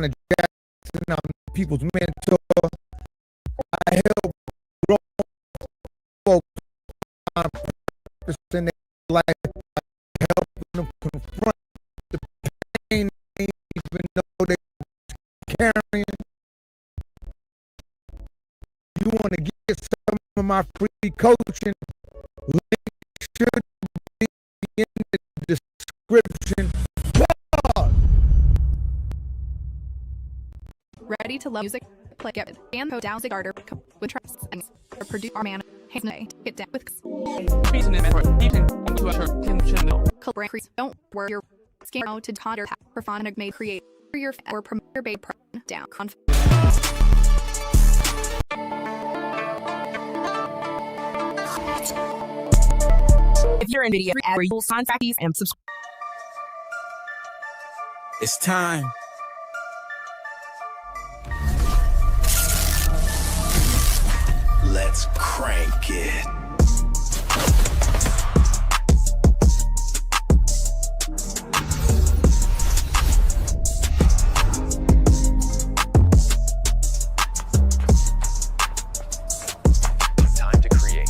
Jackson. I'm people's mentor. I help grow folks find purpose in their life. I help them confront the pain they even know they're carrying. You want to get some of my free coaching, link should be in the description. Ready to love music? Play it and go down the garter with tracks and produce our man. Get down with don't worry your skin out to ponder for fun may create for your or promote your babe down if you're in video you'll contact these and subscribe. It's time. Let's crank it. Time to create.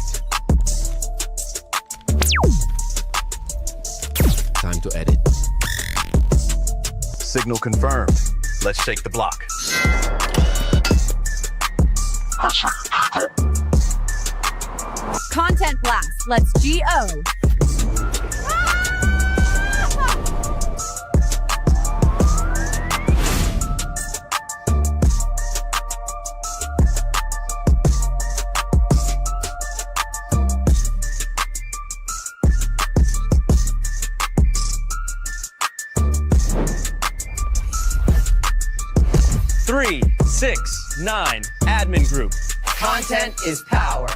Time to edit. Signal confirmed. Let's shake the block. Content blast. Let's go. Three, 6, 9. Admin group. Content is power.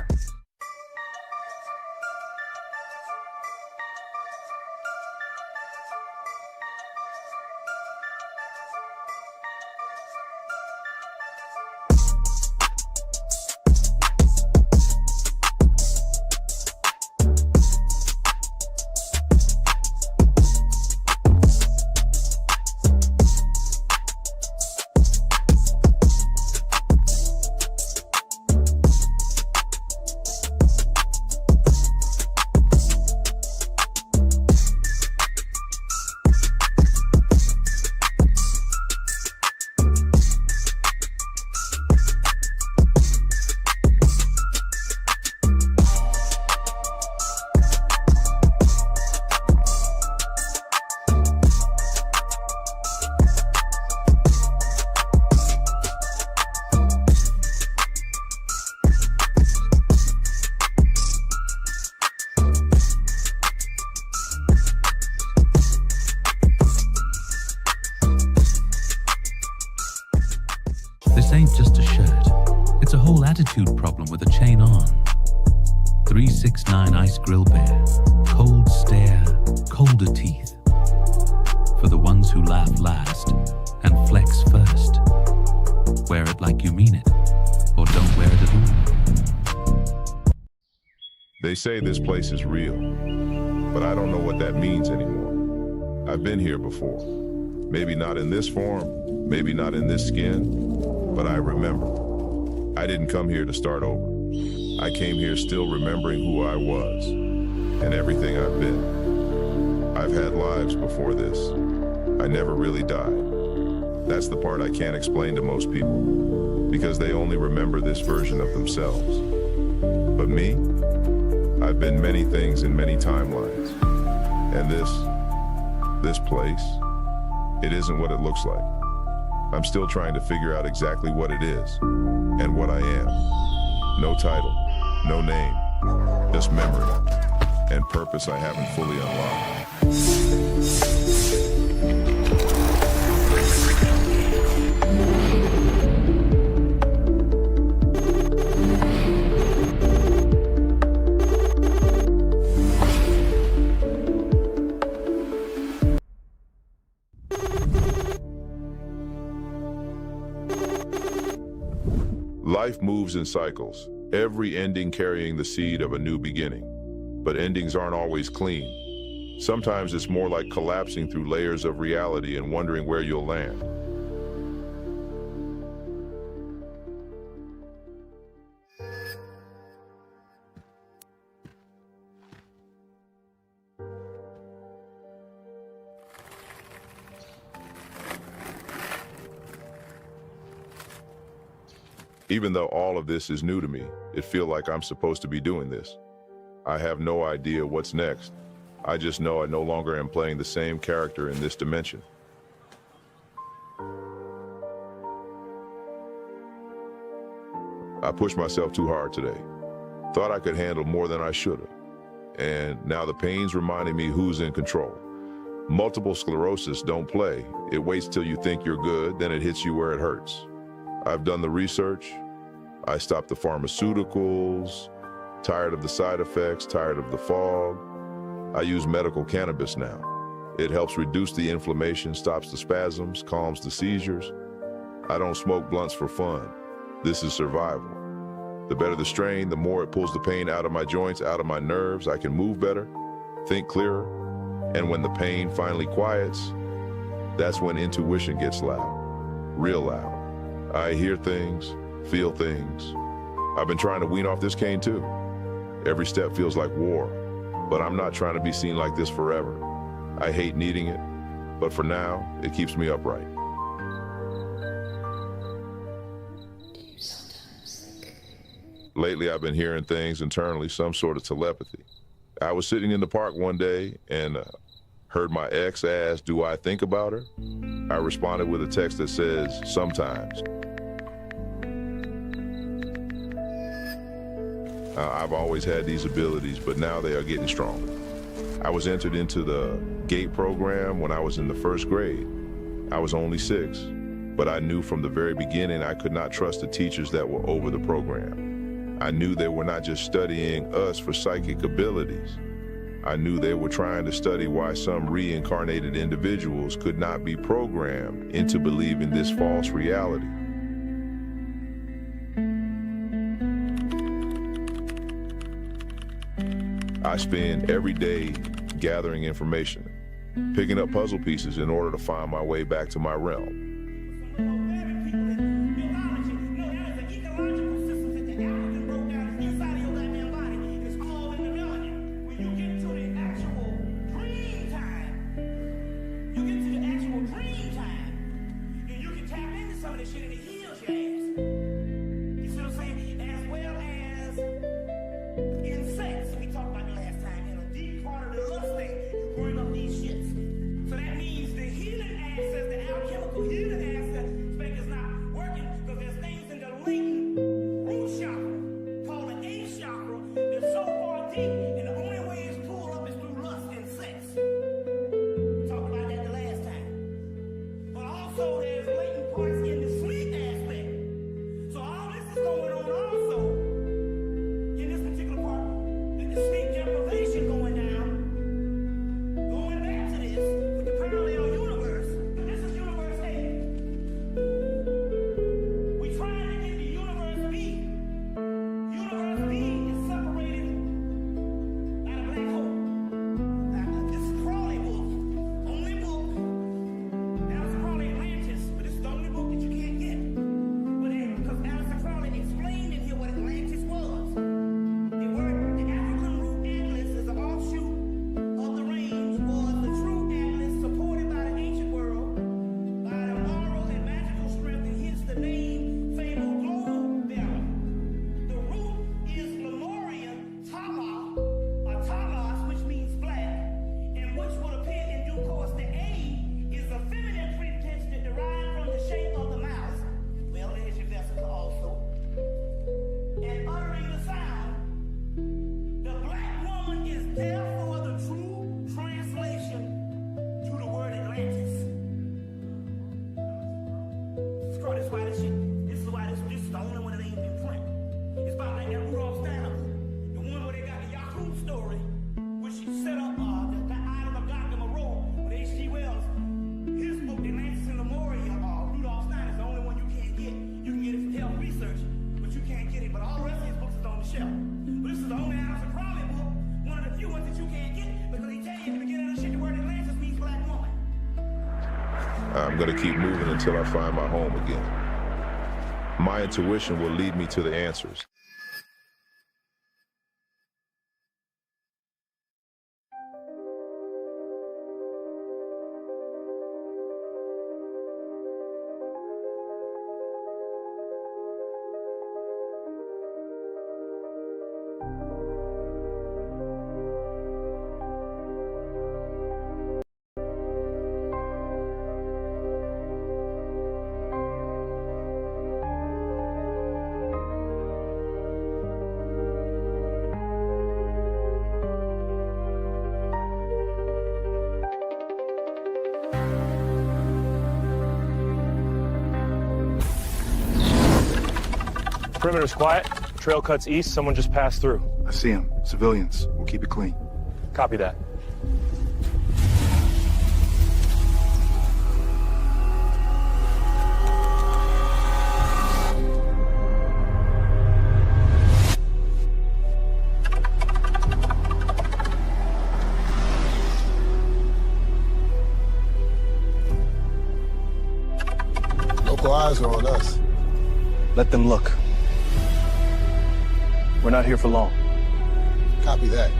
This ain't just a shirt. It's a whole attitude problem with a chain on. 369 Ice Grill Bear. Cold stare, colder teeth. For the ones who laugh last and flex first. Wear it like you mean it, or don't wear it at all. They say this place is real, but I don't know what that means anymore. I've been here before. Maybe not in this form, maybe not in this skin, but I remember. I didn't come here to start over. I came here still remembering who I was and everything I've been. I've had lives before this. I never really died. That's the part I can't explain to most people, because they only remember this version of themselves. But me, I've been many things in many timelines. And this place, it isn't what it looks like. I'm still trying to figure out exactly what it is and what I am. No title, no name, just memory and purpose I haven't fully unlocked. Life moves in cycles, every ending carrying the seed of a new beginning. But endings aren't always clean. Sometimes it's more like collapsing through layers of reality and wondering where you'll land. Even though all of this is new to me, it feels like I'm supposed to be doing this. I have no idea what's next. I just know I no longer am playing the same character in this dimension. I pushed myself too hard today. Thought I could handle more than I should have. And now the pain's reminding me who's in control. Multiple sclerosis don't play. It waits till you think you're good, then it hits you where it hurts. I've done the research. I stopped the pharmaceuticals, tired of the side effects, tired of the fog. I use medical cannabis now. It helps reduce the inflammation, stops the spasms, calms the seizures. I don't smoke blunts for fun. This is survival. The better the strain, the more it pulls the pain out of my joints, out of my nerves. I can move better, think clearer. And when the pain finally quiets, that's when intuition gets loud, real loud. I hear things, feel things. I've been trying to wean off this cane too. Every step feels like war, but I'm not trying to be seen like this forever. I hate needing it, but for now, it keeps me upright. Lately, I've been hearing things internally, some sort of telepathy. I was sitting in the park one day and heard my ex ask, do I think about her? I responded with a text that says, sometimes. I've always had these abilities, but now they are getting stronger. I was entered into the GATE program when I was in the first grade. I was only 6, but I knew from the very beginning I could not trust the teachers that were over the program. I knew they were not just studying us for psychic abilities. I knew they were trying to study why some reincarnated individuals could not be programmed into believing this false reality. I spend every day gathering information, picking up puzzle pieces in order to find my way back to my realm. I'm going to keep moving until I find my home again. My intuition will lead me to the answers. Perimeter's quiet. Trail cuts east. Someone just passed through. I see him. Civilians. We'll keep it clean. Copy that. Local eyes are on us. Let them look. We're not here for long. Copy that.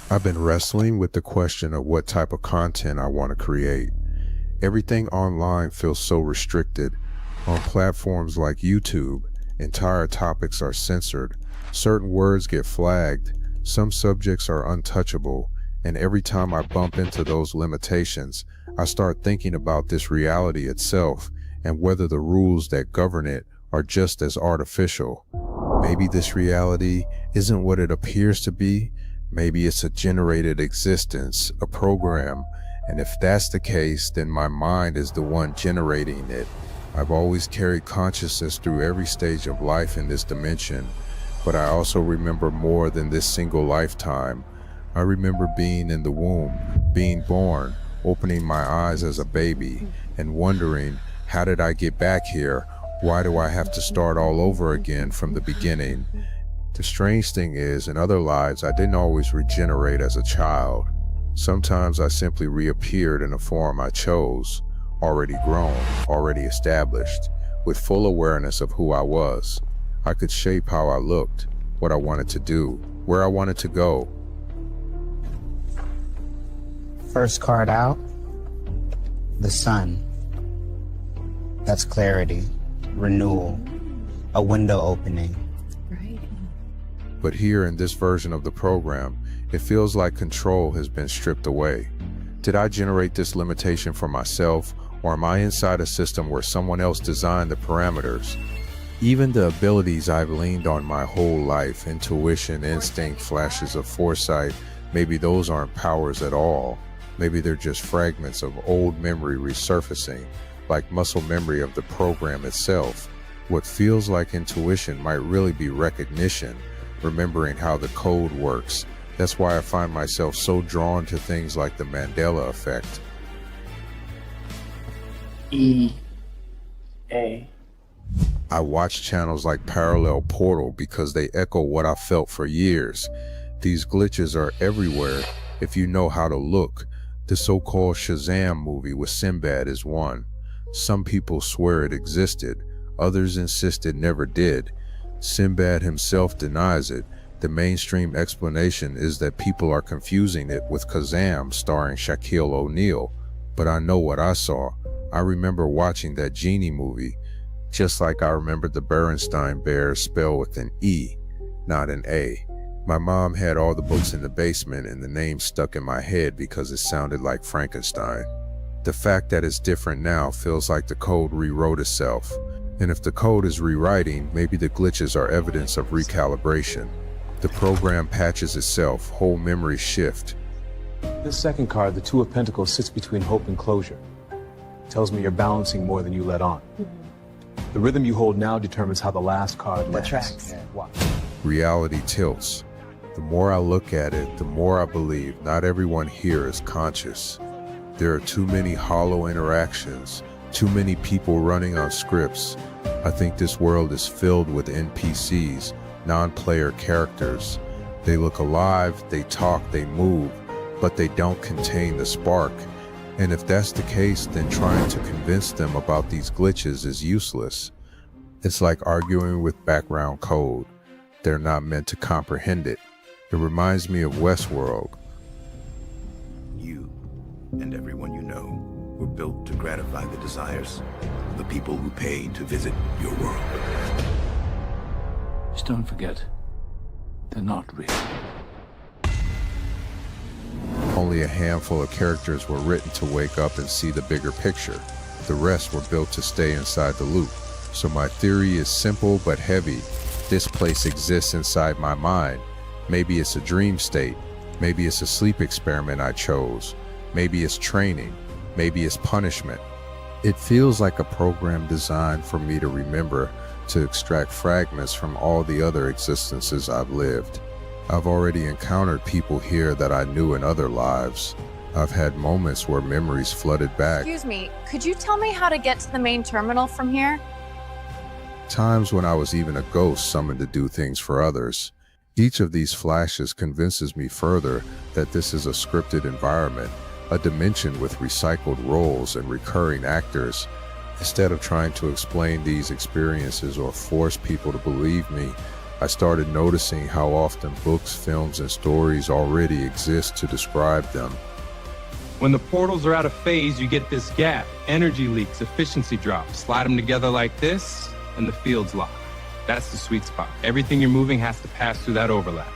I've been wrestling with the question of what type of content I want to create. Everything online feels so restricted. On platforms like YouTube, entire topics are censored, certain words get flagged, some subjects are untouchable, and every time I bump into those limitations, I start thinking about this reality itself and whether the rules that govern it are just as artificial. Maybe this reality isn't what it appears to be. Maybe it's a generated existence, a program, and if that's the case, then my mind is the one generating it. I've always carried consciousness through every stage of life in this dimension, but I also remember more than this single lifetime. I remember being in the womb, being born, opening my eyes as a baby, and wondering, how did I get back here? Why do I have to start all over again from the beginning? The strange thing is, in other lives, I didn't always regenerate as a child. Sometimes I simply reappeared in a form I chose, already grown, already established, with full awareness of who I was. I could shape how I looked, what I wanted to do, where I wanted to go. First card out, the sun. That's clarity, renewal, a window opening. But here in this version of the program, it feels like control has been stripped away. Did I generate this limitation for myself, or am I inside a system where someone else designed the parameters? Even the abilities I've leaned on my whole life, intuition, instinct, flashes of foresight, maybe those aren't powers at all. Maybe they're just fragments of old memory resurfacing, like muscle memory of the program itself. What feels like intuition might really be recognition, remembering how the code works. That's why I find myself so drawn to things like the Mandela effect. E-A. I watch channels like Parallel Portal because they echo what I felt for years. These glitches are everywhere if you know how to look. The so-called Shazam movie with Sinbad is one. Some people swear it existed, others insist it never did. Sinbad himself denies it. The mainstream explanation is that people are confusing it with Kazam starring Shaquille O'Neal. But I know what I saw. I remember watching that Genie movie, just like I remembered the Berenstain Bears spelled with an E, not an A. My mom had all the books in the basement and the name stuck in my head because it sounded like Frankenstein. The fact that it's different now feels like the code rewrote itself. And if the code is rewriting, maybe the glitches are evidence of recalibration. The program patches itself, whole memories shift. This second card, the Two of Pentacles, sits between hope and closure. Tells me you're balancing more than you let on. The rhythm you hold now determines how the last card lands. tracks. Watch. Reality tilts. The more I look at it, the more I believe not everyone here is conscious. There are too many hollow interactions, too many people running on scripts. I think this world is filled with NPCs, non-player characters. They look alive, they talk, they move, but they don't contain the spark. And if that's the case, then trying to convince them about these glitches is useless. It's like arguing with background code. They're not meant to comprehend it. It reminds me of Westworld. You and everyone you know were built to gratify the desires of the people who pay to visit your world. Just don't forget, they're not real. Only a handful of characters were written to wake up and see the bigger picture. The rest were built to stay inside the loop. So my theory is simple but heavy. This place exists inside my mind. Maybe it's a dream state. Maybe it's a sleep experiment I chose. Maybe it's training. Maybe it's punishment. It feels like a program designed for me to remember, to extract fragments from all the other existences I've lived. I've already encountered people here that I knew in other lives. I've had moments where memories flooded back. Excuse me, could you tell me how to get to the main terminal from here? Times when I was even a ghost summoned to do things for others. Each of these flashes convinces me further that this is a scripted environment, a dimension with recycled roles and recurring actors. Instead of trying to explain these experiences or force people to believe me, I started noticing how often books, films, and stories already exist to describe them. When the portals are out of phase, you get this gap, energy leaks, efficiency drops. Slide them together like this, and the field's locked. That's the sweet spot. Everything you're moving has to pass through that overlap.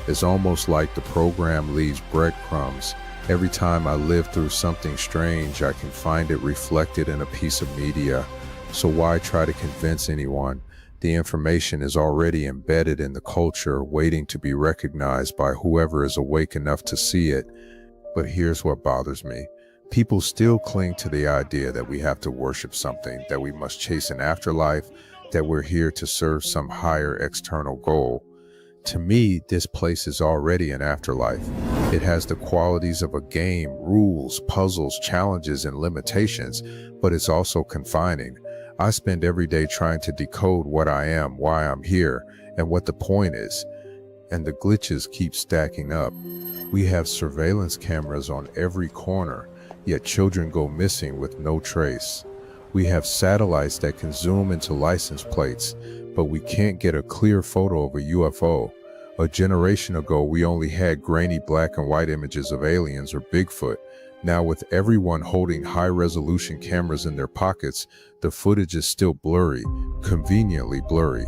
It's almost like the program leaves breadcrumbs. Every time I live through something strange, I can find it reflected in a piece of media. So why try to convince anyone? The information is already embedded in the culture, waiting to be recognized by whoever is awake enough to see it. But here's what bothers me. People still cling to the idea that we have to worship something, that we must chase an afterlife, that we're here to serve some higher external goal. To me, this place is already an afterlife. It has the qualities of a game, rules, puzzles, challenges, and limitations, but it's also confining. I spend every day trying to decode what I am, why I'm here, and what the point is. And the glitches keep stacking up. We have surveillance cameras on every corner, yet children go missing with no trace. We have satellites that can zoom into license plates, but we can't get a clear photo of a UFO. A generation ago, we only had grainy black and white images of aliens or Bigfoot. Now, with everyone holding high-resolution cameras in their pockets, the footage is still blurry, conveniently blurry.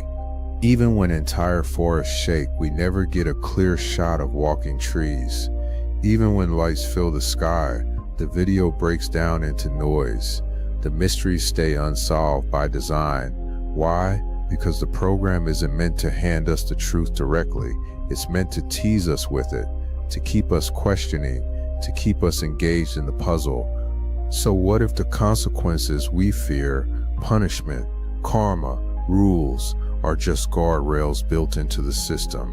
Even when entire forests shake, we never get a clear shot of walking trees. Even when lights fill the sky, the video breaks down into noise. The mysteries stay unsolved by design. Why? Because the program isn't meant to hand us the truth directly. It's meant to tease us with it, to keep us questioning, to keep us engaged in the puzzle. So what if the consequences we fear, punishment, karma, rules, are just guardrails built into the system?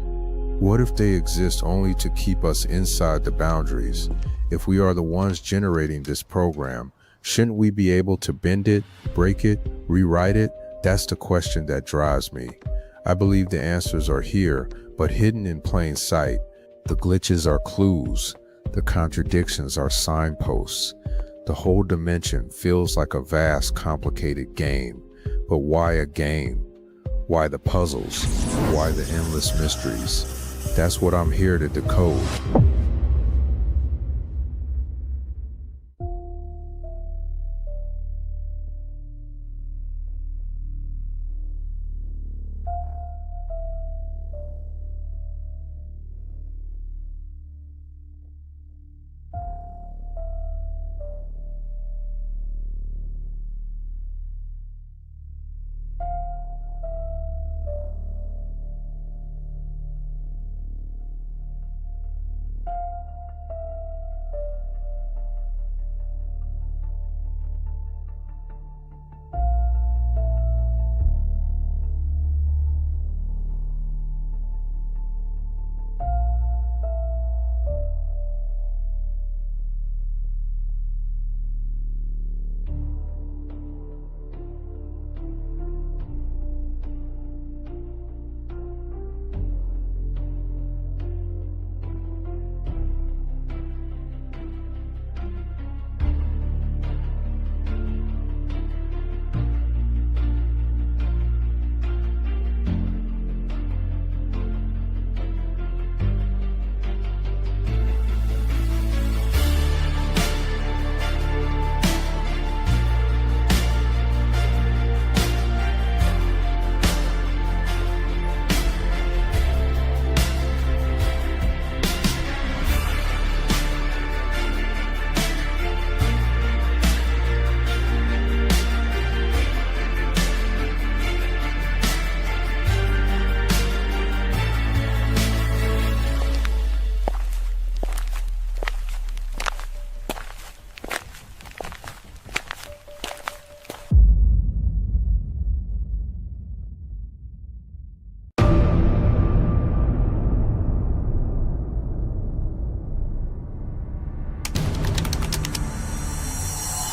What if they exist only to keep us inside the boundaries? If we are the ones generating this program, shouldn't we be able to bend it, break it, rewrite it? That's the question that drives me. I believe the answers are here, but hidden in plain sight. The glitches are clues. The contradictions are signposts. The whole dimension feels like a vast, complicated game. But why a game? Why the puzzles? Why the endless mysteries? That's what I'm here to decode.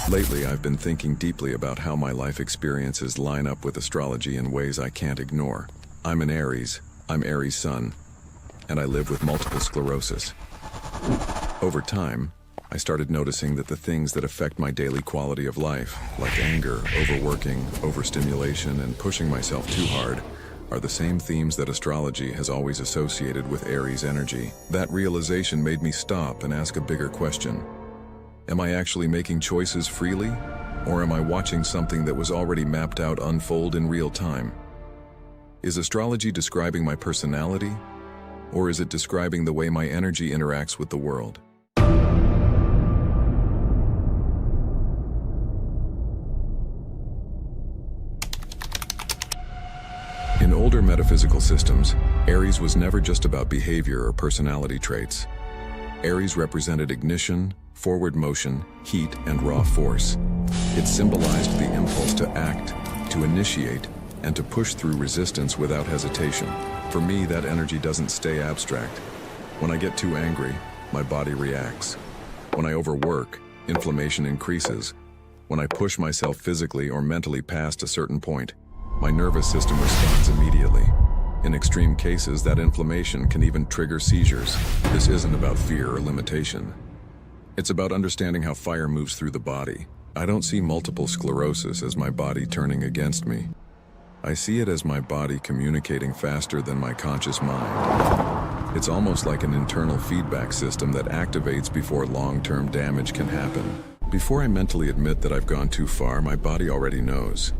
Lately, I've been thinking deeply about how my life experiences line up with astrology in ways I can't ignore. I'm an Aries, I'm Aries' sun, and I live with multiple sclerosis. Over time, I started noticing that the things that affect my daily quality of life, like anger, overworking, overstimulation, and pushing myself too hard, are the same themes that astrology has always associated with Aries energy. That realization made me stop and ask a bigger question. Am I actually making choices freely, or am I watching something that was already mapped out unfold in real time? Is astrology describing my personality, or is it describing the way my energy interacts with the world? In older metaphysical systems, Aries was never just about behavior or personality traits. Aries represented ignition, forward motion, heat, and raw force. It symbolized the impulse to act, to initiate, and to push through resistance without hesitation. For me, that energy doesn't stay abstract. When I get too angry, my body reacts. When I overwork, inflammation increases. When I push myself physically or mentally past a certain point, my nervous system responds immediately. In extreme cases, that inflammation can even trigger seizures. This isn't about fear or limitation. It's about understanding how fire moves through the body. I don't see multiple sclerosis as my body turning against me. I see it as my body communicating faster than my conscious mind. It's almost like an internal feedback system that activates before long-term damage can happen. Before I mentally admit that I've gone too far, my body already knows.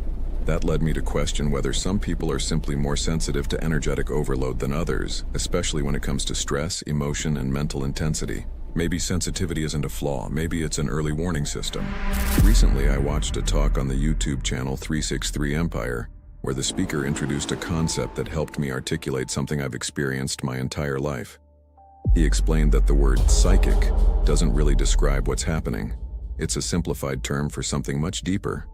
That led me to question whether some people are simply more sensitive to energetic overload than others, especially when it comes to stress, emotion, and mental intensity. Maybe sensitivity isn't a flaw, maybe it's an early warning system. Recently, I watched a talk on the YouTube channel 363 Empire, where the speaker introduced a concept that helped me articulate something I've experienced my entire life. He explained that the word psychic doesn't really describe what's happening. It's a simplified term for something much deeper.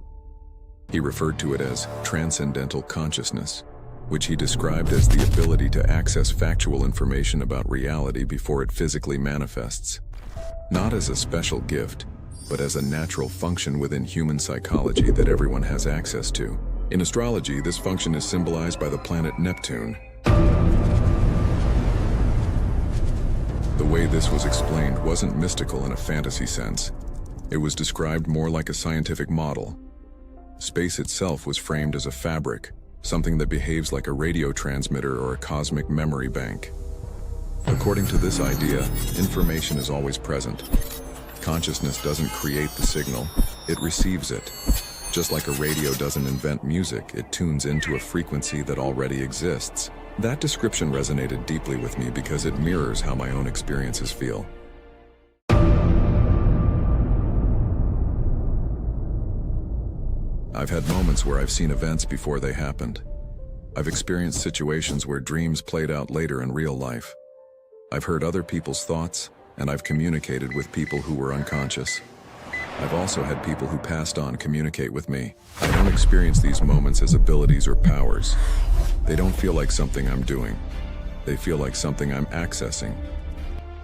He referred to it as transcendental consciousness, which he described as the ability to access factual information about reality before it physically manifests. Not as a special gift, but as a natural function within human psychology that everyone has access to. In astrology, this function is symbolized by the planet Neptune. The way this was explained wasn't mystical in a fantasy sense. It was described more like a scientific model. Space itself was framed as a fabric, something that behaves like a radio transmitter or a cosmic memory bank. According to this idea, information is always present. Consciousness doesn't create the signal, it receives it. Just like a radio doesn't invent music, it tunes into a frequency that already exists. That description resonated deeply with me because it mirrors how my own experiences feel. I've had moments where I've seen events before they happened. I've experienced situations where dreams played out later in real life. I've heard other people's thoughts, and I've communicated with people who were unconscious. I've also had people who passed on communicate with me. I don't experience these moments as abilities or powers. They don't feel like something I'm doing. They feel like something I'm accessing.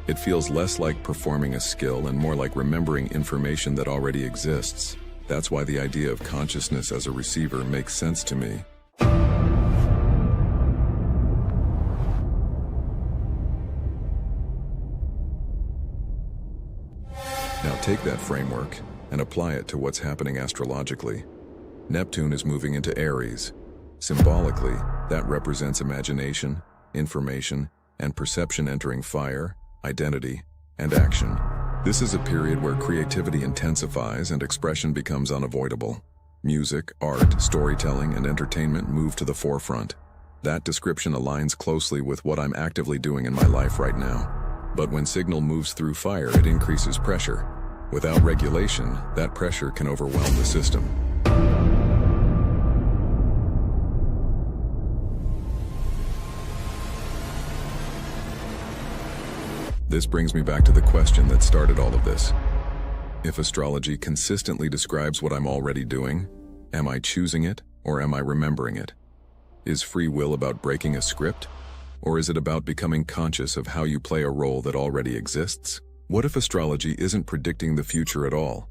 It feels less like performing a skill and more like remembering information that already exists. That's why the idea of consciousness as a receiver makes sense to me. Now take that framework and apply it to what's happening astrologically. Neptune is moving into Aries. Symbolically, that represents imagination, information, and perception entering fire, identity, and action. This is a period where creativity intensifies and expression becomes unavoidable. Music, art, storytelling, and entertainment move to the forefront. That description aligns closely with what I'm actively doing in my life right now. But when signal moves through fire, it increases pressure. Without regulation, that pressure can overwhelm the system. This brings me back to the question that started all of this. If astrology consistently describes what I'm already doing, am I choosing it or am I remembering it? Is free will about breaking a script? Or is it about becoming conscious of how you play a role that already exists? What if astrology isn't predicting the future at all?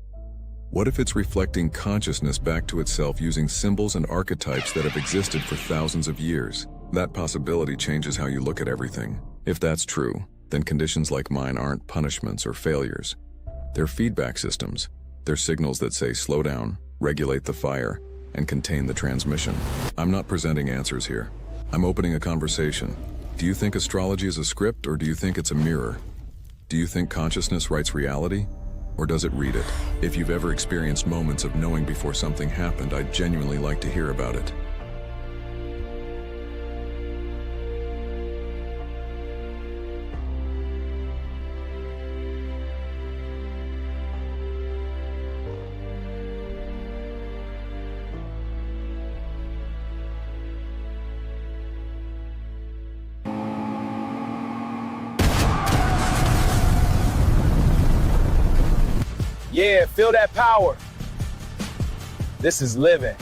What if it's reflecting consciousness back to itself using symbols and archetypes that have existed for thousands of years? That possibility changes how you look at everything. If that's true, then conditions like mine aren't punishments or failures. They're feedback systems. They're signals that say slow down, regulate the fire, and contain the transmission. I'm not presenting answers here. I'm opening a conversation. Do you think astrology is a script, or do you think it's a mirror? Do you think consciousness writes reality, or does it read it? If you've ever experienced moments of knowing before something happened, I'd genuinely like to hear about it. Yeah, feel that power. This is living.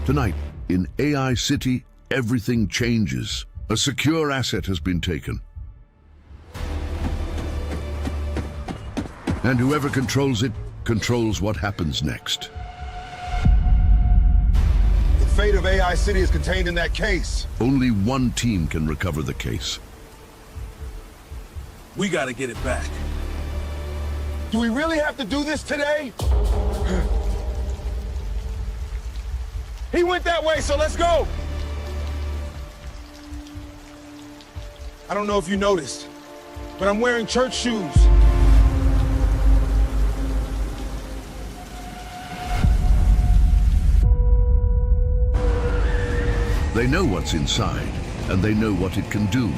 Tonight, in AI City, everything changes. A secure asset has been taken. And whoever controls it, controls what happens next. The fate of AI City is contained in that case. Only one team can recover the case. We gotta get it back. Do we really have to do this today? He went that way, so let's go! I don't know if you noticed, but I'm wearing church shoes. They know what's inside, and they know what it can do.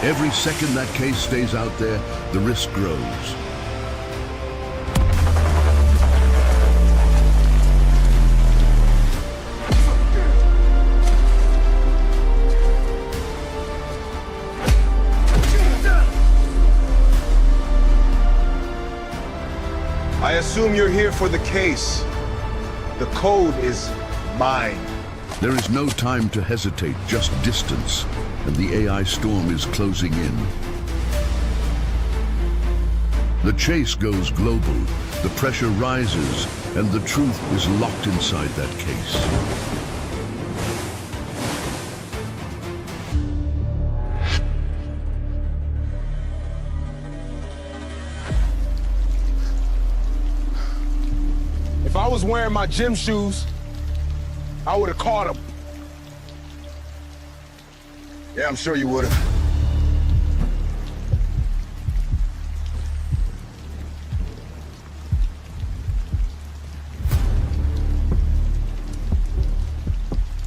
Every second that case stays out there, the risk grows. I assume you're here for the case. The code is mine. There is no time to hesitate, just distance, and the AI storm is closing in. The chase goes global, the pressure rises, and the truth is locked inside that case. If I was wearing my gym shoes, I would have caught him. Yeah, I'm sure you would have.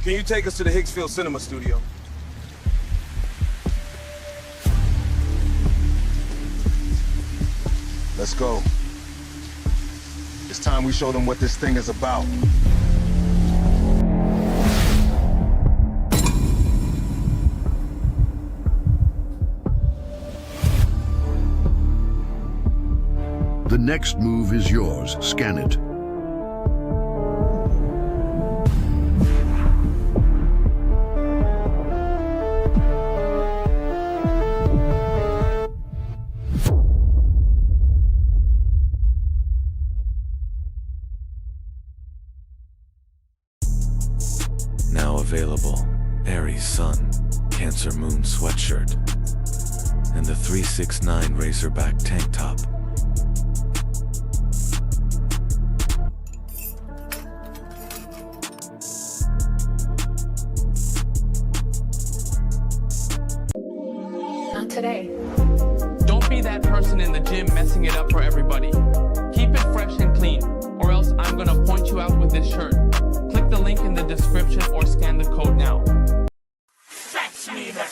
Can you take us to the Higgsfield Cinema Studio? Let's go. It's time we show them what this thing is about. The next move is yours. Scan it. Now available, Aries Sun, Cancer Moon sweatshirt, and the 369 Razorback tank top. Not today. Don't be that person in the gym messing it up for everybody. Keep it fresh and clean, or else I'm gonna point you out with this shirt. Click the link in the description or scan the code now. Fetch me the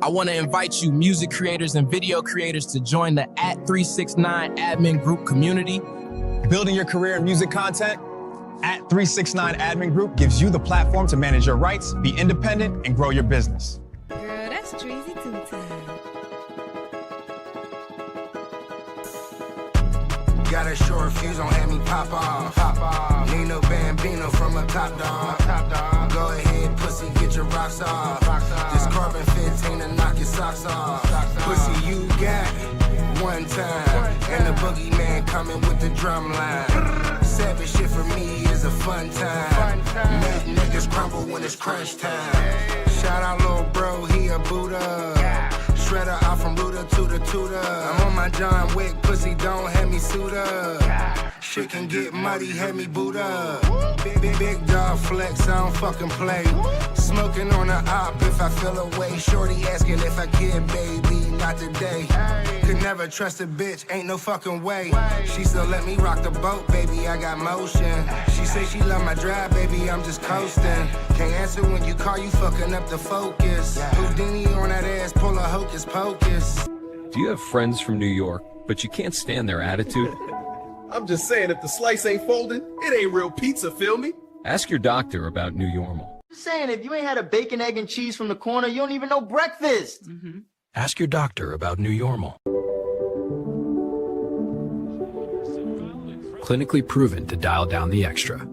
I want to invite you music creators and video creators to join the @369 admin group community. Building your career in music content? @369 admin group gives you the platform to manage your rights, be independent, and grow your business. Girl, that's Treasy two-time. Got a short fuse on, had me pop off. Nino Bambino from a top dog. Go ahead, pussy, get your rocks off. This carbon 15 to knock your socks off. Pussy, you got one time. And the boogeyman coming with the drum line. Savage shit for me is a fun time. Make niggas crumble when it's crunch time. Shout out little bro, he a Buddha. Shredder out from Ruda to the tutor. I'm on my John Wick, pussy don't have me suit up. Shit can get muddy, have me boot up. Big dog flex, I don't fucking play. Smoking on the op if I feel away. Shorty asking if I get baby, not today. Could never trust a bitch, ain't no fucking way. She still let me rock the boat, baby, I got motion. She say she love my drive, baby, I'm just coasting. Can't answer when you call, you fucking up the focus. Houdini on that ass, pull a hocus pocus. Do you have friends from New York, but you can't stand their attitude? I'm just saying, if the slice ain't folded, it ain't real pizza, feel me? Ask your doctor about New Yormal. Just saying, if you ain't had a bacon, egg, and cheese from the corner, you don't even know breakfast. Ask your doctor about New Yormal. Clinically proven to dial down the extra.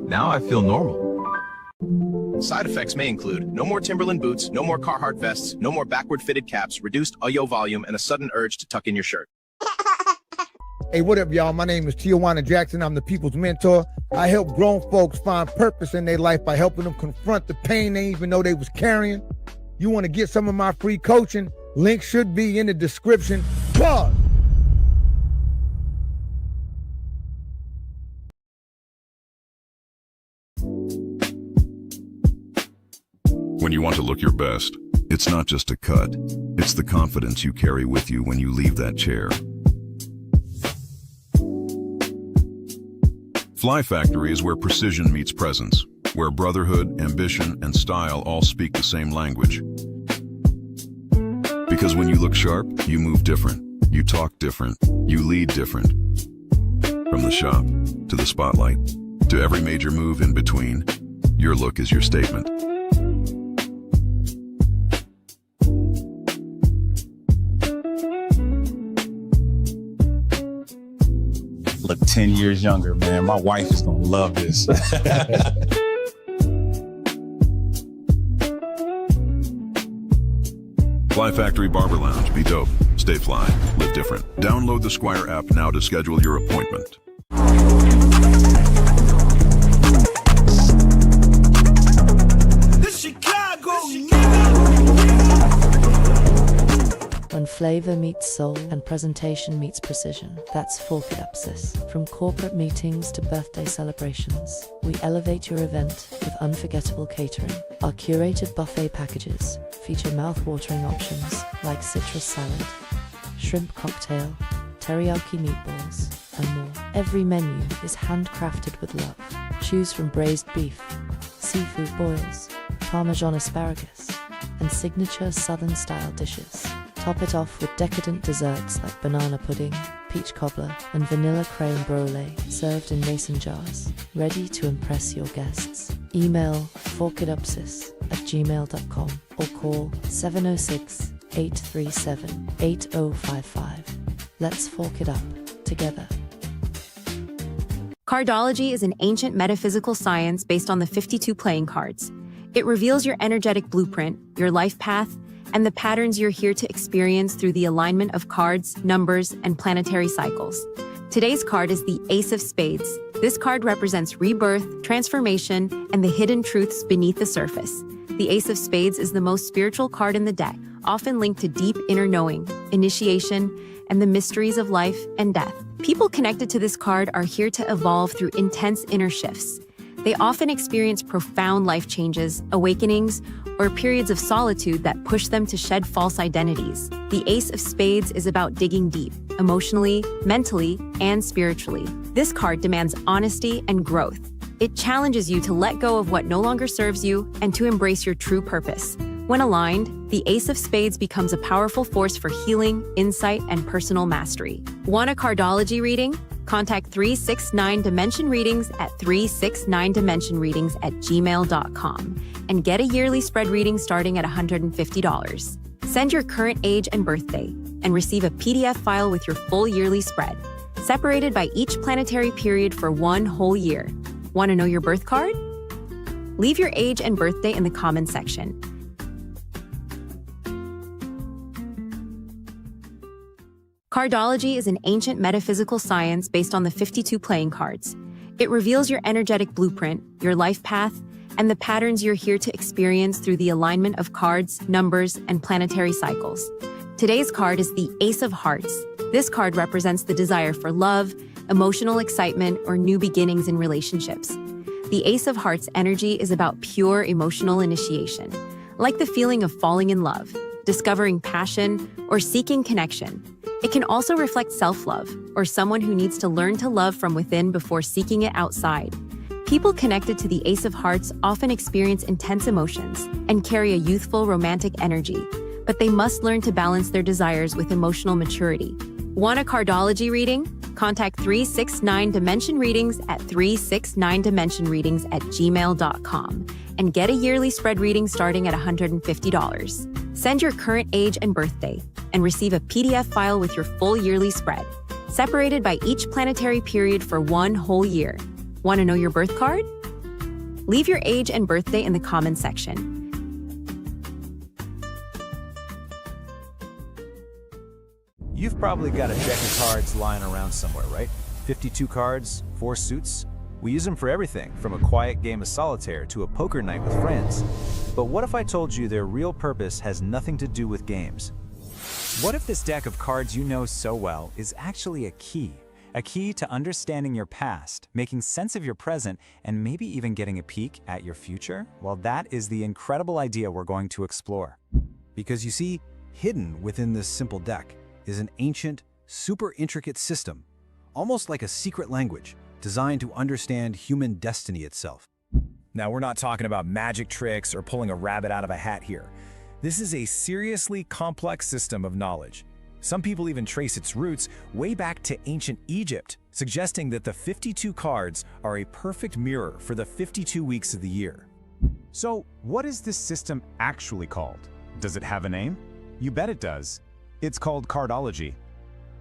Now I feel normal. Side effects may include no more Timberland boots, no more Carhartt vests, no more backward fitted caps, reduced audio volume, and a sudden urge to tuck in your shirt. Hey, what up, y'all? My name is Tijuana Jackson. I'm the people's mentor. I help grown folks find purpose in their life by helping them confront the pain they even know they was carrying. You want to get some of my free coaching? Link should be in the description. Pause. When you want to look your best, it's not just a cut. It's the confidence you carry with you when you leave that chair. Fly Factory is where precision meets presence, where brotherhood, ambition, and style all speak the same language. Because when you look sharp, you move different, you talk different, you lead different. From the shop, to the spotlight, to every major move in between, your look is your statement. Look 10 years younger, man. My wife is gonna love this. Fly Factory Barber Lounge. Be dope. Stay fly. Live different. Download the Squire app now to schedule your appointment. When flavor meets soul and presentation meets precision, that's Fork It Up, sis. From corporate meetings to birthday celebrations, we elevate your event with unforgettable catering. Our curated buffet packages feature mouth-watering options like citrus salad, shrimp cocktail, teriyaki meatballs, and more. Every menu is handcrafted with love. Choose from braised beef, seafood boils, Parmesan asparagus, and signature Southern-style dishes. Top it off with decadent desserts like banana pudding, peach cobbler, and vanilla creme brulee, served in mason jars, ready to impress your guests. Email forkitupsis@gmail.com or call 706-837-8055. Let's fork it up together. Cardology is an ancient metaphysical science based on the 52 playing cards. It reveals your energetic blueprint, your life path, and the patterns you're here to experience through the alignment of cards, numbers, and planetary cycles. Today's card is the Ace of Spades. This card represents rebirth, transformation, and the hidden truths beneath the surface. The Ace of Spades is the most spiritual card in the deck, often linked to deep inner knowing, initiation, and the mysteries of life and death. People connected to this card are here to evolve through intense inner shifts. They often experience profound life changes, awakenings, or periods of solitude that push them to shed false identities. The Ace of Spades is about digging deep, emotionally, mentally, and spiritually. This card demands honesty and growth. It challenges you to let go of what no longer serves you and to embrace your true purpose. When aligned, the Ace of Spades becomes a powerful force for healing, insight, and personal mastery. Want a cardology reading? Contact 369 Dimension Readings at 369dimensionreadings@gmail.com and get a yearly spread reading starting at $150. Send your current age and birthday and receive a PDF file with your full yearly spread, separated by each planetary period for one whole year. Want to know your birth card? Leave your age and birthday in the comment section. Cardology is an ancient metaphysical science based on the 52 playing cards. It reveals your energetic blueprint, your life path, and the patterns you're here to experience through the alignment of cards, numbers, and planetary cycles. Today's card is the Ace of Hearts. This card represents the desire for love, emotional excitement, or new beginnings in relationships. The Ace of Hearts energy is about pure emotional initiation, like the feeling of falling in love, discovering passion, or seeking connection. It can also reflect self-love, or someone who needs to learn to love from within before seeking it outside. People connected to the Ace of Hearts often experience intense emotions and carry a youthful, romantic energy, but they must learn to balance their desires with emotional maturity. Want a cardology reading? Contact 369 Dimension Readings at 369dimensionreadings@gmail.com and get a yearly spread reading starting at $150. Send your current age and birthday and receive a PDF file with your full yearly spread, separated by each planetary period for one whole year. Want to know your birth card? Leave your age and birthday in the comment section. You've probably got a deck of cards lying around somewhere, right? 52 cards, 4 suits. We use them for everything, from a quiet game of solitaire to a poker night with friends. But what if I told you their real purpose has nothing to do with games? What if this deck of cards you know so well is actually a key A key to understanding your past, making sense of your present, and maybe even getting a peek at your future? Well, that is the incredible idea we're going to explore. Because you see, hidden within this simple deck is an ancient, super intricate system, almost like a secret language designed to understand human destiny itself. Now, we're not talking about magic tricks or pulling a rabbit out of a hat here. This is a seriously complex system of knowledge. Some people even trace its roots way back to ancient Egypt, suggesting that the 52 cards are a perfect mirror for the 52 weeks of the year. So, what is this system actually called? Does it have a name? You bet it does. It's called cardology.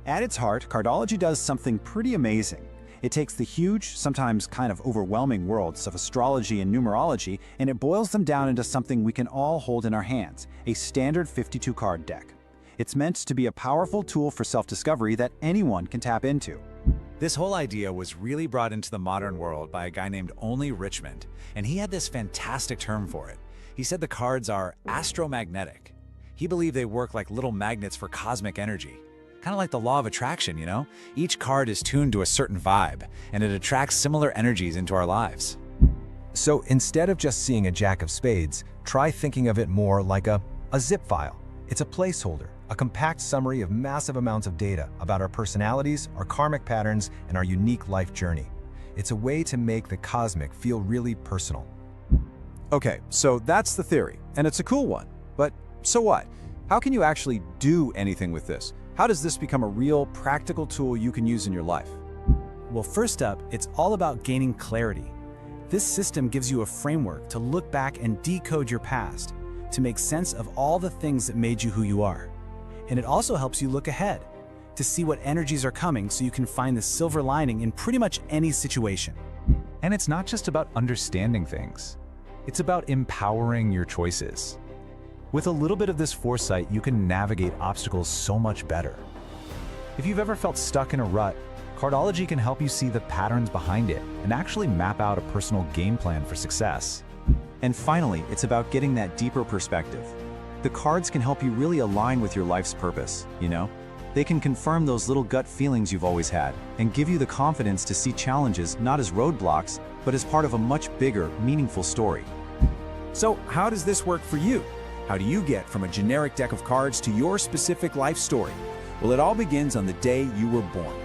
At its heart, cardology does something pretty amazing. It takes the huge, sometimes kind of overwhelming worlds of astrology and numerology, and it boils them down into something we can all hold in our hands, a standard 52-card deck. It's meant to be a powerful tool for self-discovery that anyone can tap into. This whole idea was really brought into the modern world by a guy named Only Richmond, and he had this fantastic term for it. He said the cards are astromagnetic. He believed they work like little magnets for cosmic energy. Kind of like the law of attraction, you know? Each card is tuned to a certain vibe, and it attracts similar energies into our lives. So instead of just seeing a jack of spades, try thinking of it more like a zip file. It's a placeholder, a compact summary of massive amounts of data about our personalities, our karmic patterns, and our unique life journey. It's a way to make the cosmic feel really personal. Okay, so that's the theory, and it's a cool one. But so what? How can you actually do anything with this? How does this become a real, practical tool you can use in your life? Well, first up, it's all about gaining clarity. This system gives you a framework to look back and decode your past, to make sense of all the things that made you who you are. And it also helps you look ahead, to see what energies are coming so you can find the silver lining in pretty much any situation. And it's not just about understanding things. It's about empowering your choices. With a little bit of this foresight, you can navigate obstacles so much better. If you've ever felt stuck in a rut, cardology can help you see the patterns behind it and actually map out a personal game plan for success. And finally, it's about getting that deeper perspective. The cards can help you really align with your life's purpose, you know? They can confirm those little gut feelings you've always had and give you the confidence to see challenges not as roadblocks, but as part of a much bigger, meaningful story. So, how does this work for you? How do you get from a generic deck of cards to your specific life story? Well, it all begins on the day you were born.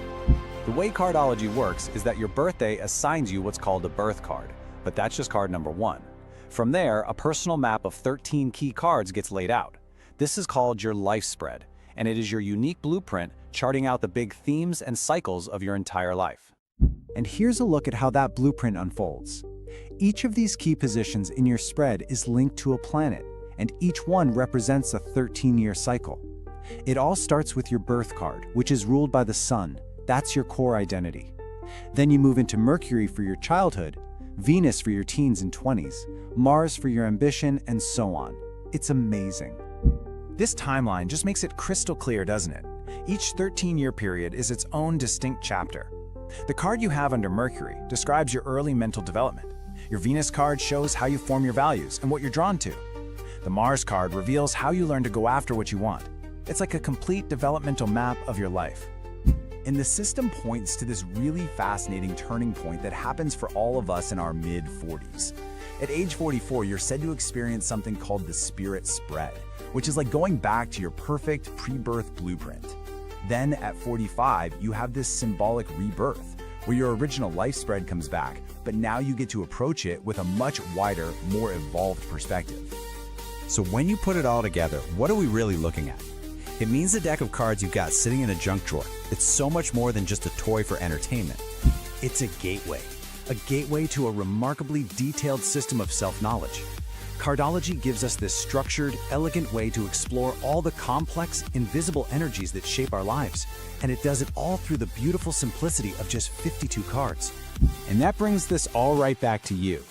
The way cardology works is that your birthday assigns you what's called a birth card, but that's just card number 1. From there, a personal map of 13 key cards gets laid out. This is called your life spread, and it is your unique blueprint charting out the big themes and cycles of your entire life. And here's a look at how that blueprint unfolds. Each of these key positions in your spread is linked to a planet, and each one represents a 13-year cycle. It all starts with your birth card, which is ruled by the sun. That's your core identity. Then you move into Mercury for your childhood, Venus for your teens and 20s, Mars for your ambition, and so on. It's amazing. This timeline just makes it crystal clear, doesn't it? Each 13-year period is its own distinct chapter. The card you have under Mercury describes your early mental development. Your Venus card shows how you form your values and what you're drawn to. The Mars card reveals how you learn to go after what you want. It's like a complete developmental map of your life. And the system points to this really fascinating turning point that happens for all of us in our mid-40s. At age 44, you're said to experience something called the spirit spread, which is like going back to your perfect pre-birth blueprint. Then at 45, you have this symbolic rebirth, where your original life spread comes back, but now you get to approach it with a much wider, more evolved perspective. So when you put it all together, what are we really looking at? It means the deck of cards you've got sitting in a junk drawer. It's so much more than just a toy for entertainment. It's a gateway to a remarkably detailed system of self-knowledge. Cardology gives us this structured, elegant way to explore all the complex, invisible energies that shape our lives, and it does it all through the beautiful simplicity of just 52 cards. And that brings this all right back to you.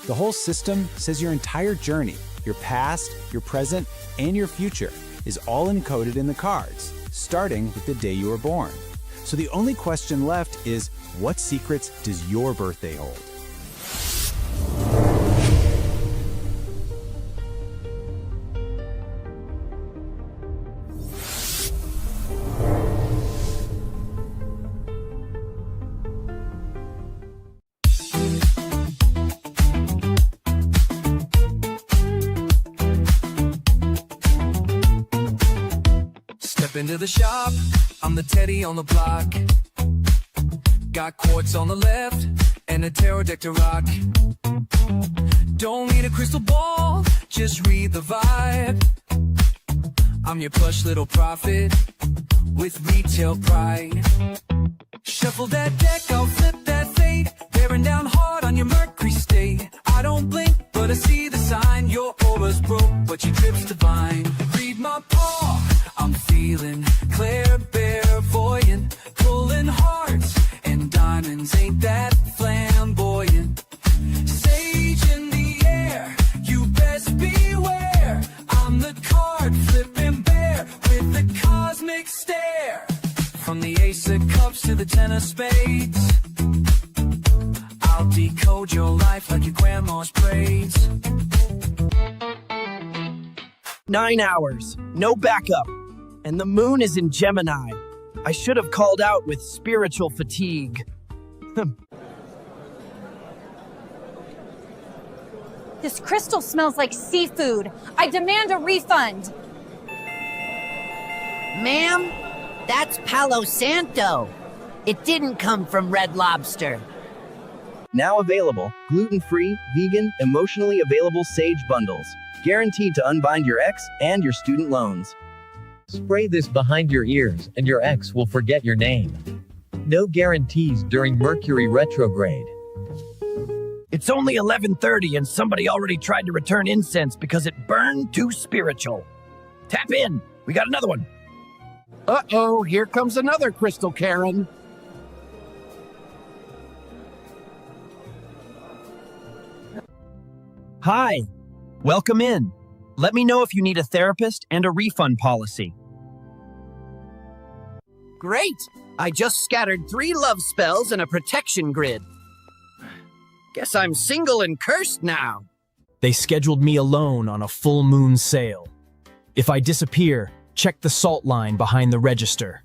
The whole system says your entire journey, your past, your present, and your future is all encoded in the cards, starting with the day you were born. So the only question left is, what secrets does your birthday hold? Step into the shop, I'm the Teddy on the block. Got quartz on the left and a tarot deck to rock. Don't need a crystal ball, just read the vibe. I'm your plush little prophet with retail pride. Shuffle that deck, I'll flip that fate, bearing down hard on your Mercury state. I don't blink, but I see the sign. Your aura's broke, but your trip's divine. Read my paw, I'm feeling clairvoyant, pulling hearts and diamonds ain't that flamboyant. Sage in the air, you best beware. I'm the card flipping bear with the cosmic stare. From the ace of cups to the ten of spades, I'll decode your life like your grandma's braids. 9 hours, no backup, and the moon is in Gemini. I should have called out with spiritual fatigue. This crystal smells like seafood. I demand a refund. Ma'am, that's Palo Santo. It didn't come from Red Lobster. Now available, gluten-free, vegan, emotionally available Sage bundles. Guaranteed to unbind your ex and your student loans. Spray this behind your ears and your ex will forget your name. No guarantees during Mercury retrograde. It's only 11:30 and somebody already tried to return incense because it burned too spiritual. Tap in, we got another one. Uh-oh, here comes another Crystal Karen. Hi, welcome in. Let me know if you need a therapist and a refund policy. Great! I just scattered 3 love spells and a protection grid. Guess I'm single and cursed now. They scheduled me alone on a full moon sale. If I disappear, check the salt line behind the register.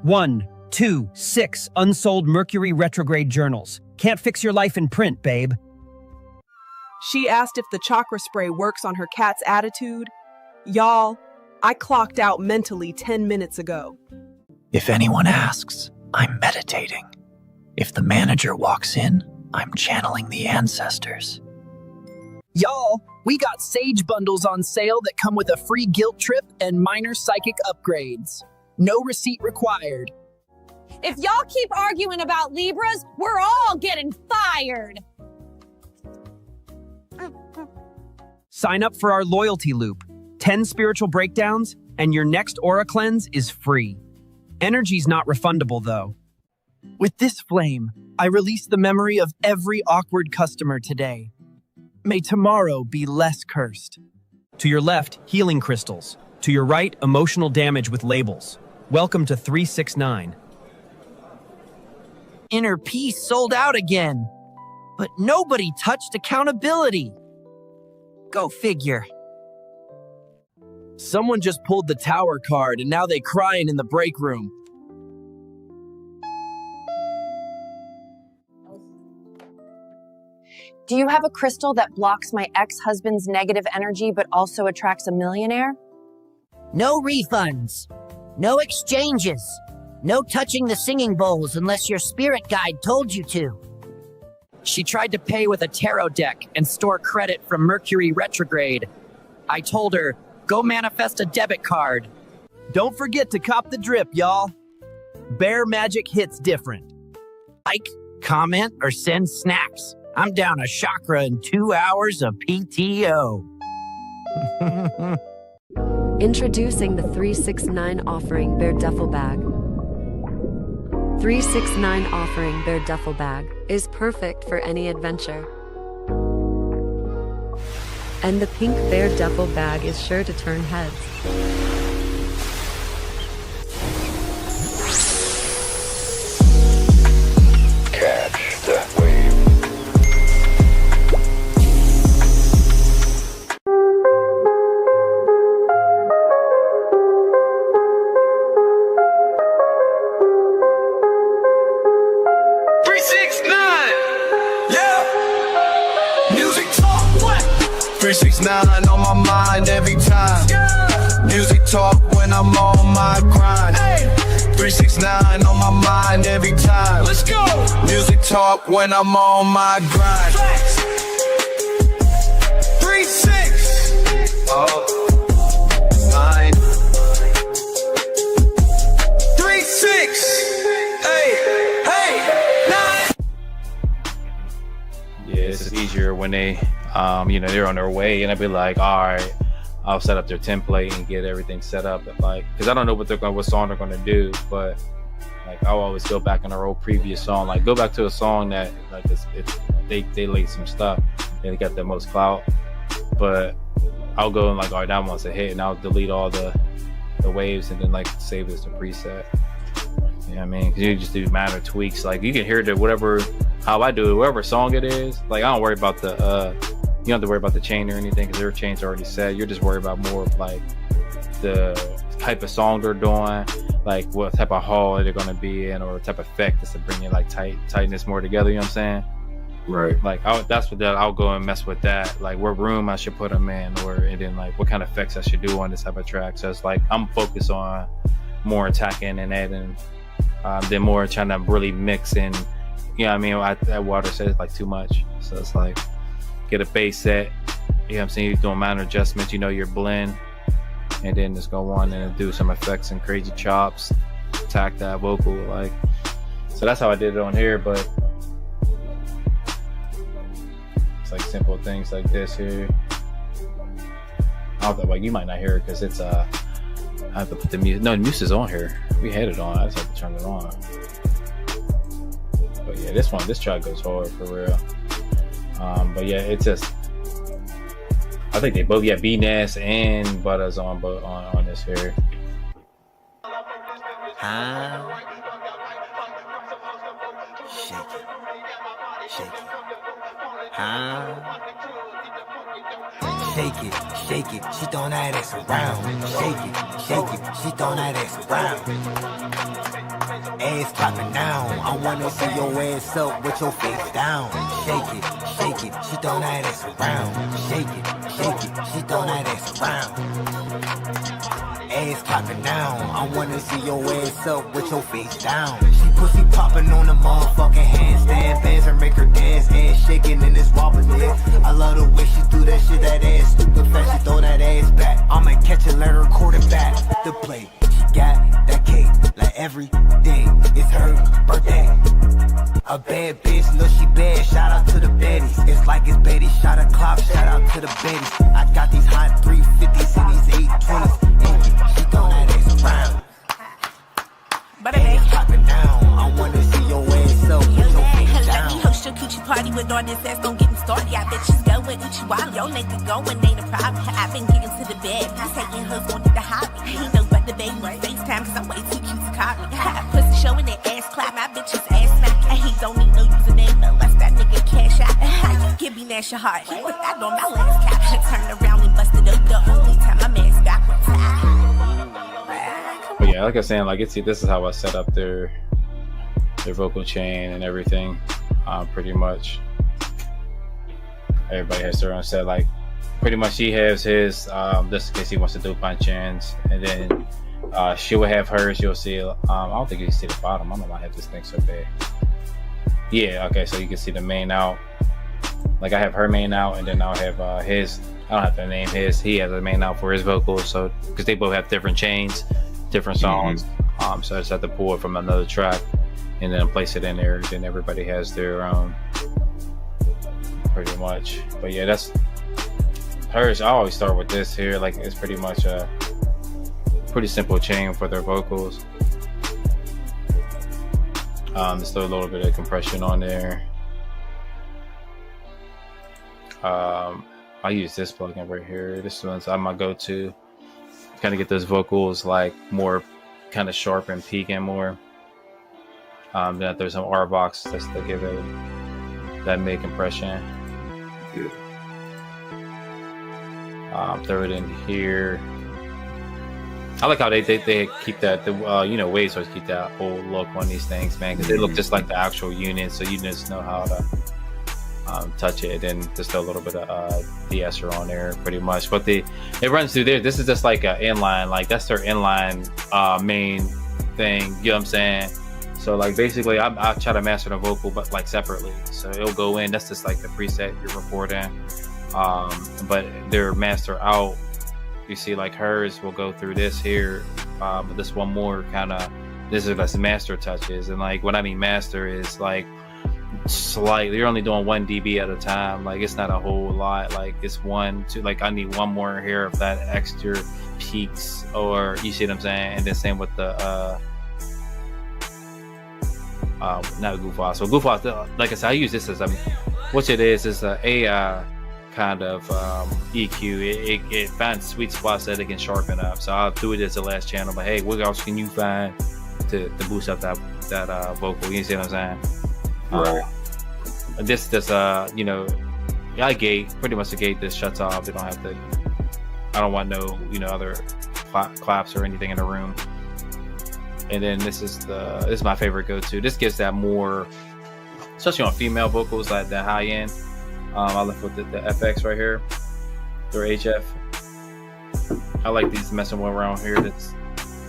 1, 2, 6 unsold Mercury retrograde journals. Can't fix your life in print, babe. She asked if the chakra spray works on her cat's attitude. Y'all, I clocked out mentally 10 minutes ago. If anyone asks, I'm meditating. If the manager walks in, I'm channeling the ancestors. Y'all, we got Sage bundles on sale that come with a free guilt trip and minor psychic upgrades. No receipt required. If y'all keep arguing about Libras, we're all getting fired. Sign up for our loyalty loop. 10 spiritual breakdowns, and your next aura cleanse is free. Energy's not refundable, though. With this flame, I release the memory of every awkward customer today. May tomorrow be less cursed. To your left, healing crystals. To your right, emotional damage with labels. Welcome to 369. Inner peace sold out again. But nobody touched accountability. Go figure. Someone just pulled the tower card and now they crying in the break room. Do you have a crystal that blocks my ex-husband's negative energy but also attracts a millionaire? No refunds. No exchanges. No touching the singing bowls unless your spirit guide told you to. She tried to pay with a tarot deck and store credit from Mercury retrograde. I told her, go manifest a debit card. Don't forget to cop the drip, y'all. Bear magic hits different. Like, comment, or send snacks. I'm down a chakra in 2 hours of PTO. Introducing the 369 offering Bear Duffel Bag. 369 offering Bear Duffel Bag is perfect for any adventure. And the pink Bear Duffel Bag is sure to turn heads. Catch the wave. On my mind every time. Music talk when I'm on my grind. 369 on my mind every time. Let's go. Music talk when I'm on my grind. 3-6. Oh. 3-6. Hey, 9. Yeah, it's just easier when they, they're on their way, and I'd be like, all right, I'll set up their template and get everything set up. Like, because I don't know what song they're gonna do, but like I'll always go back in their old previous song, like go back to a song that like they laid some stuff and they got the most clout. But I'll go and like, all right, that one's a hit, and I'll delete all the waves and then like save it as a preset. You know what I mean? Because you just do minor tweaks. Like you can hear how I do it, whatever song it is. Like I don't worry about you don't have to worry about the chain or anything because their chain's already set. You're just worried about more of like the type of song they're doing, like what type of hall they're going to be in, or what type of effect that's to bring it like tightness more together. You know what I'm saying? Right. Like I'll go and mess with that. Like what room I should put them in, and then like what kind of effects I should do on this type of track. So it's like I'm focused on more attacking and adding, than more trying to really mix in. You know what I mean? That water set is like too much. So it's like get a bass set. You know what I'm saying? You're doing minor adjustments. You know your blend, and then just go on and do some effects and crazy chops, attack that vocal. Like so that's how I did it on here, but. It's like simple things like this here. I don't know, like you might not hear it because it's I have to put the music. No, the music is on here. We had it on. I just have to turn it on. But yeah, this track goes hard for real. But yeah, it's just. I think they both B-Nas and Butters on this here. Shake it, she throwing that ass around. Shake it, she throwing that ass around. Ass clapping down, I wanna see your ass up with your face down. Shake it, she throwing that ass around. Shake it, she throwing that ass around. Ass clapping down, I wanna see your ass up with your face down. She pussy popping on the motherfucking handstand, bands her make her dance, ass shaking in this wobbling leg. I love the way she do that shit, that ass stupid fast, she throw that ass back. I'ma catch it, let her quarterback the play. She got that cake, like everything is her birthday. A bad bitch, look she bad, shout out to the baddies. It's like it's Betty, shot a clock, shout out to the baddies. I got these hot 350s and these 820s. She throw that ass around. Ass popping down, I wanna see your ass up, put your face down. Let me host your coochie party with all this ass, don't get me started. I bet she's going Uchiwali, your nigga going, ain't a problem. I've been getting to the bed, he's taking her on the hobby. He knows about the baby, FaceTime, cause I'm way too cute to copy. Pussy showing that ass clap, my bitch's ass smack. And he don't need no username unless that nigga cash out. Give me that your heart, he put that on my last cap. Turned around and busted up the only time my man's backwards. But yeah, like I was saying, like this is how I set up their vocal chain and everything. Pretty much everybody has their own set. Like pretty much he has his just in case he wants to do punch-ins, and then she will have hers. You'll see I don't think you can see the bottom. I don't know why I have this thing so big. Yeah, okay, so you can see the main out. Like I have her main out, and then I'll have his. I don't have to name his. He has a main out for his vocals, so because they both have different chains, different songs. So I just have to pull it from another track and then place it in there. Then everybody has their own, pretty much. But yeah, that's hers. I always start with this here. Like it's pretty much a pretty simple chain for their vocals. Just throw a little bit of compression on there. I use this plugin right here. This one's my go-to. Kind of get those vocals like more kind of sharp and peaking more. Then there's some R box just to give it that mid compression. Throw it in here. I like how they keep that waves always keep that old look on these things, man, because they look just like the actual unit, so you just know how touch it, and just a little bit of de-esser on there, pretty much. But it runs through there. This is just like an inline, like that's their inline main thing. You know what I'm saying? So like basically, I try to master the vocal, but like separately. So it'll go in. That's just like the preset you're recording. But their master out, you see like hers will go through this here, but this one more kind of, this is like master touches. And like what I mean master is like slightly, you're only doing 1 dB at a time. Like it's not a whole lot. Like it's 1, 2, like I need one more here of that extra peaks, or you see what I'm saying? And then same with the not goof off. So goof off, like I said, I use this as what it is a AI kind of EQ. It finds sweet spots that it can sharpen up. So I'll do it as the last channel. But hey, what else can you find to boost up that vocal? You see what I'm saying? Right. This you know, I gate pretty much the gate. This shuts off. They don't have to. I don't want no other claps or anything in the room. And then this is my favorite go-to. This gives that more, especially on female vocals, like that high end. I left with the FX right here, or HF. I like these messing around here. That's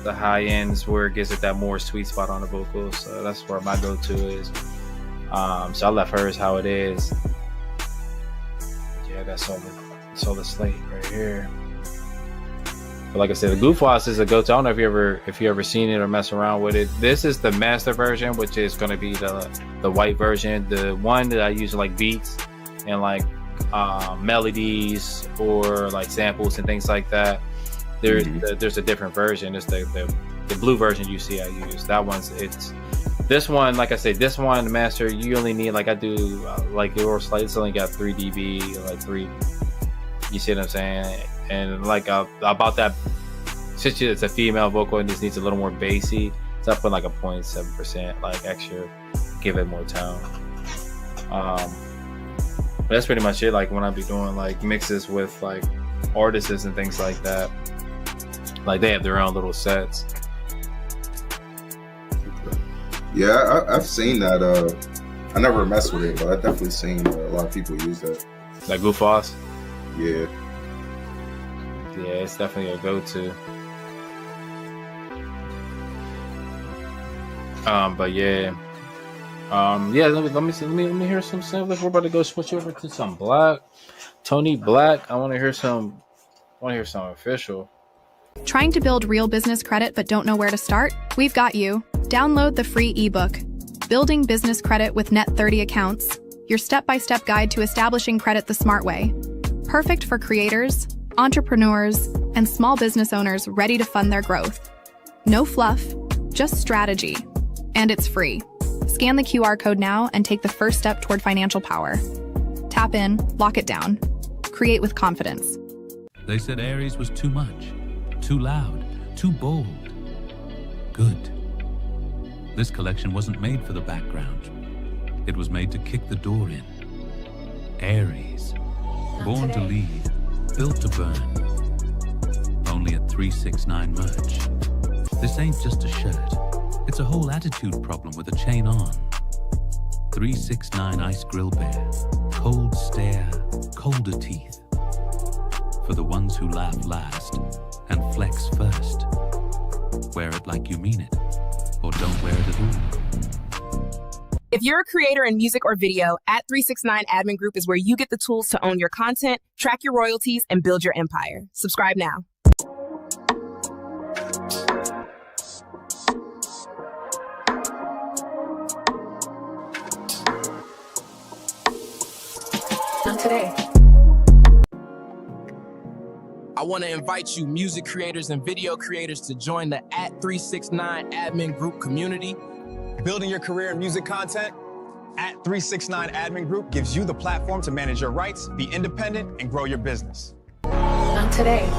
the high ends where it gives it that more sweet spot on the vocals. So that's where my go-to is. So I left hers how it is. Yeah, that's all the slate right here. But like I said, the Goof Loss is a go-to. I don't know if you ever seen it or mess around with it. This is the master version, which is going to be the white version. The one that I use like beats and like melodies or like samples and things like that. There's a different version. It's the blue version you see I use. That one's this one. Like I said, this one the master, you only need like I do like your slide. It's only got 3 dB, like 3. You see what I'm saying? And like about that, since it's a female vocal and this needs a little more bassy, so I put like a 0.7% like extra, give it more tone. But that's pretty much it. Like when I be doing like mixes with like artists and things like that, like they have their own little sets. Yeah, I've seen that. I never messed with it, but I've definitely seen a lot of people use that. Like Goof Loss? Yeah. Yeah, it's definitely a go-to. But yeah. Yeah, let me hear some samples. We're about to go switch over to some Black. Tony Black. I want to hear some official. Trying to build real business credit but don't know where to start? We've got you. Download the free ebook, Building Business Credit with Net 30 Accounts, your step-by-step guide to establishing credit the smart way. Perfect for creators, entrepreneurs, and small business owners ready to fund their growth. No fluff, just strategy. And it's free. Scan the QR code now and take the first step toward financial power. Tap in, lock it down. Create with confidence. They said Aries was too much, too loud, too bold. Good. This collection wasn't made for the background. It was made to kick the door in. Aries. Born to lead, built to burn. Only at 369 merch. This ain't just a shirt. It's a whole attitude problem with a chain on. 369 Ice Grill Bear. Cold stare, colder teeth. For the ones who laugh last and flex first. Wear it like you mean it, or don't wear it at all. If you're a creator in music or video, at 369 Admin Group is where you get the tools to own your content, track your royalties, and build your empire. Subscribe now. Not today. I want to invite you, music creators and video creators, to join the at 369 Admin Group community. Building your career in music content? At 369 Admin Group gives you the platform to manage your rights, be independent, and grow your business. Not today.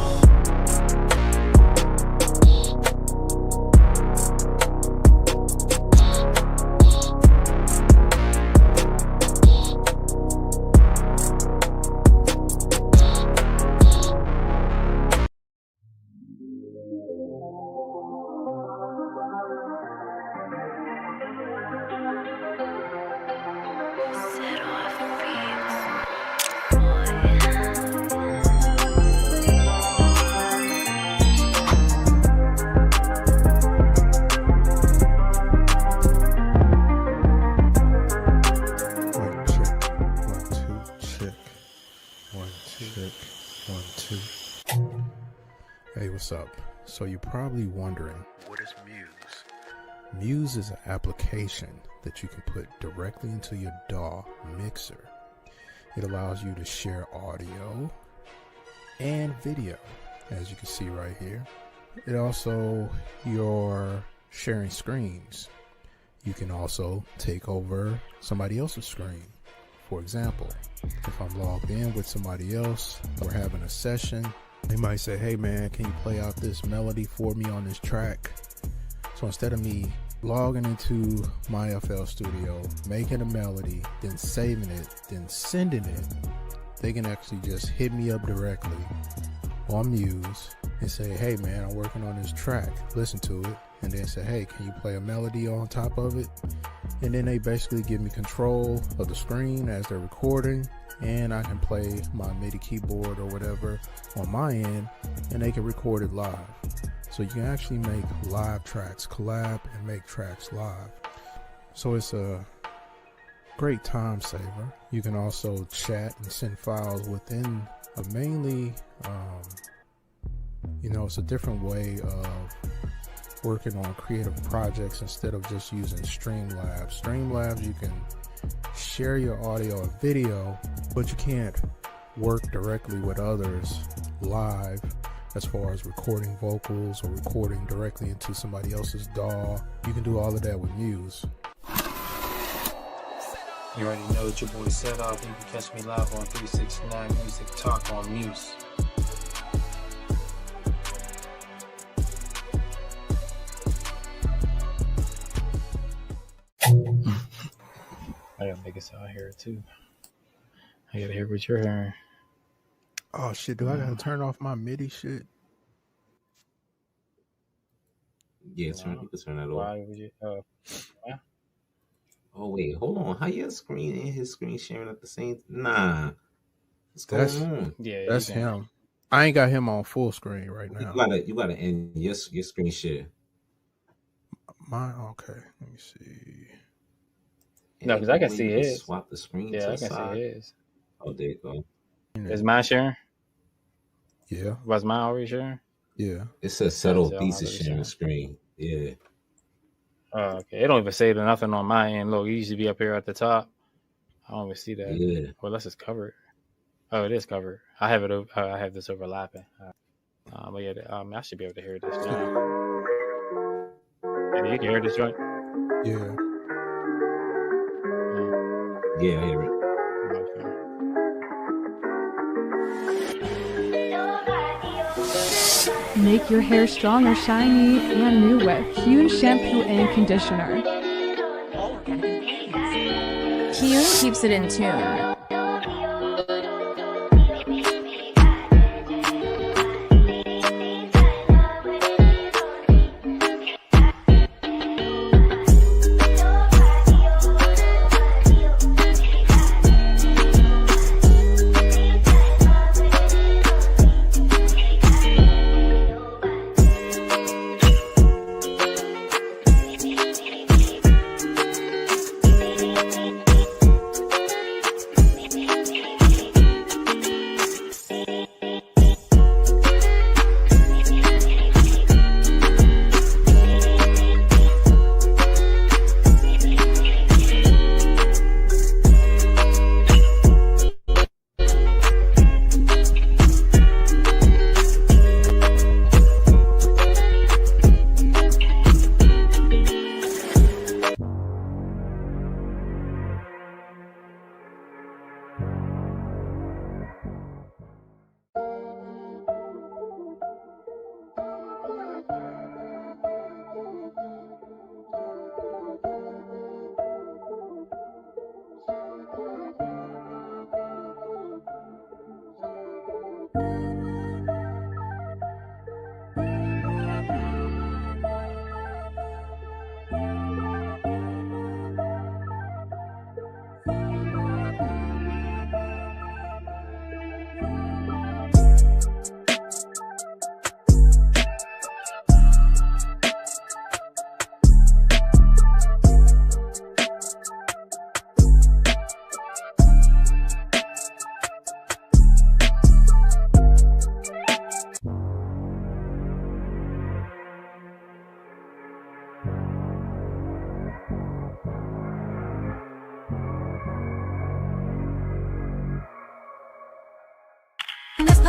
Set off free. Check 1, 2. Hey, what's up? So you're probably wondering, what is Muse? Muse is an application that you can put directly into your DAW mixer. It allows you to share audio and video, as you can see right here. It also, you're sharing screens. You can also take over somebody else's screen. For example, if I'm logged in with somebody else, we're having a session, they might say, hey man, can you play out this melody for me on this track? So instead of me logging into my FL Studio, making a melody, then saving it, then sending it, they can actually just hit me up directly on Muse and say, hey man, I'm working on this track, listen to it, and then say, hey, can you play a melody on top of it? And then they basically give me control of the screen as they're recording, and I can play my MIDI keyboard or whatever on my end, and they can record it live. So you can actually make live tracks, collab and make tracks live. So it's a great time saver. You can also chat and send files within a mainly, it's a different way of working on creative projects instead of just using Streamlabs. Streamlabs, you can share your audio and video, but you can't work directly with others live as far as recording vocals or recording directly into somebody else's DAW. You can do all of that with Muse. You already know what your boy said off. You can catch me live on 369 Music Talk on Muse. I gotta make it so I hear it too. I gotta hear what you're hearing. Oh shit, do I gotta turn off my MIDI shit? Yeah, you can turn that off. Why would you? Oh wait, hold on. How your screen and his screen sharing at the same? Nah, what's going on? Yeah, that's him. I ain't got him on full screen right now. You gotta end your screen share. Mine, okay. Let me see. No, because I can see his. Swap the screen. Yeah, to I the can side. see his. Oh, there you go. Is mine sharing? Yeah. Was mine already sharing? Yeah. It says settle piece of sharing screen. Yeah. Oh, okay. It don't even say nothing on my end. Look, it used to be up here at the top. I don't even see that. Yeah. Well, unless it's covered. Oh, it is covered. I have it. I have this overlapping. But yeah, I should be able to hear this now. Yeah, you can hear this joint. Yeah. Yeah, I hear it. Make your hair strong or shiny and new with Hyun shampoo and conditioner. Hyun keeps it in tune.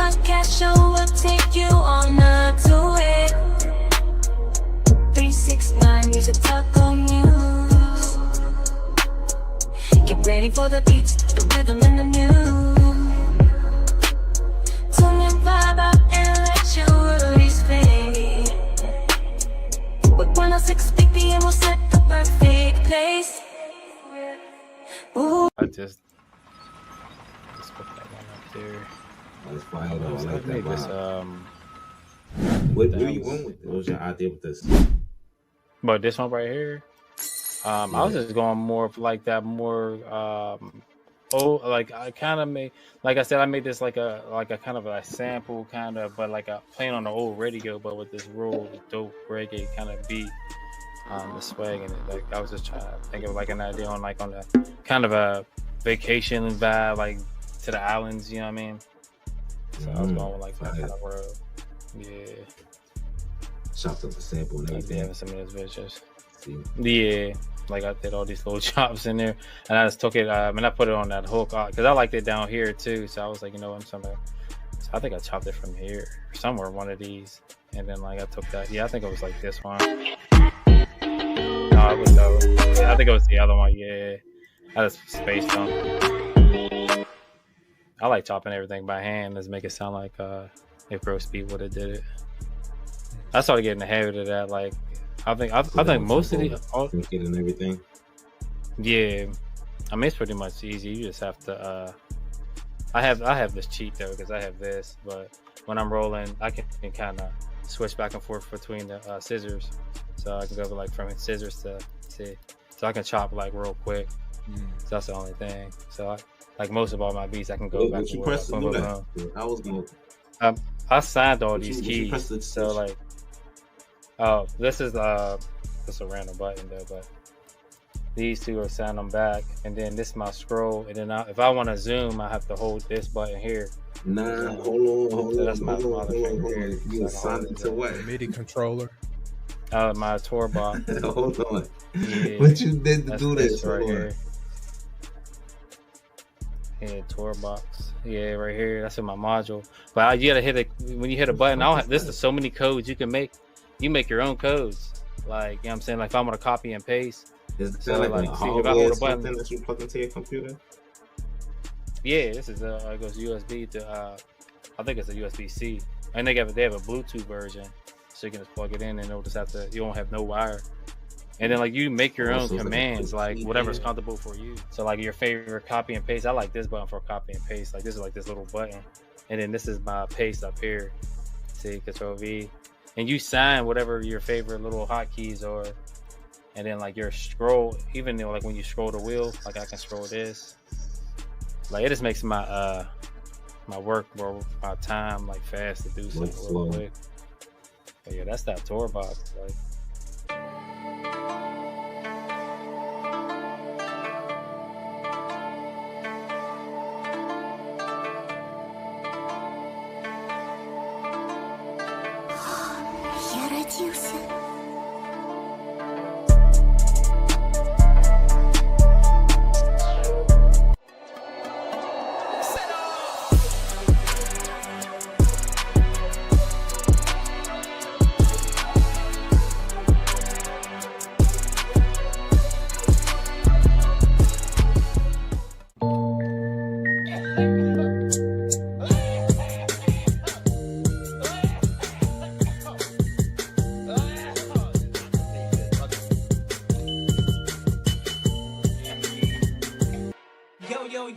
podcast show will take you on a tour. 369 Music Talk on News. Get ready for the beats, the rhythm, and the news. Tune in, vibe out, and let your worries fade. With 106 Big B, and we'll set the perfect place. Ooh. I just put that one up there. That's fire though. I like that made this, vibe. Where you going with it? What was your idea with this? But this one right here, I was just going more of like that, more like I kind of made, like I said, I made this like a kind of a sample kind of, but like a playing on the old radio, but with this real dope reggae kind of beat, the swag in it. Like I was just trying to think of like an idea on like on a kind of a vacation vibe, like to the islands, you know what I mean? So I was going with like that kind of world. Yeah. Chopped up a sample and everything. Having some of those bitches. Yeah. Like I did all these little chops in there, and I just took it and I put it on that hook because I liked it down here too. So I was like, you know, so I think I chopped it from here or somewhere, one of these, and then like I took that. Yeah, I think it was like this one. No, it was I think it was the other one. Yeah, I just spaced on. I like chopping everything by hand. Let's make it sound like if Bro Speed would have did it. I started getting the habit of that. Like I think most of the thinking and everything. Yeah, I mean it's pretty much easy. You just have to. I have this cheat though because I have this, but when I'm rolling, I can kind of switch back and forth between the scissors, so I can go like from scissors to see, so I can chop like real quick. So that's the only thing. So like most of all my beats, I can go back and forth. I was going. I signed all these keys, so like. Oh, this is just a random button though, but these two are signed them back, and then this is my scroll, and then if I want to zoom, I have to hold this button here. Nah, hold on. That's my finger here. You assigned it to what? MIDI controller. My tour box. Hold on. Yeah, what you did to do this right here? Yeah, tour box. Yeah, right here. That's in my module. But you gotta hit it when you hit a button. This is so many codes you can make. You make your own codes, like, you know what I'm saying? Like if I'm gonna copy and paste. Is it so like if I hold a button that you plug into your computer? Yeah, this is it goes USB to I think it's a USB-C. And they have a Bluetooth version, so you can just plug it in and it'll just you won't have no wire. And then like you make your own commands, like whatever's comfortable for you. So like your favorite copy and paste, I like this button for copy and paste. Like this is like this little button, and then this is my paste up here. See, Control V. And you sign whatever your favorite little hotkeys are, and then like your scroll, even though like when you scroll the wheel, like I can scroll this, like it just makes my my work or my time like fast to do something real quick. But yeah, that's that tour box. Like.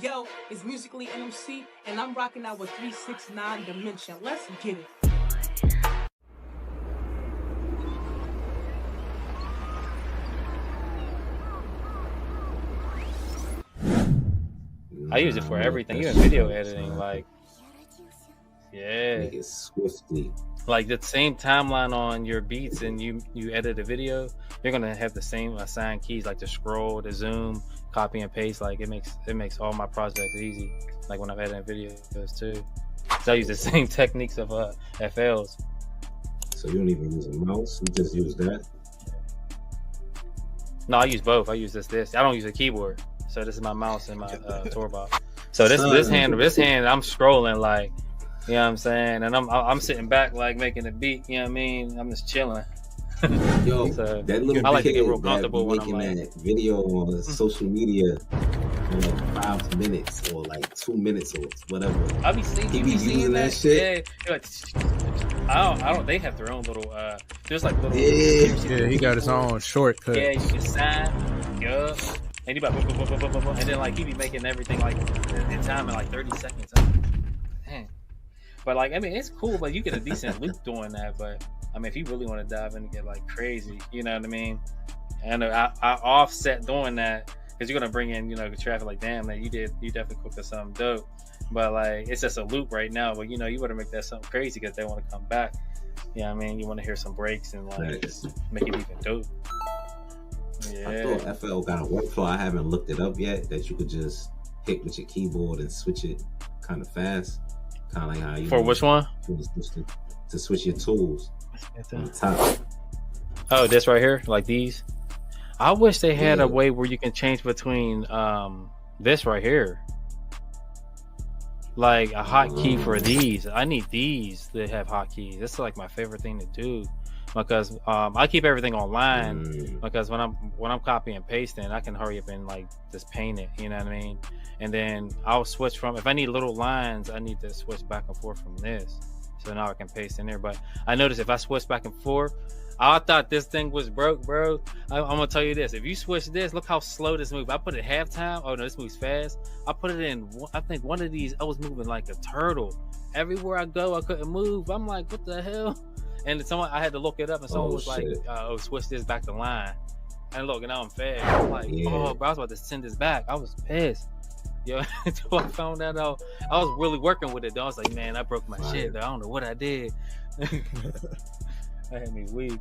Yo, it's Musically MC, and I'm rocking out with 369 Dimension. Let's get it. I use it for everything, even video editing. Like, yeah, make it swiftly. Like the same timeline on your beats, and you edit a video, you're gonna have the same assigned keys, like the scroll, the zoom, copy and paste. Like it makes all my projects easy. Like when I'm editing videos too, so I use the same techniques of FLs. So you don't even use a mouse; you just use that. No, I use both. I use this. I don't use a keyboard. So this is my mouse and my tour box. So this hand, I'm scrolling like You know what I'm saying? And I'm sitting back like making a beat. You know what I mean? I'm just chilling. Yo, So, that little I like to kid get real that comfortable be when I'm making like, that video on social media for like 5 minutes or like 2 minutes or whatever. I be seeing, He you be be seeing using that shit. Yeah, like, I don't. They have their own little. There's like little. Yeah, he got his own shortcut. Yeah, you can sign. Yeah. And he about, and then like he be making everything like in time in like 30 seconds. Dang. But like, I mean, it's cool, but you get a decent loop doing that. But I mean, if you really want to dive in and get like crazy, you know what I mean? And I offset doing that because you're gonna bring in, you know, the traffic. Like, damn, man, you definitely cooked us something dope. But like, it's just a loop right now. But you know, you better make that something crazy because they want to come back. Yeah, I mean, you want to hear some breaks and like just make it even dope. Yeah. I thought FL got a workflow. I haven't looked it up yet. That you could just hit with your keyboard and switch it kind of fast, kind of like how you. For which one? To switch your tools on the top. Oh, this right here, like these. I wish they had a way where you can change between this right here, like a hotkey for these. I need these to have hotkeys. This is like my favorite thing to do. Because I keep everything online because when I'm copying and pasting, I can hurry up and like just paint it, you know what I mean? And then I'll switch from, if I need little lines, I need to switch back and forth from this. So now I can paste in there. But I noticed if I switch back and forth, I thought this thing was broke, bro. I'm gonna tell you this: if you switch this, look how slow this moves. I put it halftime. Oh no, this moves fast. I put it in. I think one of these, I was moving like a turtle. Everywhere I go, I couldn't move. I'm like, what the hell? And someone, I had to look it up, and someone was like, "Oh, switch this back to line." And look, and now I'm fast. I'm like, "Oh, bro, I was about to send this back." I was pissed, yo. Until I found that out, I was really working with it. Though I was like, "Man, I broke my shit. Though. I don't know what I did." That had me weak.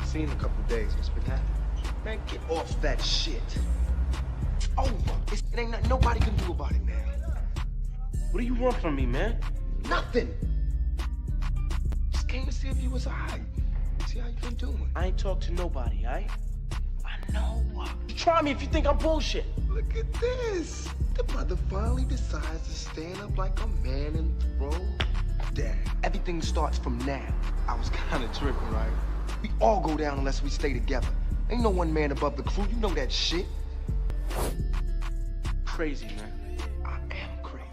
Seen a couple days. What's been happening? Man, get off that shit. Over. It ain't nothing nobody can do about it now. What do you want from me, man? Nothing. Just came to see if you was alright. See how you been doing. I ain't talked to nobody, alright? I know. Try me if you think I'm bullshit. Look at this. The brother finally decides to stand up like a man and throw down. Everything starts from now. I was kind of tripping, right? We all go down unless we stay together. Ain't no one man above the crew, you know that shit. Crazy, man. I am crazy.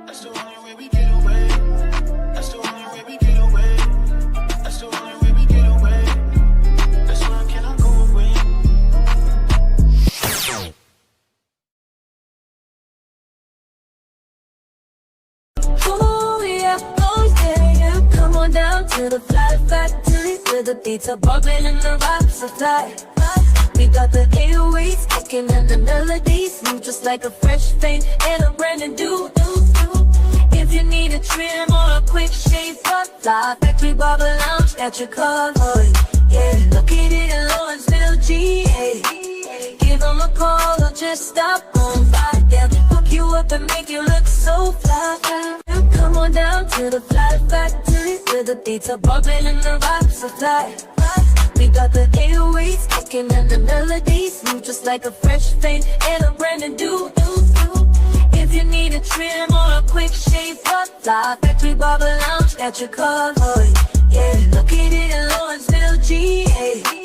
That's the only way we get away. That's the only way we get away. That's the only way we get away. That's why I cannot go away. Down to the fly factory where the beats are bumping and the vibes are fly. We got the 808s kicking and the melodies move just like a fresh paint and a brand new If you need a trim or a quick shave, fly factory barber lounge got your covered. Yeah, located in Lawrenceville, GA. Give them a call or just stop on by. up and make you look so fly. Come on down to the fly factory where the beats are bumping and the vibes are fly. We got the 808s kicking and the melodies move just like a fresh fade and a brand new If you need a trim or a quick shave, fly factory barber lounge got your covered. Yeah, located in Lawrenceville, GA.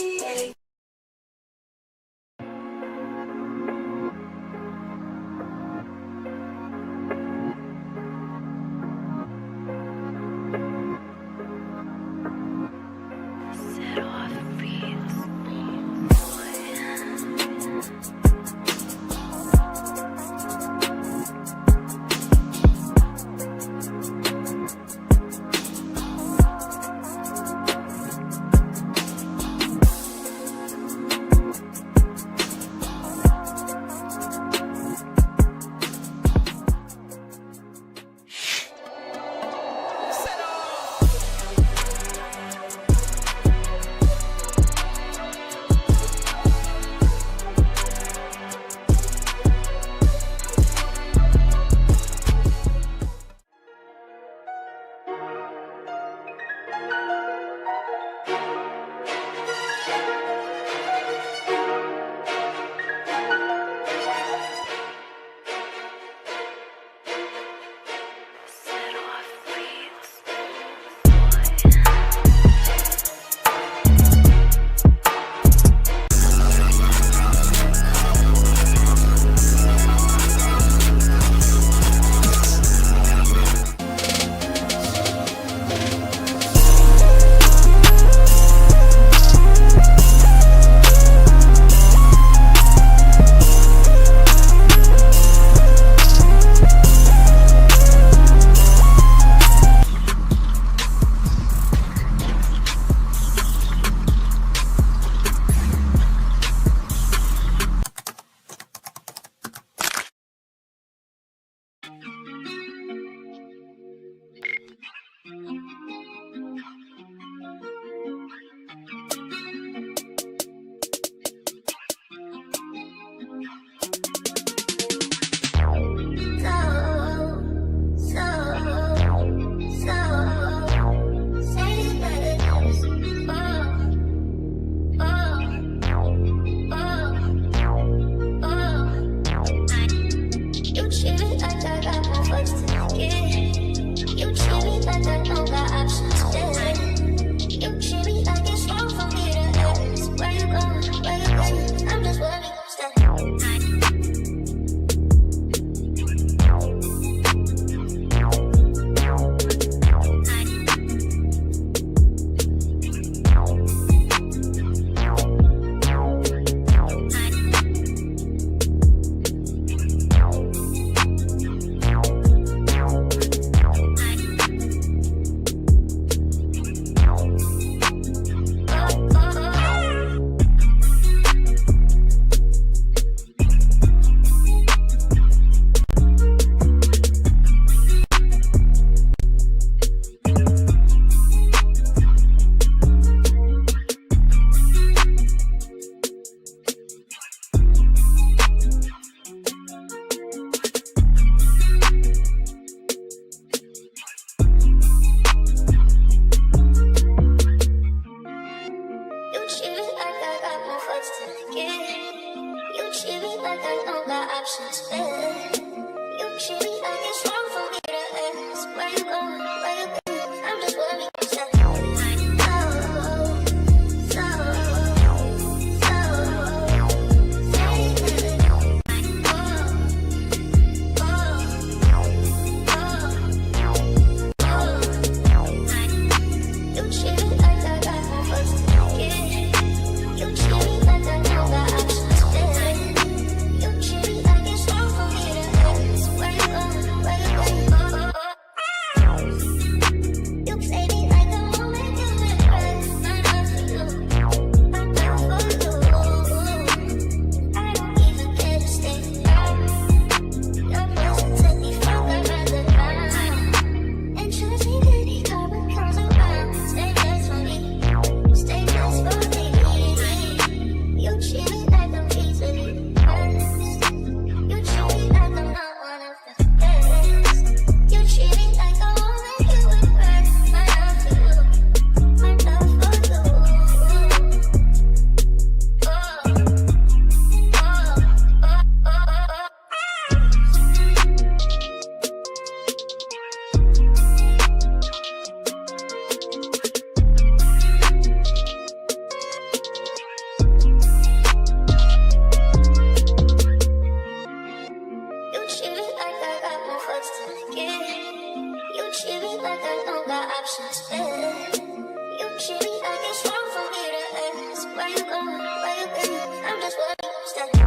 fucks to get. You treat me like I don't got options, yeah. You treat me like it's wrong for me to ask. Where you going, where you been? I'm just worried, stay.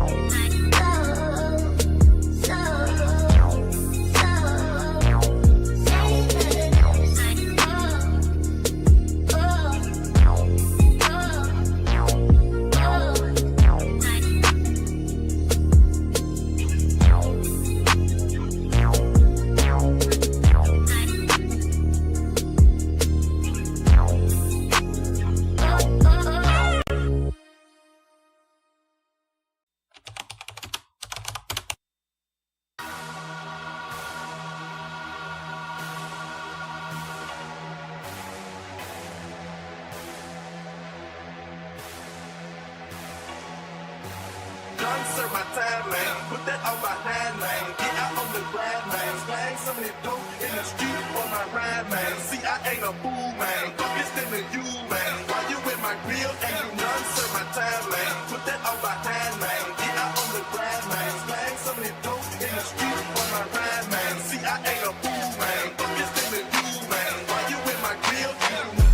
Done serve my time, man. Put that on my hand, man. Get out on the grind, man. Slang some of it dope in the street for my ride, man. See, I ain't a fool, man. Focused into you, man. While you with my grill and you done serve my time, man. Put that on my hand, man. Get out on the grind, man. Slang some of it dope in the street for my ride, man. See, I ain't a fool, man. Focused into you, man. While you with my grill and you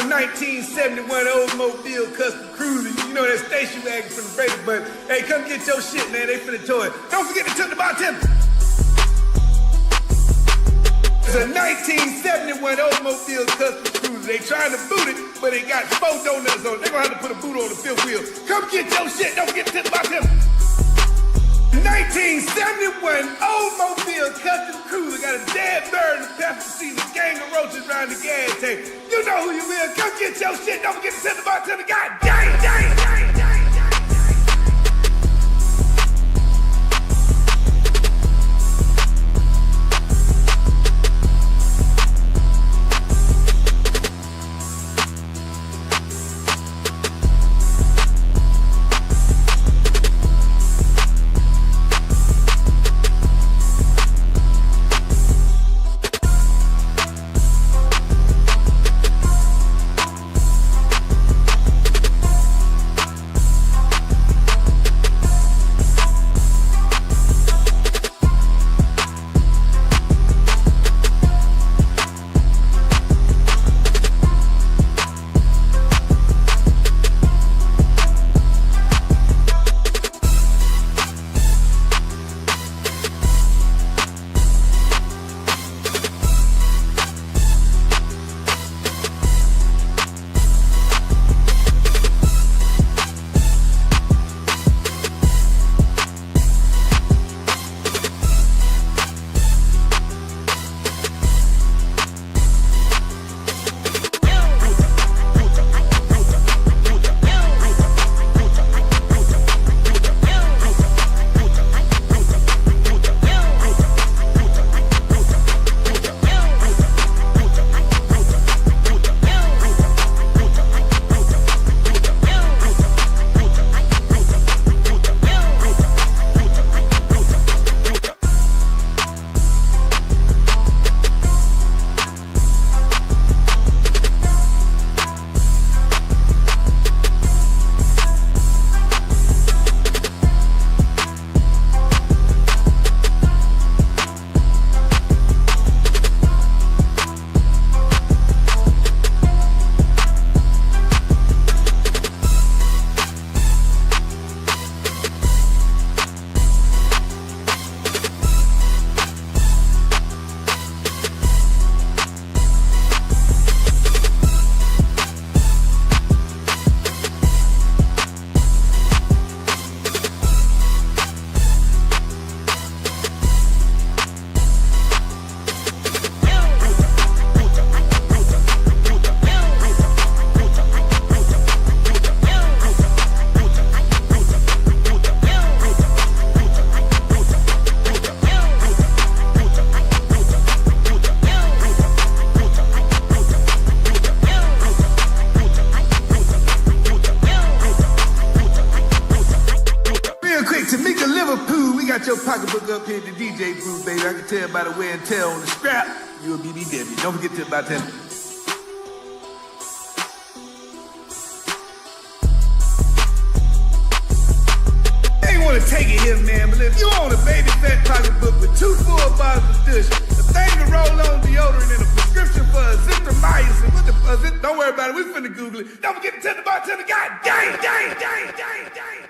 a 1971 Oldsmobile Custom Cruiser. You know that station wagon from the break, but hey, come get your shit, man. They finna tow it. Don't forget to tip the bartender. It's a 1971 Oldsmobile Custom Cruiser. They trying to boot it, but they got 4 donuts on it. They gonna have to put a boot on the fifth wheel. Come get your shit. Don't forget to tip the bartender. 1971 Oldsmobile Custom Cruiser got a dead bird in the passenger seat, a gang of roaches around the gas tank. You know who you is. Come get your shit. Don't forget to tip the bartender. God dang, dang, dang, dang. Pocketbook up here at the DJ booth, baby. I can tell by the wear and tear on the strap, you're a BBW. Don't forget to about that. They ain't want to take it here, man, but if you own a baby fat pocketbook with 2 full bottles of Dush, a thing to roll on deodorant, and a prescription for azithromycin, what the fuck is it? Don't worry about it. We finna Google it. Don't forget to tell the bartender, God dang, dang, dang, dang, dang, dang.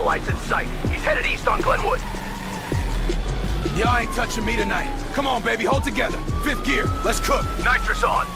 taillights in sight. He's headed east on Glenwood. Y'all ain't touching me tonight. Come on, baby, hold together. Fifth gear, let's cook. Nitrous on.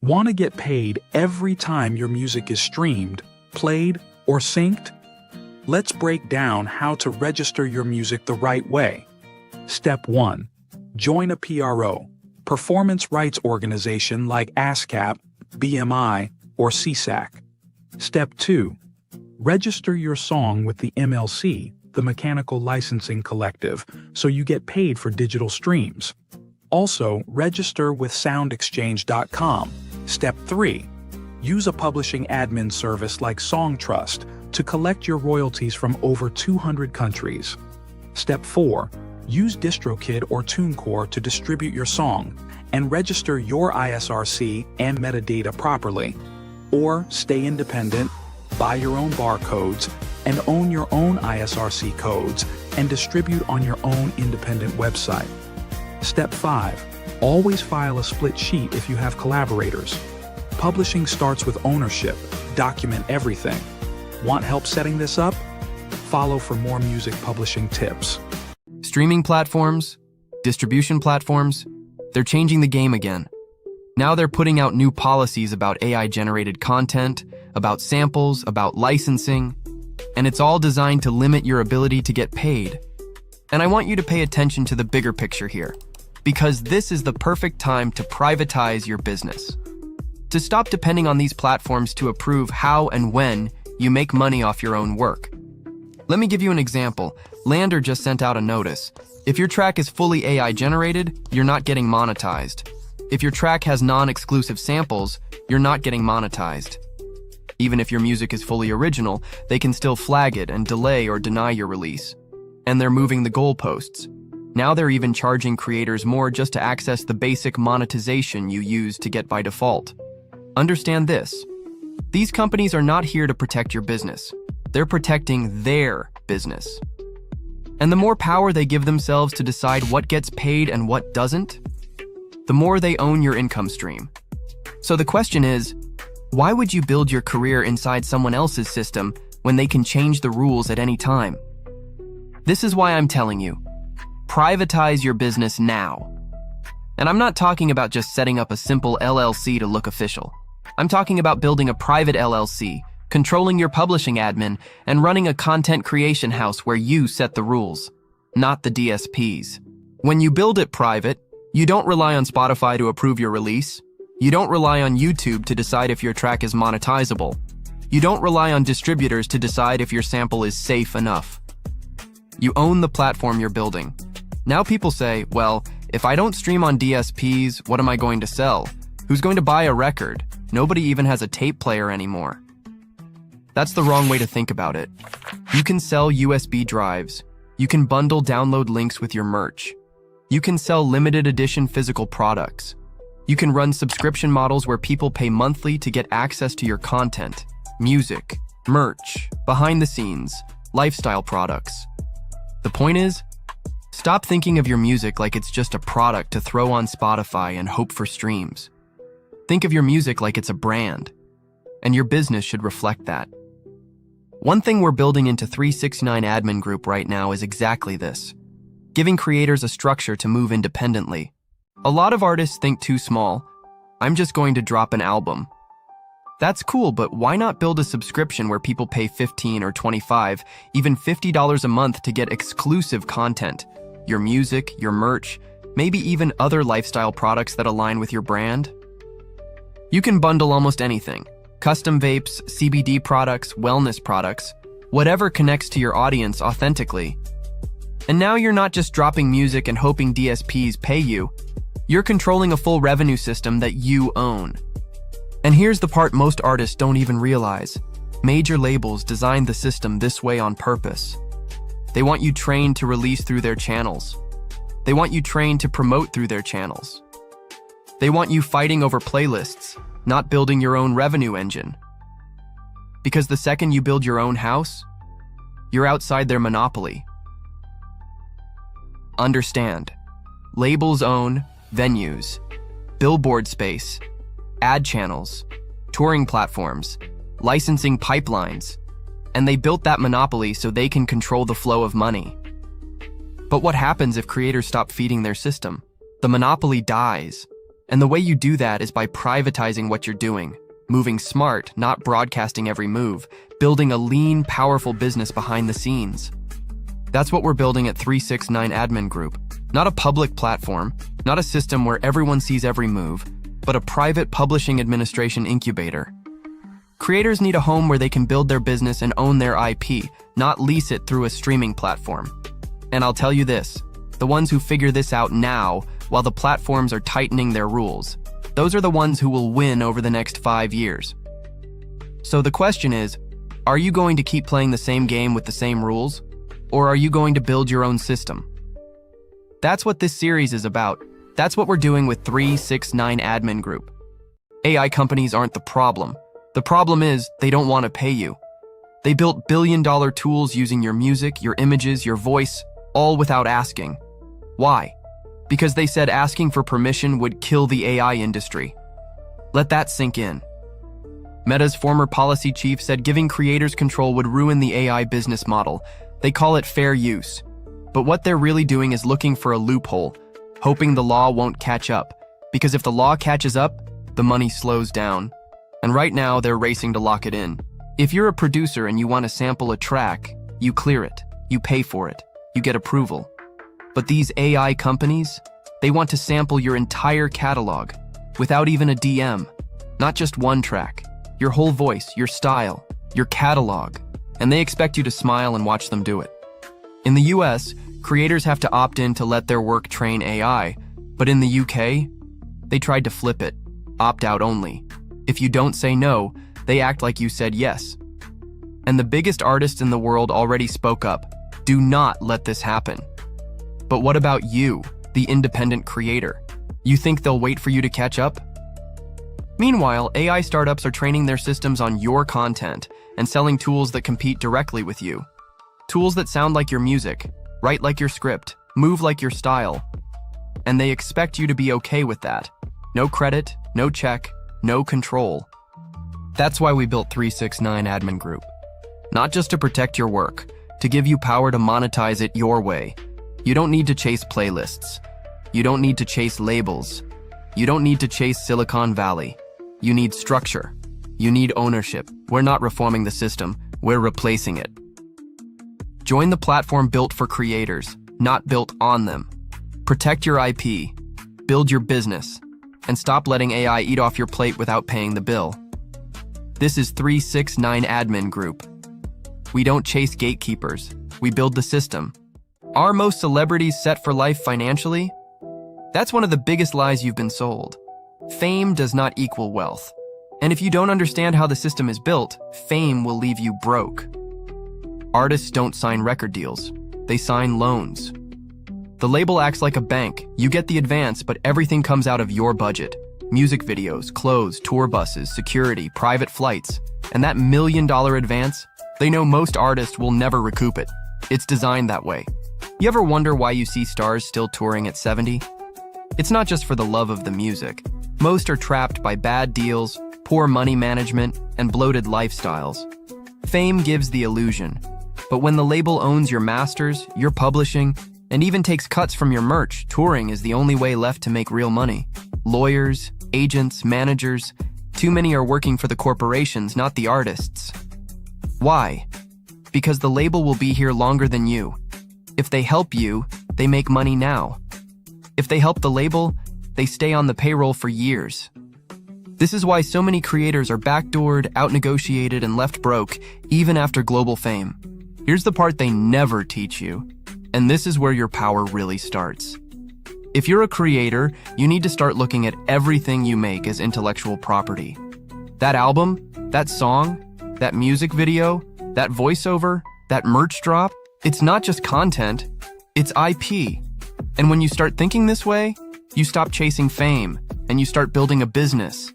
Want to get paid every time your music is streamed, played, or synced? Let's break down how to register your music the right way. Step 1. Join a PRO, performance rights organization like ASCAP, BMI, or CSAC. Step 2. Register your song with the MLC, the Mechanical Licensing Collective, so you get paid for digital streams. Also, register with SoundExchange.com. Step 3. Use a publishing admin service like SongTrust to collect your royalties from over 200 countries. Step 4. Use DistroKid or TuneCore to distribute your song and register your ISRC and metadata properly. Or stay independent, buy your own barcodes, and own your own ISRC codes and distribute on your own independent website. Step 5. Always file a split sheet if you have collaborators. Publishing starts with ownership. Document everything. Want help setting this up? Follow for more music publishing tips. Streaming platforms, distribution platforms, they're changing the game again. Now they're putting out new policies about AI-generated content, about samples, about licensing, and it's all designed to limit your ability to get paid. And I want you to pay attention to the bigger picture here, because this is the perfect time to privatize your business. To stop depending on these platforms to approve how and when you make money off your own work. Let me give you an example. Lander just sent out a notice. If your track is fully AI generated, you're not getting monetized. If your track has non-exclusive samples, you're not getting monetized. Even if your music is fully original, they can still flag it and delay or deny your release. And they're moving the goalposts. Now they're even charging creators more just to access the basic monetization you use to get by default. Understand this. These companies are not here to protect your business. They're protecting their business. And the more power they give themselves to decide what gets paid and what doesn't, the more they own your income stream. So the question is, why would you build your career inside someone else's system when they can change the rules at any time? This is why I'm telling you, privatize your business now. And I'm not talking about just setting up a simple LLC to look official. I'm talking about building a private LLC, controlling your publishing admin, and running a content creation house where you set the rules, not the DSPs. When you build it private, you don't rely on Spotify to approve your release. You don't rely on YouTube to decide if your track is monetizable. You don't rely on distributors to decide if your sample is safe enough. You own the platform you're building. Now people say, well, if I don't stream on DSPs, what am I going to sell? Who's going to buy a record? Nobody even has a tape player anymore. That's the wrong way to think about it. You can sell USB drives. You can bundle download links with your merch. You can sell limited edition physical products. You can run subscription models where people pay monthly to get access to your content, music, merch, behind the scenes, lifestyle products. The point is, stop thinking of your music like it's just a product to throw on Spotify and hope for streams. Think of your music like it's a brand, and your business should reflect that. One thing we're building into 369 Admin Group right now is exactly this, giving creators a structure to move independently. A lot of artists think too small. I'm just going to drop an album. That's cool, but why not build a subscription where people pay $15 or $25, even $50 a month to get exclusive content, your music, your merch, maybe even other lifestyle products that align with your brand? You can bundle almost anything. Custom vapes, CBD products, wellness products, whatever connects to your audience authentically. And now you're not just dropping music and hoping DSPs pay you. You're controlling a full revenue system that you own. And here's the part most artists don't even realize. Major labels designed the system this way on purpose. They want you trained to release through their channels. They want you trained to promote through their channels. They want you fighting over playlists, not building your own revenue engine. Because the second you build your own house, you're outside their monopoly. Understand, labels own venues, billboard space, ad channels, touring platforms, licensing pipelines, and they built that monopoly so they can control the flow of money. But what happens if creators stop feeding their system? The monopoly dies. And the way you do that is by privatizing what you're doing, moving smart, not broadcasting every move, building a lean, powerful business behind the scenes. That's what we're building at 369 Admin Group. Not a public platform, not a system where everyone sees every move, but a private publishing administration incubator. Creators need a home where they can build their business and own their IP, not lease it through a streaming platform. And I'll tell you this, the ones who figure this out now, while the platforms are tightening their rules, those are the ones who will win over the next 5 years. So the question is, are you going to keep playing the same game with the same rules? Or are you going to build your own system? That's what this series is about. That's what we're doing with 369 Admin Group. AI companies aren't the problem. The problem is they don't want to pay you. They built billion-dollar tools using your music, your images, your voice, all without asking. Why? Because they said asking for permission would kill the AI industry. Let that sink in. Meta's former policy chief said giving creators control would ruin the AI business model. They call it fair use. But what they're really doing is looking for a loophole, hoping the law won't catch up. Because if the law catches up, the money slows down. And right now, they're racing to lock it in. If you're a producer and you want to sample a track, you clear it, you pay for it, you get approval. But these AI companies, they want to sample your entire catalog without even a DM, not just one track, your whole voice, your style, your catalog, and they expect you to smile and watch them do it. In the US, creators have to opt in to let their work train AI, but in the UK, they tried to flip it, opt out only. If you don't say no, they act like you said yes. And the biggest artists in the world already spoke up. Do not let this happen. But what about you, the independent creator? You think they'll wait for you to catch up? Meanwhile, AI startups are training their systems on your content and selling tools that compete directly with you. Tools that sound like your music, write like your script, move like your style. And they expect you to be okay with that. No credit, no check, no control. That's why we built 369 Admin Group. Not just to protect your work, to give you power to monetize it your way. You don't need to chase playlists. You don't need to chase labels. You don't need to chase Silicon Valley. You need structure. You need ownership. We're not reforming the system, we're replacing it. Join the platform built for creators, not built on them. Protect your IP, build your business, and stop letting AI eat off your plate without paying the bill. This is 369 Admin Group. We don't chase gatekeepers. We build the system. Are most celebrities set for life financially? That's one of the biggest lies you've been sold. Fame does not equal wealth. And if you don't understand how the system is built, fame will leave you broke. Artists don't sign record deals. They sign loans. The label acts like a bank. You get the advance, but everything comes out of your budget. Music videos, clothes, tour buses, security, private flights. And that $1 million advance, they know most artists will never recoup it. It's designed that way. You ever wonder why you see stars still touring at 70? It's not just for the love of the music. Most are trapped by bad deals, poor money management, and bloated lifestyles. Fame gives the illusion. But when the label owns your masters, your publishing, and even takes cuts from your merch, touring is the only way left to make real money. Lawyers, agents, managers, too many are working for the corporations, not the artists. Why? Because the label will be here longer than you. If they help you, they make money now. If they help the label, they stay on the payroll for years. This is why so many creators are backdoored, outnegotiated, and left broke, even after global fame. Here's the part they never teach you, and this is where your power really starts. If you're a creator, you need to start looking at everything you make as intellectual property. That album, that song, that music video, that voiceover, that merch drop, it's not just content, it's IP. And when you start thinking this way, you stop chasing fame, and you start building a business.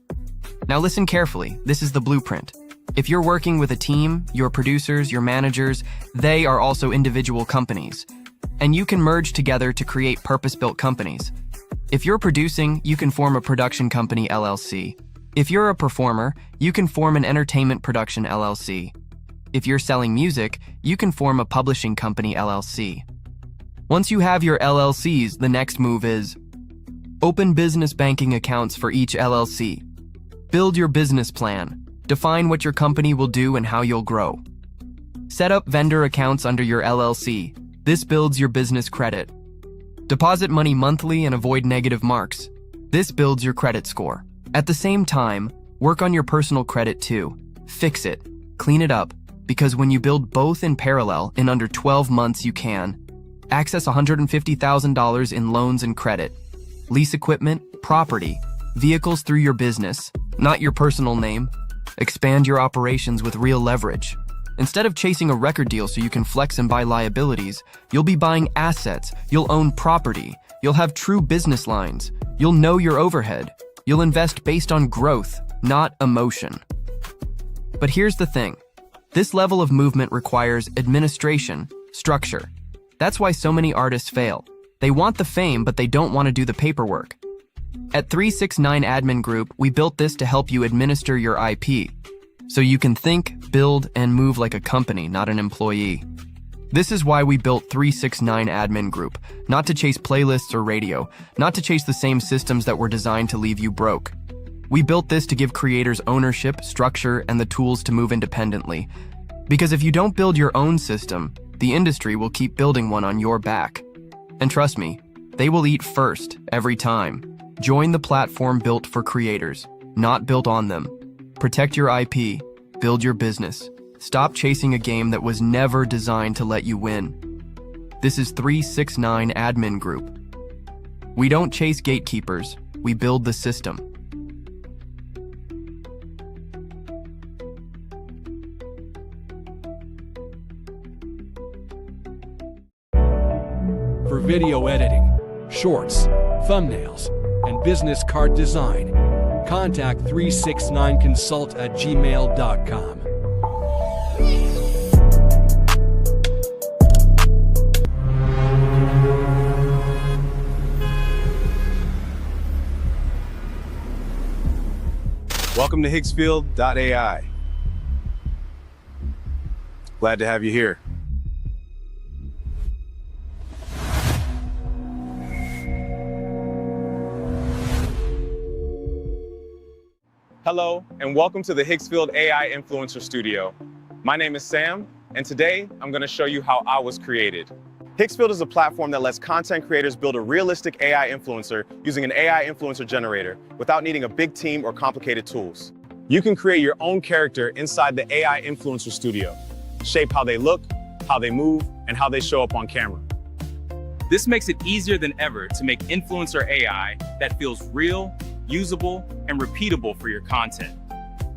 Now listen carefully, this is the blueprint. If you're working with a team, your producers, your managers, they are also individual companies. And you can merge together to create purpose-built companies. If you're producing, you can form a production company LLC. If you're a performer, you can form an entertainment production LLC. If you're selling music, you can form a publishing company LLC. Once you have your LLCs, the next move is open business banking accounts for each LLC. Build your business plan. Define what your company will do and how you'll grow. Set up vendor accounts under your LLC. This builds your business credit. Deposit money monthly and avoid negative marks. This builds your credit score. At the same time, work on your personal credit too. Fix it. Clean it up. Because when you build both in parallel, in under 12 months you can access $150,000 in loans and credit. Lease equipment, property, vehicles through your business, not your personal name. Expand your operations with real leverage. Instead of chasing a record deal so you can flex and buy liabilities, you'll be buying assets, you'll own property, you'll have true business lines, you'll know your overhead, you'll invest based on growth, not emotion. But here's the thing. This level of movement requires administration, structure. That's why so many artists fail. They want the fame, but they don't want to do the paperwork. At 369 Admin Group, we built this to help you administer your IP, so you can think, build, and move like a company, not an employee. This is why we built 369 Admin Group, not to chase playlists or radio, not to chase the same systems that were designed to leave you broke. We built this to give creators ownership, structure, and the tools to move independently. Because if you don't build your own system, the industry will keep building one on your back. And trust me, they will eat first, every time. Join the platform built for creators, not built on them. Protect your IP, build your business. Stop chasing a game that was never designed to let you win. This is 369 Admin Group. We don't chase gatekeepers, we build the system. For video editing, shorts, thumbnails, and business card design, contact 369consult@gmail.com. Welcome to Higgsfield.ai. Glad to have you here. Hello, and welcome to the Higgsfield AI Influencer Studio. My name is Sam, and today I'm going to show you how I was created. Higgsfield is a platform that lets content creators build a realistic AI influencer using an AI influencer generator without needing a big team or complicated tools. You can create your own character inside the AI Influencer Studio. Shape how they look, how they move, and how they show up on camera. This makes it easier than ever to make influencer AI that feels real, usable, and repeatable for your content.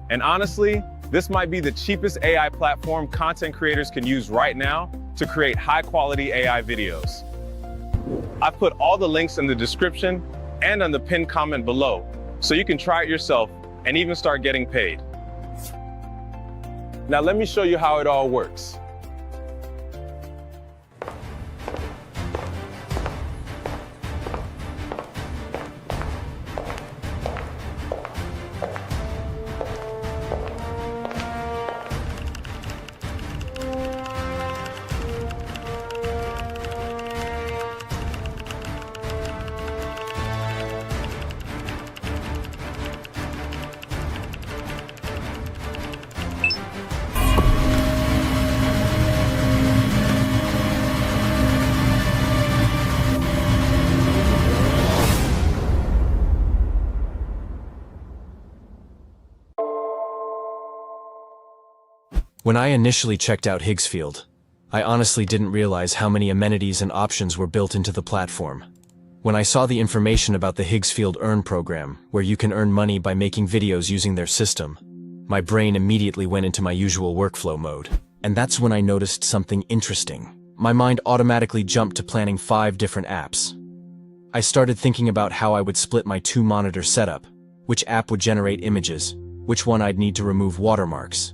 And honestly, this might be the cheapest AI platform content creators can use right now to create high-quality AI videos. I've put all the links in the description and on the pinned comment below, so you can try it yourself and even start getting paid. Now let me show you how it all works. When I initially checked out Higgsfield, I honestly didn't realize how many amenities and options were built into the platform. When I saw the information about the Higgsfield Earn program, where you can earn money by making videos using their system, my brain immediately went into my usual workflow mode. And that's when I noticed something interesting. My mind automatically jumped to planning 5 different apps. I started thinking about how I would split my 2-monitor setup, which app would generate images, which one I'd need to remove watermarks,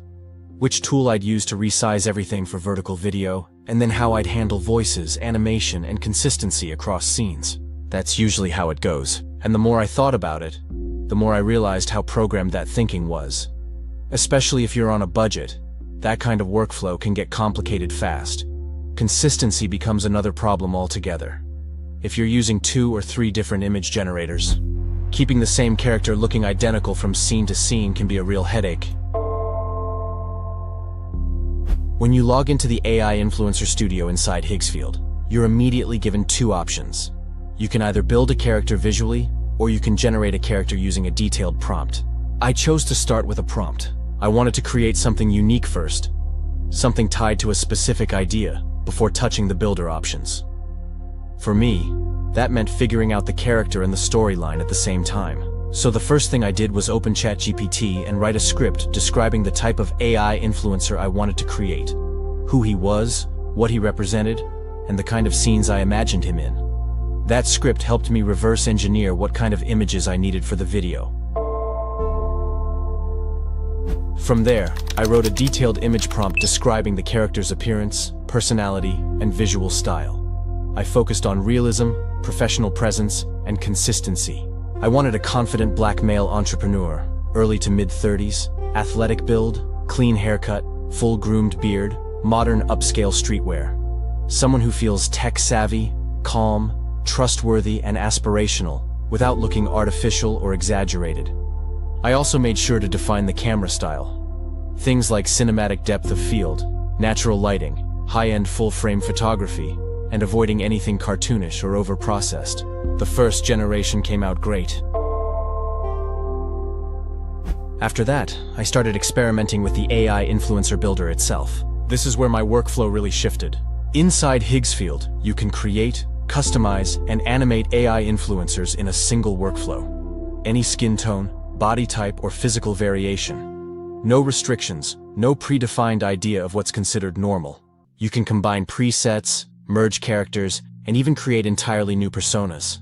which tool I'd use to resize everything for vertical video, and then how I'd handle voices, animation, and consistency across scenes. That's usually how it goes. And the more I thought about it, the more I realized how programmed that thinking was. Especially if you're on a budget, that kind of workflow can get complicated fast. Consistency becomes another problem altogether. If you're using 2 or 3 different image generators, keeping the same character looking identical from scene to scene can be a real headache. When you log into the AI Influencer Studio inside Higgsfield, you're immediately given 2 options. You can either build a character visually, or you can generate a character using a detailed prompt. I chose to start with a prompt. I wanted to create something unique first, something tied to a specific idea, before touching the builder options. For me, that meant figuring out the character and the storyline at the same time. So the first thing I did was open ChatGPT and write a script describing the type of AI influencer I wanted to create, who he was, what he represented, and the kind of scenes I imagined him in. That script helped me reverse engineer what kind of images I needed for the video. From there, I wrote a detailed image prompt describing the character's appearance, personality, and visual style. I focused on realism, professional presence, and consistency. I wanted a confident black male entrepreneur, early to mid-30s, athletic build, clean haircut, full-groomed beard, modern upscale streetwear. Someone who feels tech-savvy, calm, trustworthy, and aspirational, without looking artificial or exaggerated. I also made sure to define the camera style. Things like cinematic depth of field, natural lighting, high-end full-frame photography, and avoiding anything cartoonish or over-processed. The first generation came out great. After that, I started experimenting with the AI Influencer Builder itself. This is where my workflow really shifted. Inside Higgsfield, you can create, customize, and animate AI influencers in a single workflow. Any skin tone, body type, or physical variation. No restrictions, no predefined idea of what's considered normal. You can combine presets, merge characters, and even create entirely new personas.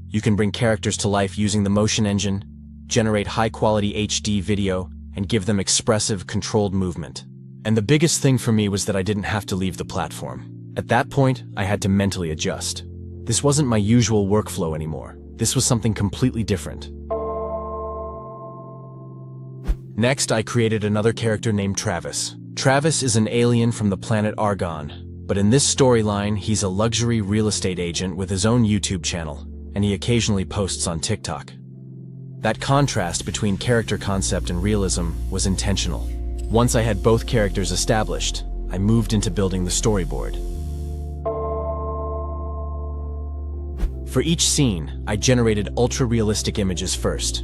You can bring characters to life using the motion engine, generate high-quality HD video, and give them expressive, controlled movement. And the biggest thing for me was that I didn't have to leave the platform. At that point, I had to mentally adjust. This wasn't my usual workflow anymore. This was something completely different. Next, I created another character named Travis. Travis is an alien from the planet Argon. But in this storyline, he's a luxury real estate agent with his own YouTube channel, and he occasionally posts on TikTok. That contrast between character concept and realism was intentional. Once I had both characters established, I moved into building the storyboard. For each scene, I generated ultra-realistic images first.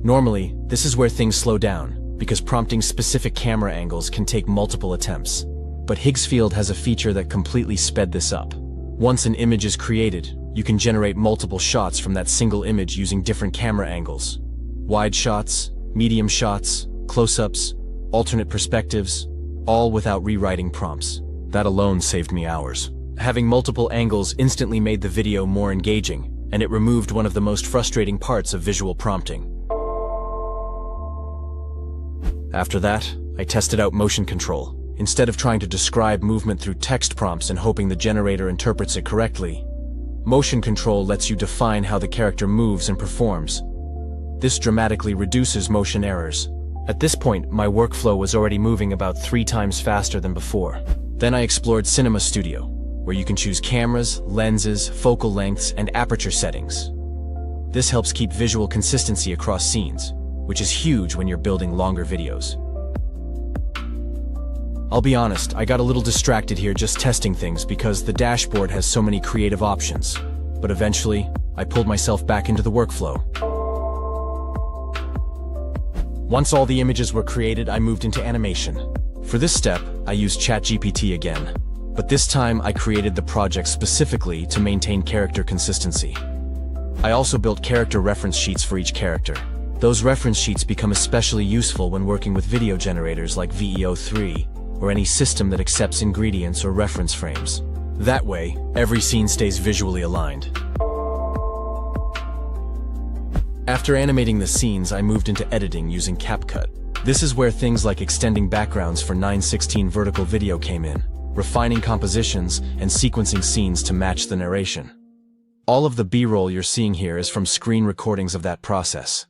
Normally, this is where things slow down. because prompting specific camera angles can take multiple attempts. But Higgsfield has a feature that completely sped this up. Once an image is created, you can generate multiple shots from that single image using different camera angles. Wide shots, medium shots, close-ups, alternate perspectives, all without rewriting prompts. That alone saved me hours. Having multiple angles instantly made the video more engaging, and it removed one of the most frustrating parts of visual prompting. After that, I tested out motion control. Instead of trying to describe movement through text prompts and hoping the generator interprets it correctly, motion control lets you define how the character moves and performs. This dramatically reduces motion errors. At this point, my workflow was already moving about 3 times faster than before. Then I explored Cinema Studio, where you can choose cameras, lenses, focal lengths, and aperture settings. This helps keep visual consistency across scenes, which is huge when you're building longer videos. I'll be honest, I got a little distracted here just testing things because the dashboard has so many creative options. But eventually, I pulled myself back into the workflow. Once all the images were created, I moved into animation. For this step, I used ChatGPT again. But this time, I created the project specifically to maintain character consistency. I also built character reference sheets for each character. Those reference sheets become especially useful when working with video generators like VEO3, or any system that accepts ingredients or reference frames. That way, every scene stays visually aligned. After animating the scenes, I moved into editing using CapCut. This is where things like extending backgrounds for 9:16 vertical video came in, refining compositions, and sequencing scenes to match the narration. All of the B-roll you're seeing here is from screen recordings of that process.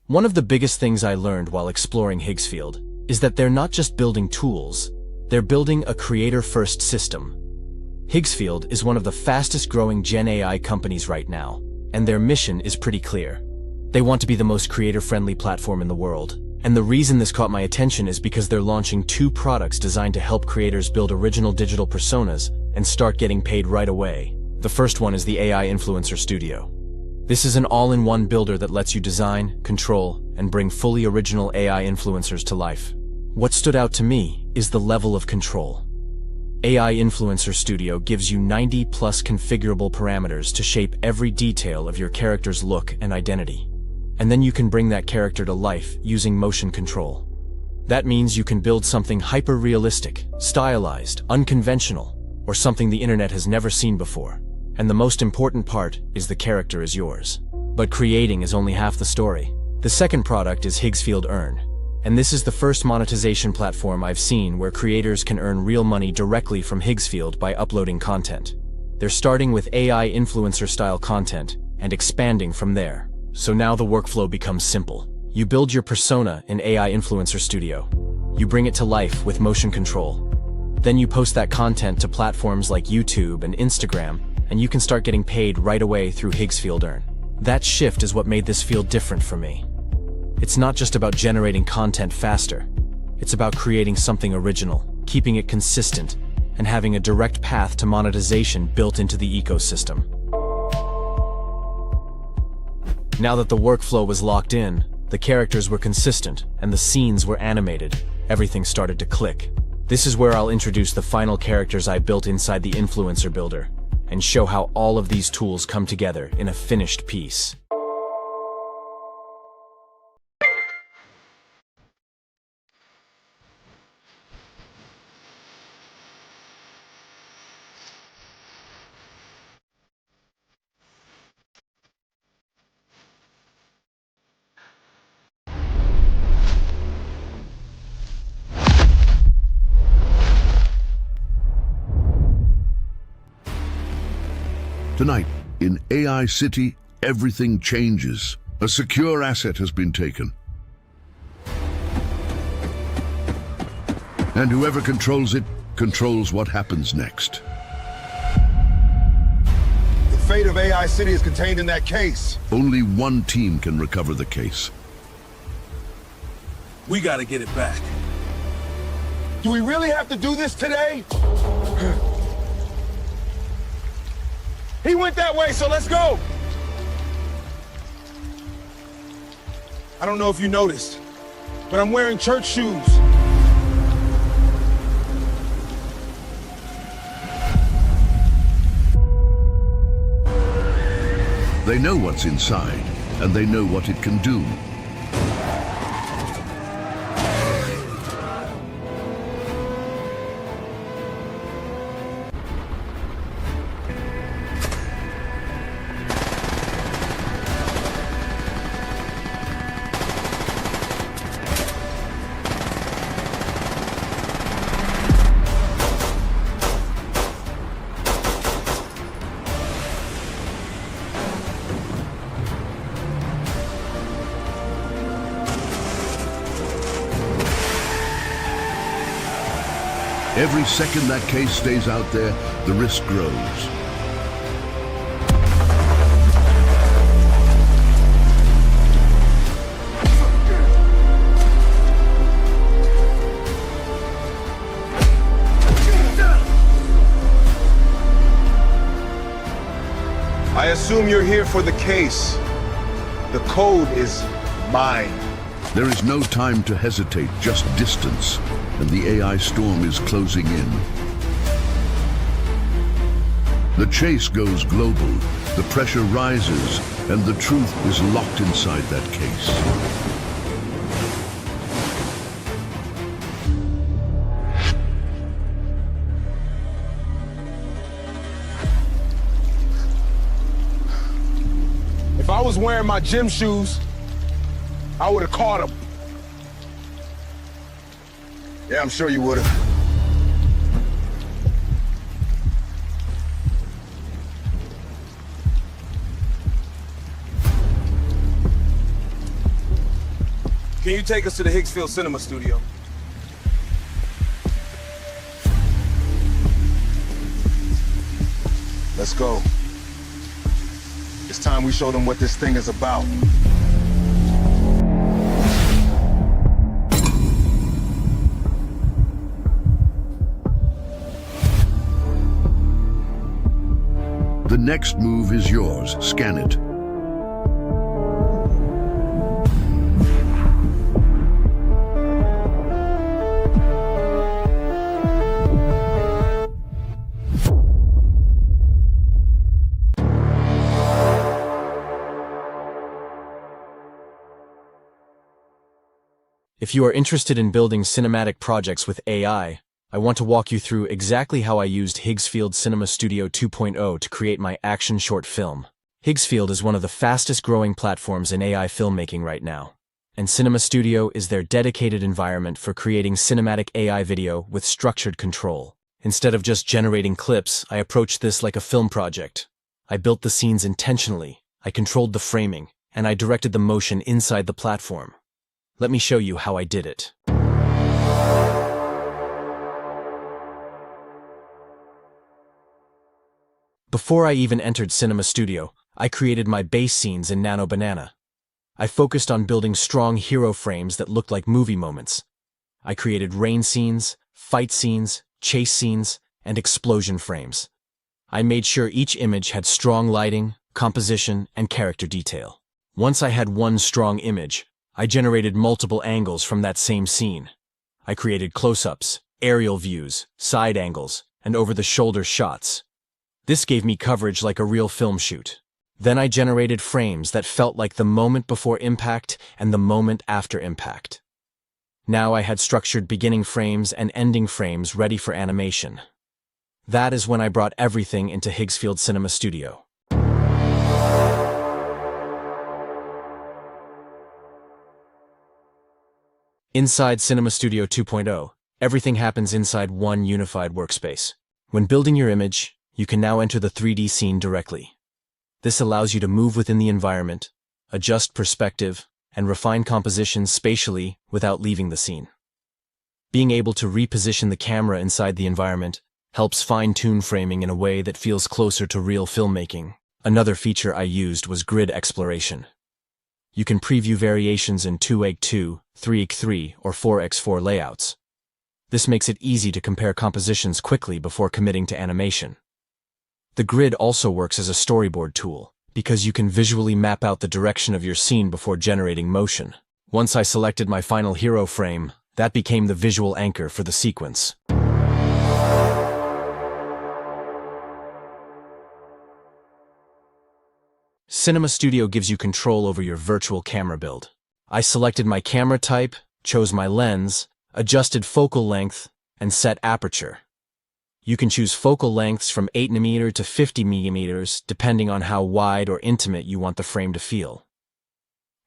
One of the biggest things I learned while exploring Higgsfield is that they're not just building tools, they're building a creator-first system. Higgsfield is one of the fastest-growing Gen AI companies right now, and their mission is pretty clear. They want to be the most creator-friendly platform in the world, and the reason this caught my attention is because they're launching 2 products designed to help creators build original digital personas and start getting paid right away. The first one is the AI Influencer Studio. This is an all-in-one builder that lets you design, control, and bring fully original AI influencers to life. What stood out to me is the level of control. AI Influencer Studio gives you 90+ configurable parameters to shape every detail of your character's look and identity. And then you can bring that character to life using motion control. That means you can build something hyper-realistic, stylized, unconventional, or something the internet has never seen before. And the most important part is the character is yours. But creating is only half the story. The second product is Higgsfield Earn. And this is the first monetization platform I've seen where creators can earn real money directly from Higgsfield by uploading content. They're starting with AI influencer-style content and expanding from there. So now the workflow becomes simple. You build your persona in AI Influencer Studio. You bring it to life with motion control. Then you post that content to platforms like YouTube and Instagram, and you can start getting paid right away through Higgsfield Earn. That shift is what made this feel different for me. It's not just about generating content faster. It's about creating something original, keeping it consistent, and having a direct path to monetization built into the ecosystem. Now that the workflow was locked in, the characters were consistent, and the scenes were animated, everything started to click. This is where I'll introduce the final characters I built inside the Influencer Builder, and show how all of these tools come together in a finished piece. Tonight, in AI City, everything changes. A secure asset has been taken. And whoever controls it, controls what happens next. The fate of AI City is contained in that case. Only one team can recover the case. We gotta get it back. Do we really have to do this today? He went that way, so let's go! I don't know if you noticed, but I'm wearing church shoes. They know what's inside, and they know what it can do. Every second that case stays out there, the risk grows. I assume you're here for the case. The code is mine. There is no time to hesitate, just distance, and the AI storm is closing in. The chase goes global, the pressure rises, and the truth is locked inside that case. If I was wearing my gym shoes, I would have caught him. Yeah, I'm sure you would have. Can you take us to the Higgsfield Cinema Studio? Let's go. It's time we show them what this thing is about. The next move is yours. Scan it. If you are interested in building cinematic projects with AI, I want to walk you through exactly how I used Higgsfield Cinema Studio 2.0 to create my action short film. Higgsfield is one of the fastest growing platforms in AI filmmaking right now, and Cinema Studio is their dedicated environment for creating cinematic AI video with structured control. Instead of just generating clips, I approached this like a film project. I built the scenes intentionally, I controlled the framing, and I directed the motion inside the platform. Let me show you how I did it. Before I even entered Cinema Studio, I created my base scenes in Nano Banana. I focused on building strong hero frames that looked like movie moments. I created rain scenes, fight scenes, chase scenes, and explosion frames. I made sure each image had strong lighting, composition, and character detail. Once I had one strong image, I generated multiple angles from that same scene. I created close-ups, aerial views, side angles, and over-the-shoulder shots. This gave me coverage like a real film shoot. Then I generated frames that felt like the moment before impact and the moment after impact. Now I had structured beginning frames and ending frames ready for animation. That is when I brought everything into Higgsfield Cinema Studio. Inside Cinema Studio 2.0, everything happens inside one unified workspace. When building your image, you can now enter the 3D scene directly. This allows you to move within the environment, adjust perspective, and refine compositions spatially without leaving the scene. Being able to reposition the camera inside the environment helps fine-tune framing in a way that feels closer to real filmmaking. Another feature I used was grid exploration. You can preview variations in 2x2, 3x3, or 4x4 layouts. This makes it easy to compare compositions quickly before committing to animation. The grid also works as a storyboard tool, because you can visually map out the direction of your scene before generating motion. Once I selected my final hero frame, that became the visual anchor for the sequence. Cinema Studio gives you control over your virtual camera build. I selected my camera type, chose my lens, adjusted focal length, and set aperture. You can choose focal lengths from 8mm to 50mm depending on how wide or intimate you want the frame to feel.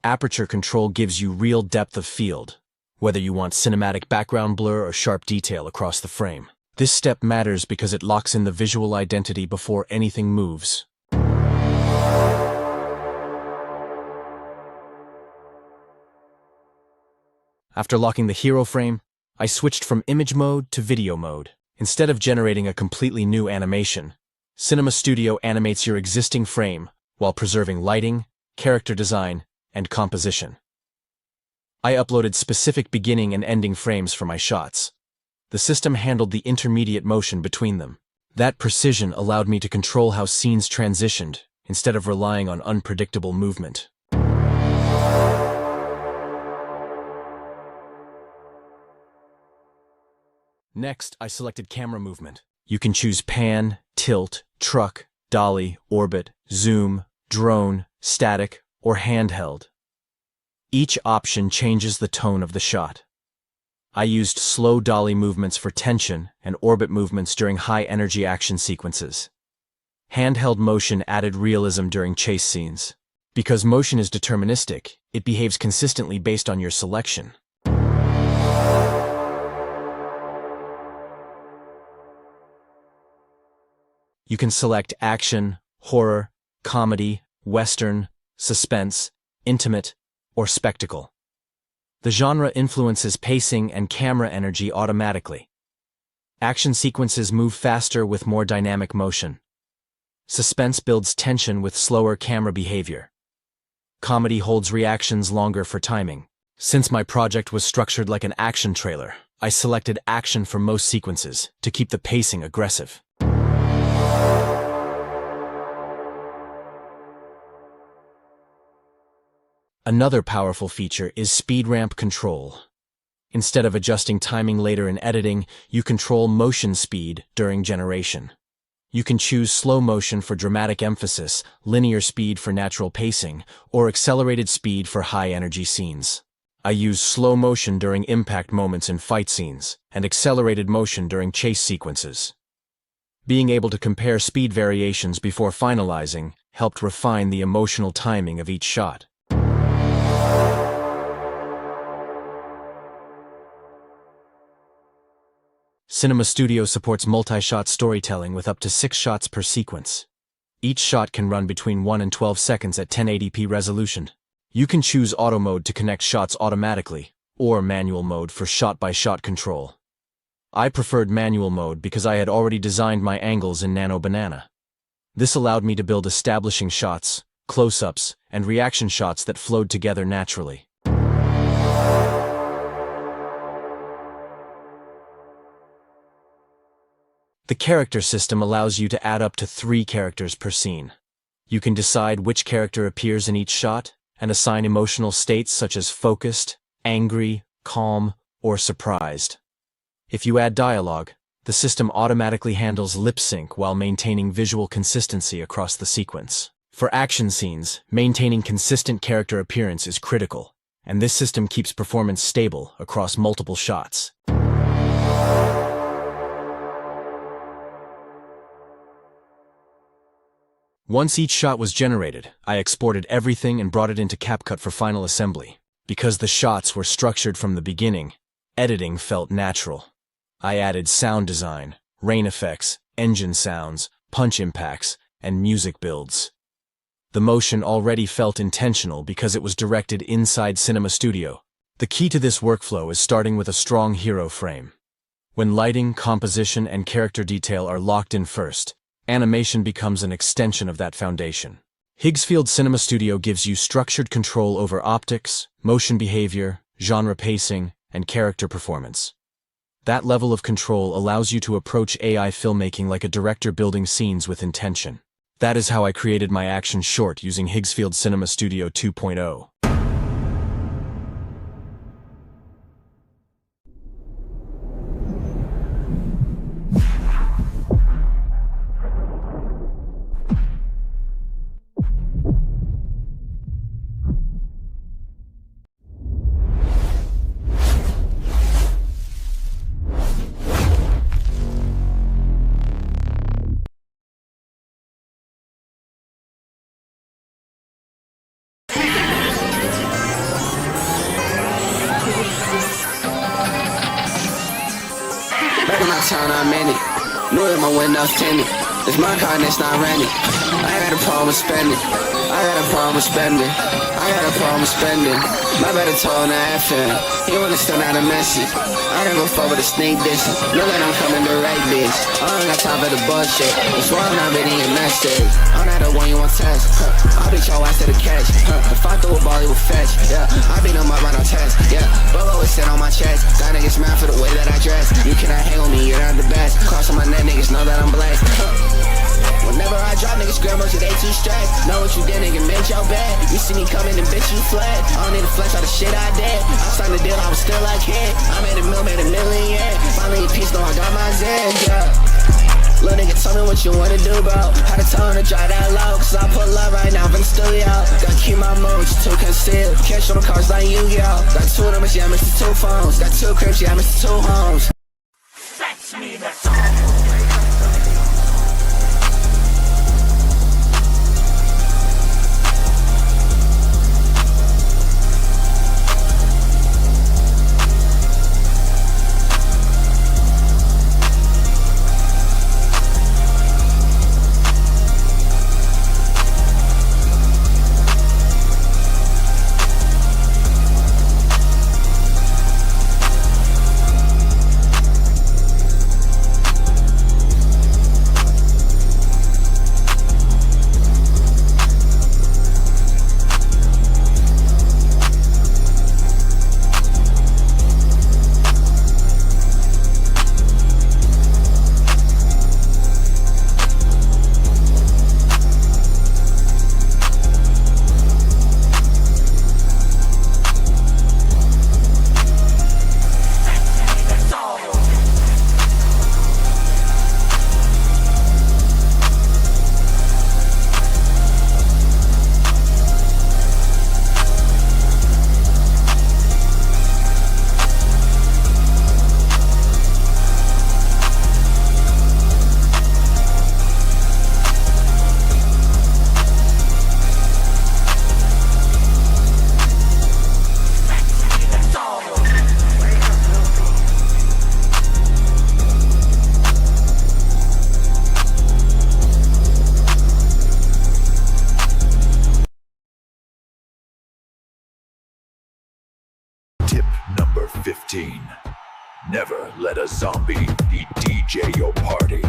Aperture control gives you real depth of field, whether you want cinematic background blur or sharp detail across the frame. This step matters because it locks in the visual identity before anything moves. After locking the hero frame, I switched from image mode to video mode. Instead of generating a completely new animation, Cinema Studio animates your existing frame while preserving lighting, character design, and composition. I uploaded specific beginning and ending frames for my shots. The system handled the intermediate motion between them. That precision allowed me to control how scenes transitioned instead of relying on unpredictable movement. Next, I selected camera movement. You can choose pan, tilt, truck, dolly, orbit, zoom, drone, static, or handheld. Each option changes the tone of the shot. I used slow dolly movements for tension and orbit movements during high-energy action sequences. Handheld motion added realism during chase scenes. Because motion is deterministic, it behaves consistently based on your selection. You can select action, horror, comedy, western, suspense, intimate, or spectacle. The genre influences pacing and camera energy automatically. Action sequences move faster with more dynamic motion. Suspense builds tension with slower camera behavior. Comedy holds reactions longer for timing. Since my project was structured like an action trailer, I selected action for most sequences to keep the pacing aggressive. Another powerful feature is speed ramp control. Instead of adjusting timing later in editing, you control motion speed during generation. You can choose slow motion for dramatic emphasis, linear speed for natural pacing, or accelerated speed for high-energy scenes. I use slow motion during impact moments in fight scenes, and accelerated motion during chase sequences. Being able to compare speed variations before finalizing helped refine the emotional timing of each shot. Cinema Studio supports multi-shot storytelling with up to 6 shots per sequence. Each shot can run between 1 and 12 seconds at 1080p resolution. You can choose auto mode to connect shots automatically, or manual mode for shot-by-shot control. I preferred manual mode because I had already designed my angles in Nano Banana. This allowed me to build establishing shots, close-ups, and reaction shots that flowed together naturally. The character system allows you to add up to 3 characters per scene. You can decide which character appears in each shot and assign emotional states such as focused, angry, calm, or surprised. If you add dialogue, the system automatically handles lip sync while maintaining visual consistency across the sequence. For action scenes, maintaining consistent character appearance is critical, and this system keeps performance stable across multiple shots. Once each shot was generated, I exported everything and brought it into CapCut for final assembly. Because the shots were structured from the beginning, editing felt natural. I added sound design, rain effects, engine sounds, punch impacts, and music builds. The motion already felt intentional because it was directed inside Cinema Studio. The key to this workflow is starting with a strong hero frame. When lighting, composition, and character detail are locked in first, animation becomes an extension of that foundation. Higgsfield Cinema Studio gives you structured control over optics, motion behavior, genre pacing, and character performance. That level of control allows you to approach AI filmmaking like a director building scenes with intention. That is how I created my action short using Higgsfield Cinema Studio 2.0. town, I'm in it. Knew it, my windows tinted. It's my car and it's not rented. I got a problem with spending. I got a problem with spending. I got a problem with spending. My better told on the FM. He wanna stand out a message. I gotta go fuck with a sneak dish. Know that I'm coming direct, bitch. I don't got time for the bullshit. It's why I'm not reading your message. I'm not the one you want test. I'll beat your ass to the catch. If I threw a ball, you would fetch. Yeah, I beat him up on no test. Yeah, bro always sit on my chest. Got niggas mad for the way that I dress. You cannot hang on me, you're not the best. Cross on my neck, niggas know that I'm blessed. Whenever I drop, niggas scramble, so they too stressed. Know what you did, nigga, made your bed. You see me coming and bitch, you fled. I don't need to flex all the shit I did. I signed the deal, I was still like kid. I made a million. Finally in peace, know I got my zen, yeah. Little nigga, tell me what you wanna do, bro. How to tell him to drive that low, cause I pull up right now from the studio. Gotta keep my moods too concealed. Can't show the cars like Yu-Gi-Oh. Got 2 numbers, yeah, Mr. 2 phones. Got 2 cribs, yeah, Mr. 2 homes. Fetch me the song. Tip number 15. Never let a zombie DJ your party.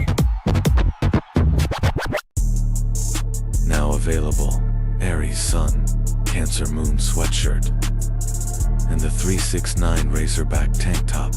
Now available, Aries Sun, Cancer Moon sweatshirt, and the 369 Razorback tank top.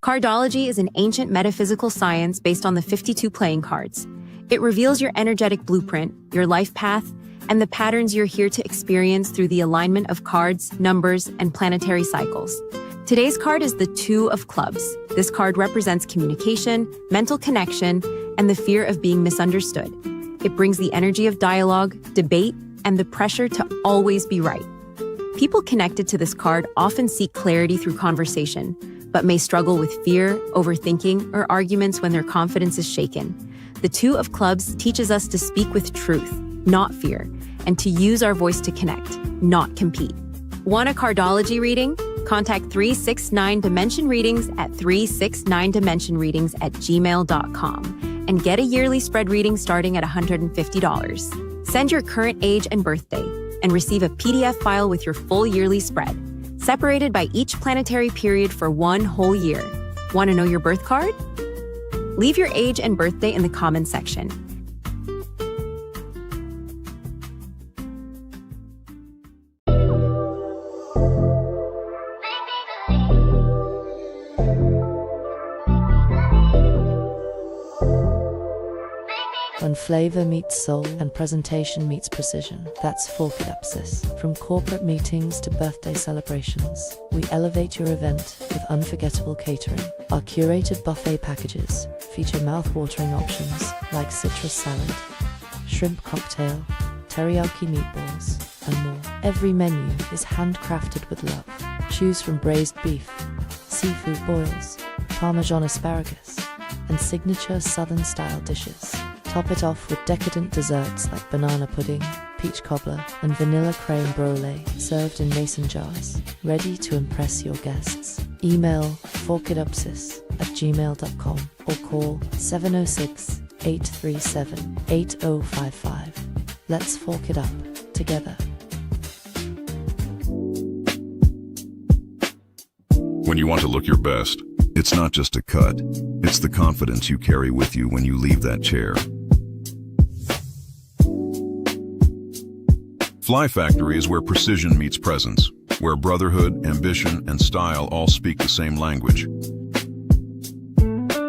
Cardology is an ancient metaphysical science based on the 52 playing cards. It reveals your energetic blueprint, your life path, and the patterns you're here to experience through the alignment of cards, numbers, and planetary cycles. Today's card is the 2 of Clubs. This card represents communication, mental connection, and the fear of being misunderstood. It brings the energy of dialogue, debate, and the pressure to always be right. People connected to this card often seek clarity through conversation, but may struggle with fear, overthinking, or arguments when their confidence is shaken. The 2 of Clubs teaches us to speak with truth, not fear, and to use our voice to connect, not compete. Want a cardology reading? Contact 369 Dimension Readings at 369dimensionreadings@gmail.com and get a yearly spread reading starting at $150. Send your current age and birthday and receive a PDF file with your full yearly spread, separated by each planetary period for 1 whole year. Want to know your birth card? Leave your age and birthday in the comments section. When flavor meets soul and presentation meets precision, that's Forkadapsis. From corporate meetings to birthday celebrations, we elevate your event with unforgettable catering. Our curated buffet packages feature mouth-watering options like citrus salad, shrimp cocktail, teriyaki meatballs, and more. Every menu is handcrafted with love. Choose from braised beef, seafood boils, Parmesan asparagus, and signature Southern-style dishes. Top it off with decadent desserts like banana pudding, peach cobbler, and vanilla creme brulee served in mason jars, ready to impress your guests. Email forkitupsis@gmail.com or call 706-837-8055. Let's fork it up together. When you want to look your best, it's not just a cut, it's the confidence you carry with you when you leave that chair. Fly Factory is where precision meets presence, where brotherhood, ambition, and style all speak the same language.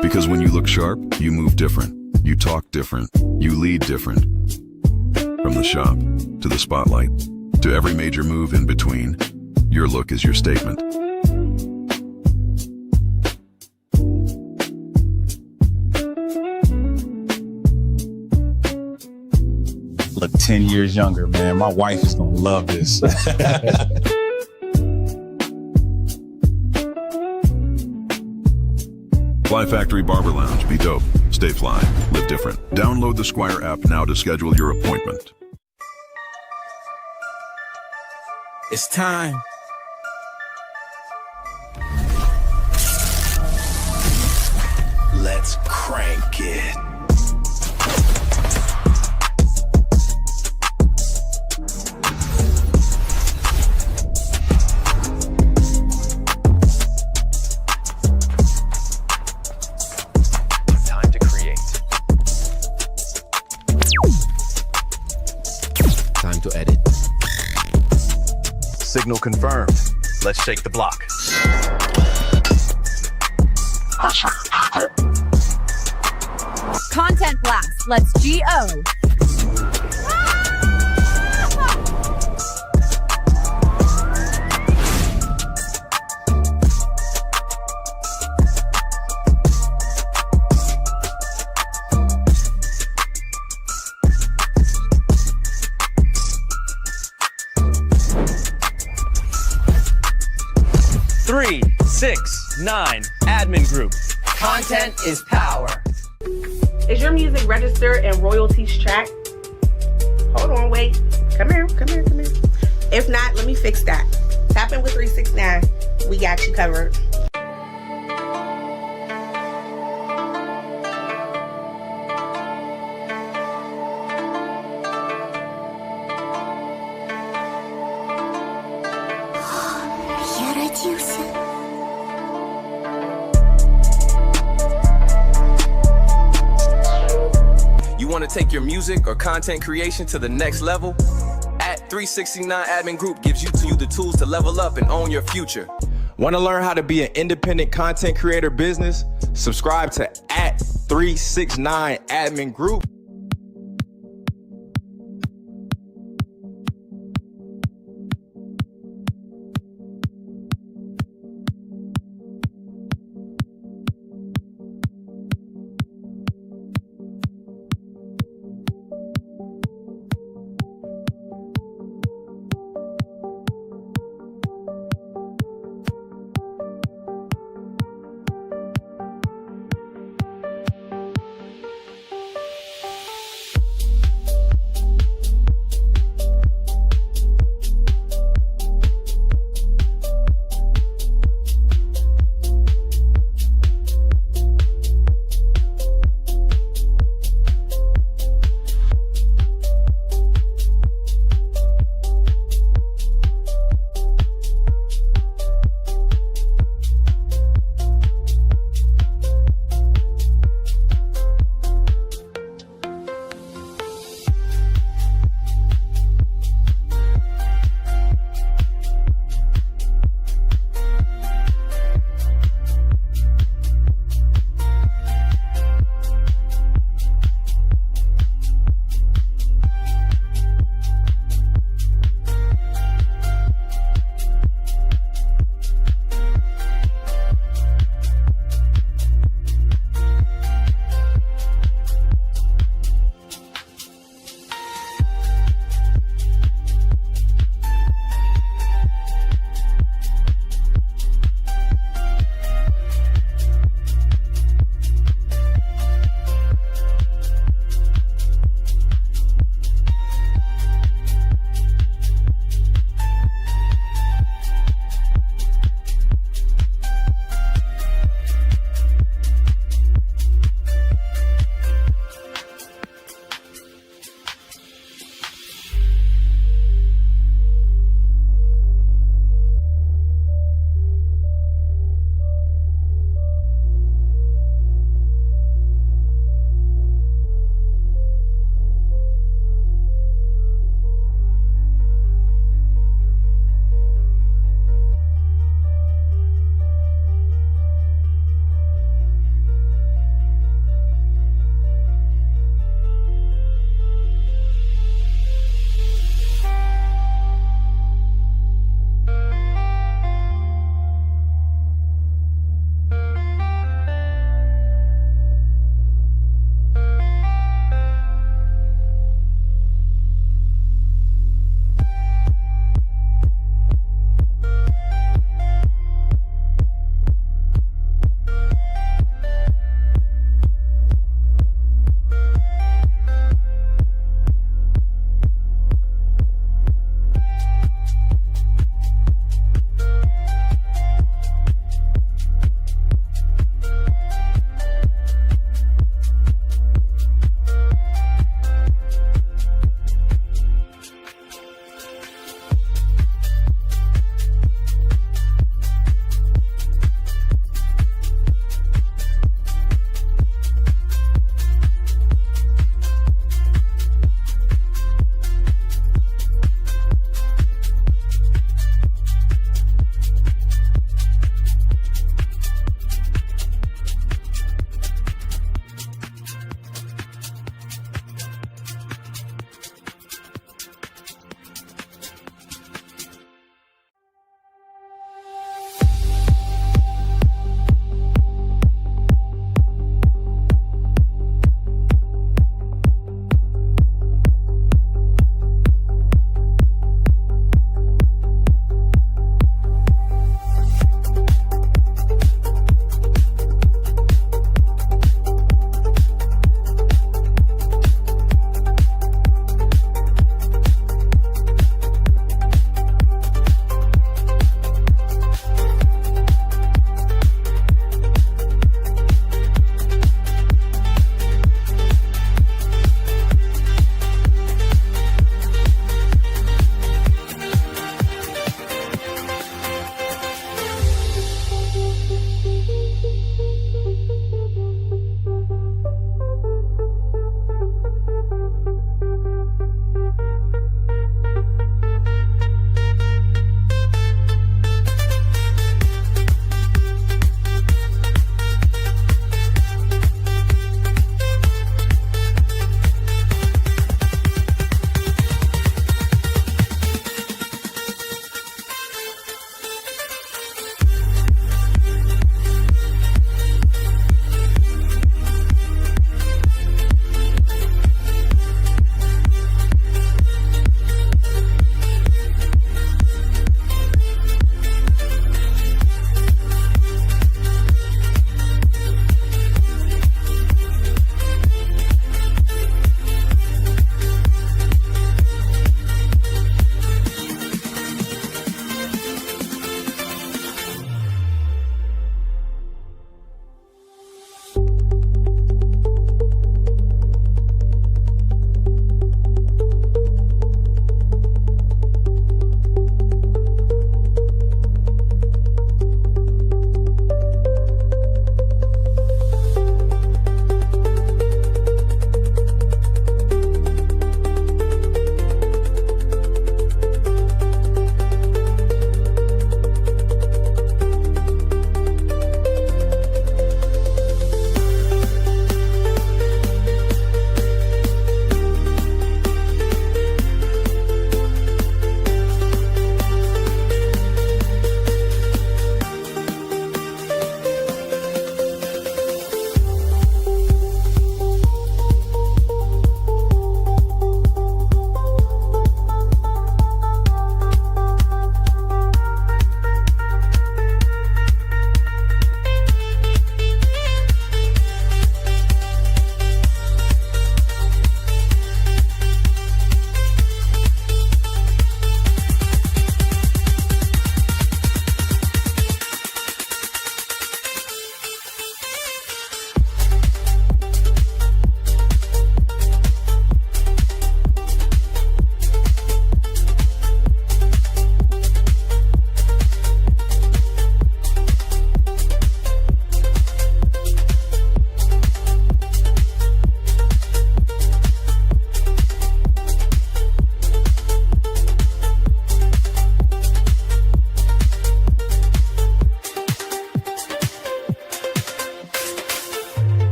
Because when you look sharp, you move different, you talk different, you lead different. From the shop, to the spotlight, to every major move in between, your look is your statement. Look 10 years younger, man. My wife is gonna love this. Fly Factory Barber Lounge. Be dope. Stay fly. Live different. Download the Squire app now to schedule your appointment. It's time. Let's crank it. Time to create. Time to edit. Signal confirmed. Let's shake the block. Content blast. Let's GO. Three, 6, 9, admin group. Content is power. Is your music registered and royalties tracked? Hold on, wait. Come here. If not, let me fix that. Tap in with 369. We got you covered. Я родился. You want to take your music or content creation to the next level? At 369 Admin Group gives you the tools to level up and own your future. Want to learn how to be an independent content creator business? Subscribe to at 369 Admin Group.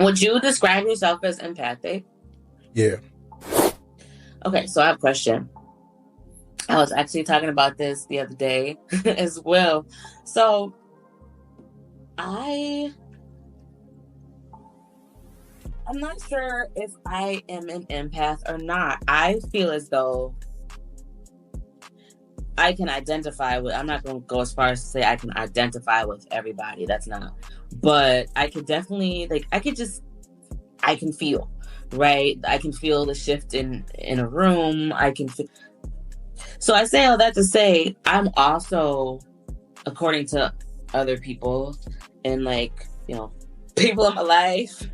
Would you describe yourself as empathic? Yeah. Okay, so I have a question. I was actually talking about this the other day as well. So I'm not sure if I am an empath or not. I feel as though I can identify with, I'm not going to go as far as to say I can identify with everybody. That's not. But I could definitely, like, I can feel, right? I can feel the shift in a room. I can feel. So I say all that to say, I'm also, according to other people and, like, you know, people in my life,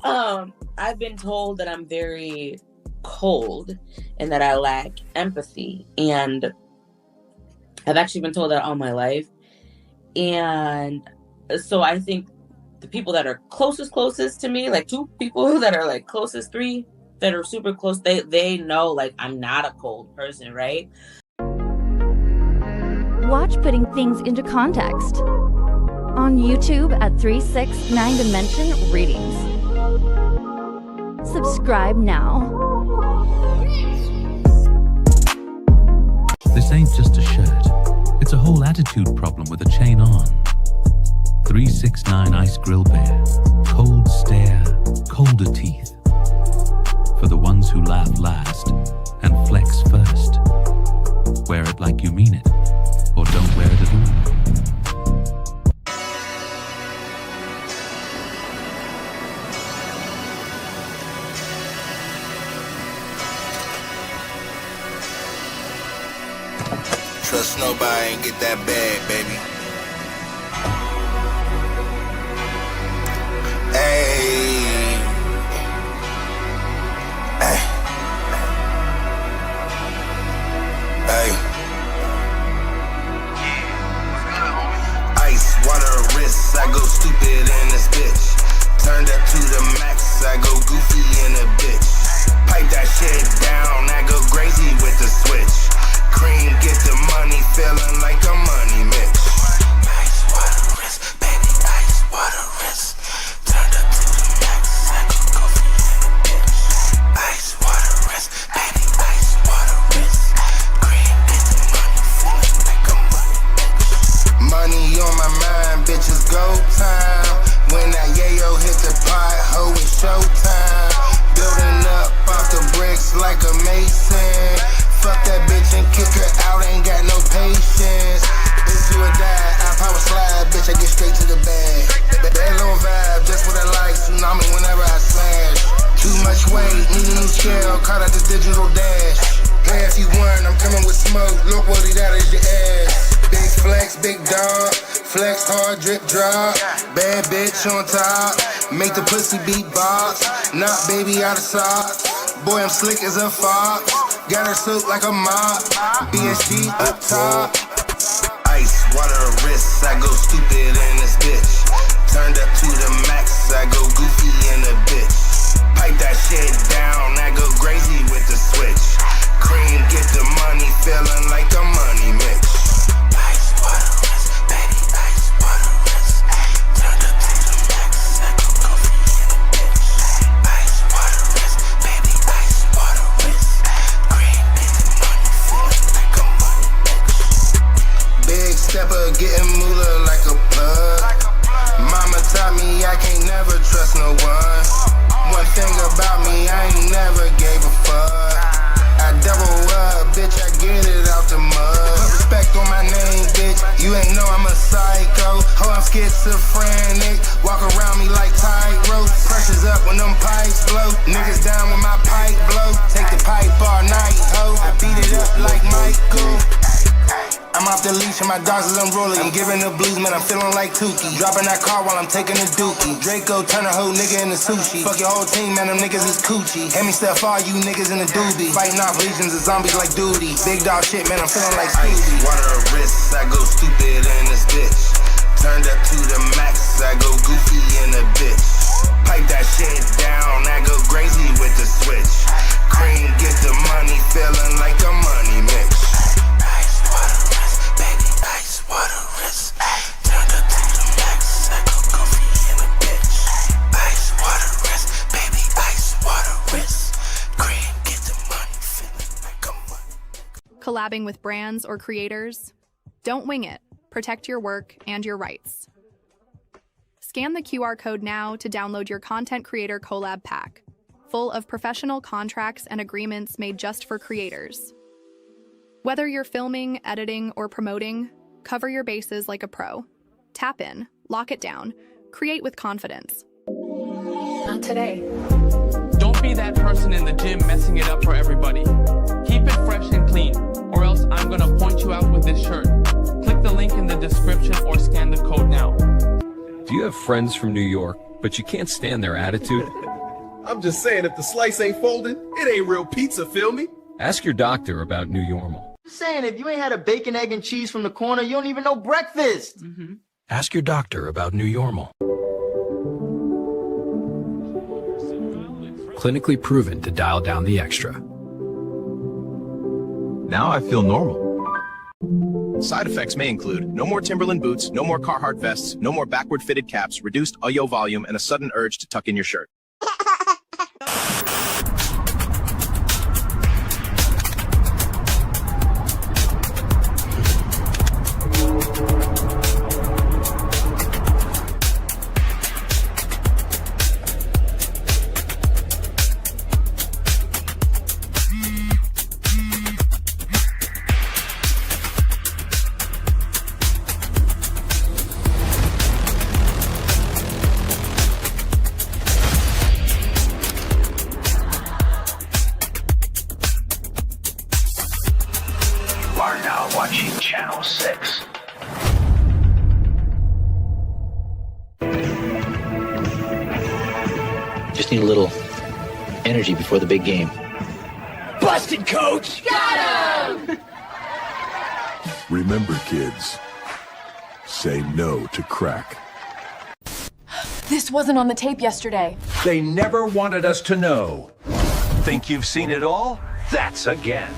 I've been told that I'm very cold and that I lack empathy. And I've actually been told that all my life. And so I think the people that are closest to me, like 2 people that are like closest, 3 that are super close, they know like I'm not a cold person, right? Watch Putting Things into Context on YouTube at 369 Dimension Readings. Subscribe now. This ain't just a shirt. It's a whole attitude problem with a chain on. 369 Ice Grill Bear. Cold stare, colder teeth. For the ones who laugh last and flex first. Wear it like you mean it, or don't wear it at all. Trust nobody and get that bag, baby. Hey. Hey. Hey. Ice, water, wrists, I go stupid in this bitch. Turned up to the max, I go goofy in a bitch. Pipe that shit down, I go crazy with the switch. Cream, get the money, feeling like a money mix. Ice, water, wrist, baby, ice, water, wrist. Turned up to the max, I go goofy in a bitch. Ice, water, wrist, baby, ice, water, wrist. Cream, get the money, feeling like a money mix. Money on my mind, bitches, go time. When that yayo hit the pot, ho, it's showtime. Building up off the bricks like a mason. Fuck that bitch and kick her out, ain't got no patience. If you a die, I power slide, bitch, I get straight to the bag. That little vibe, just what I like, tsunami whenever I smash. Too much weight, need a new shell, caught at the digital dash. Play if you want, I'm coming with smoke, look what he got is your ass. Big flex, big dog, flex hard, drip drop. Bad bitch on top, make the pussy beatbox. Knock baby out of socks, boy I'm slick as a fox. Got her soaked like a mop, BSG up top. Ice, water, wrists, I go stupid in this bitch. Turned up to the max, I go goofy in a bitch. Pipe that shit down, I go crazy with the switch. Cream, get the money, feeling like a money mix. Ice, water, wrist, baby, ice, water, wrist. Turned up to the max, I go goofy in a bitch. Ice, water, wrist, baby, ice, water, wrist. Big stepper getting moolah like a plug. Mama taught me I can't never trust no one. One thing about me, I ain't never gave a fuck. I double up, bitch, I get it out the mud. Put respect on my name, bitch, you ain't know I'm a psycho. Oh, I'm schizophrenic, walk around me like tightrope. Pressure's up when them pipes blow. Niggas down when my pipe blow. Take the pipe all night, ho. I beat it up like Michael. I'm off the leash and my dogs is unruly. I'm giving the blues, man, I'm feeling like Tukey. Dropping that car while I'm taking a dookie. Draco turn a whole nigga into sushi. Fuck your whole team, man, them niggas is coochie. Hand me stuff, all you niggas in the doobie. Fighting off legions of zombies like duty. Big dog shit, man, I'm feeling like Scooby. Ice, water, wrists, I go stupid in this bitch. Turned up to the max, I go goofy in a bitch. Pipe that shit down, I go crazy with the switch. Cream, get the money, feeling like a money mix. Water wrist, turned up to the max, I go goofy in a bitch. collabing with brands or creators? Don't wing it. Protect your work and your rights. Scan the QR code now to download your Content Creator Collab Pack, full of professional contracts and agreements made just for creators. Whether you're filming, editing, or promoting, cover your bases like a pro. Tap in, lock it down, create with confidence. Not today. Don't be that person in the gym messing it up for everybody. Keep it fresh and clean, or else I'm gonna point you out with this shirt. Click the link in the description or scan the code now. Do you have friends from New York, but you can't stand their attitude? I'm just saying, if the slice ain't folded, it ain't real pizza, feel me? Ask your doctor about New Normal. Just saying, if you ain't had a bacon, egg, and cheese from the corner, you don't even know breakfast. Ask your doctor about New Normal. Clinically proven to dial down the extra. Now I feel normal. Side effects may include no more Timberland boots, no more Carhartt vests, no more backward fitted caps, reduced audio volume, and a sudden urge to tuck in your shirt. Watching Channel 6. Just need a little energy before the big game. Busted, coach! Got him! Remember, kids, say no to crack. This wasn't on the tape yesterday. They never wanted us to know. Think you've seen it all? That's again.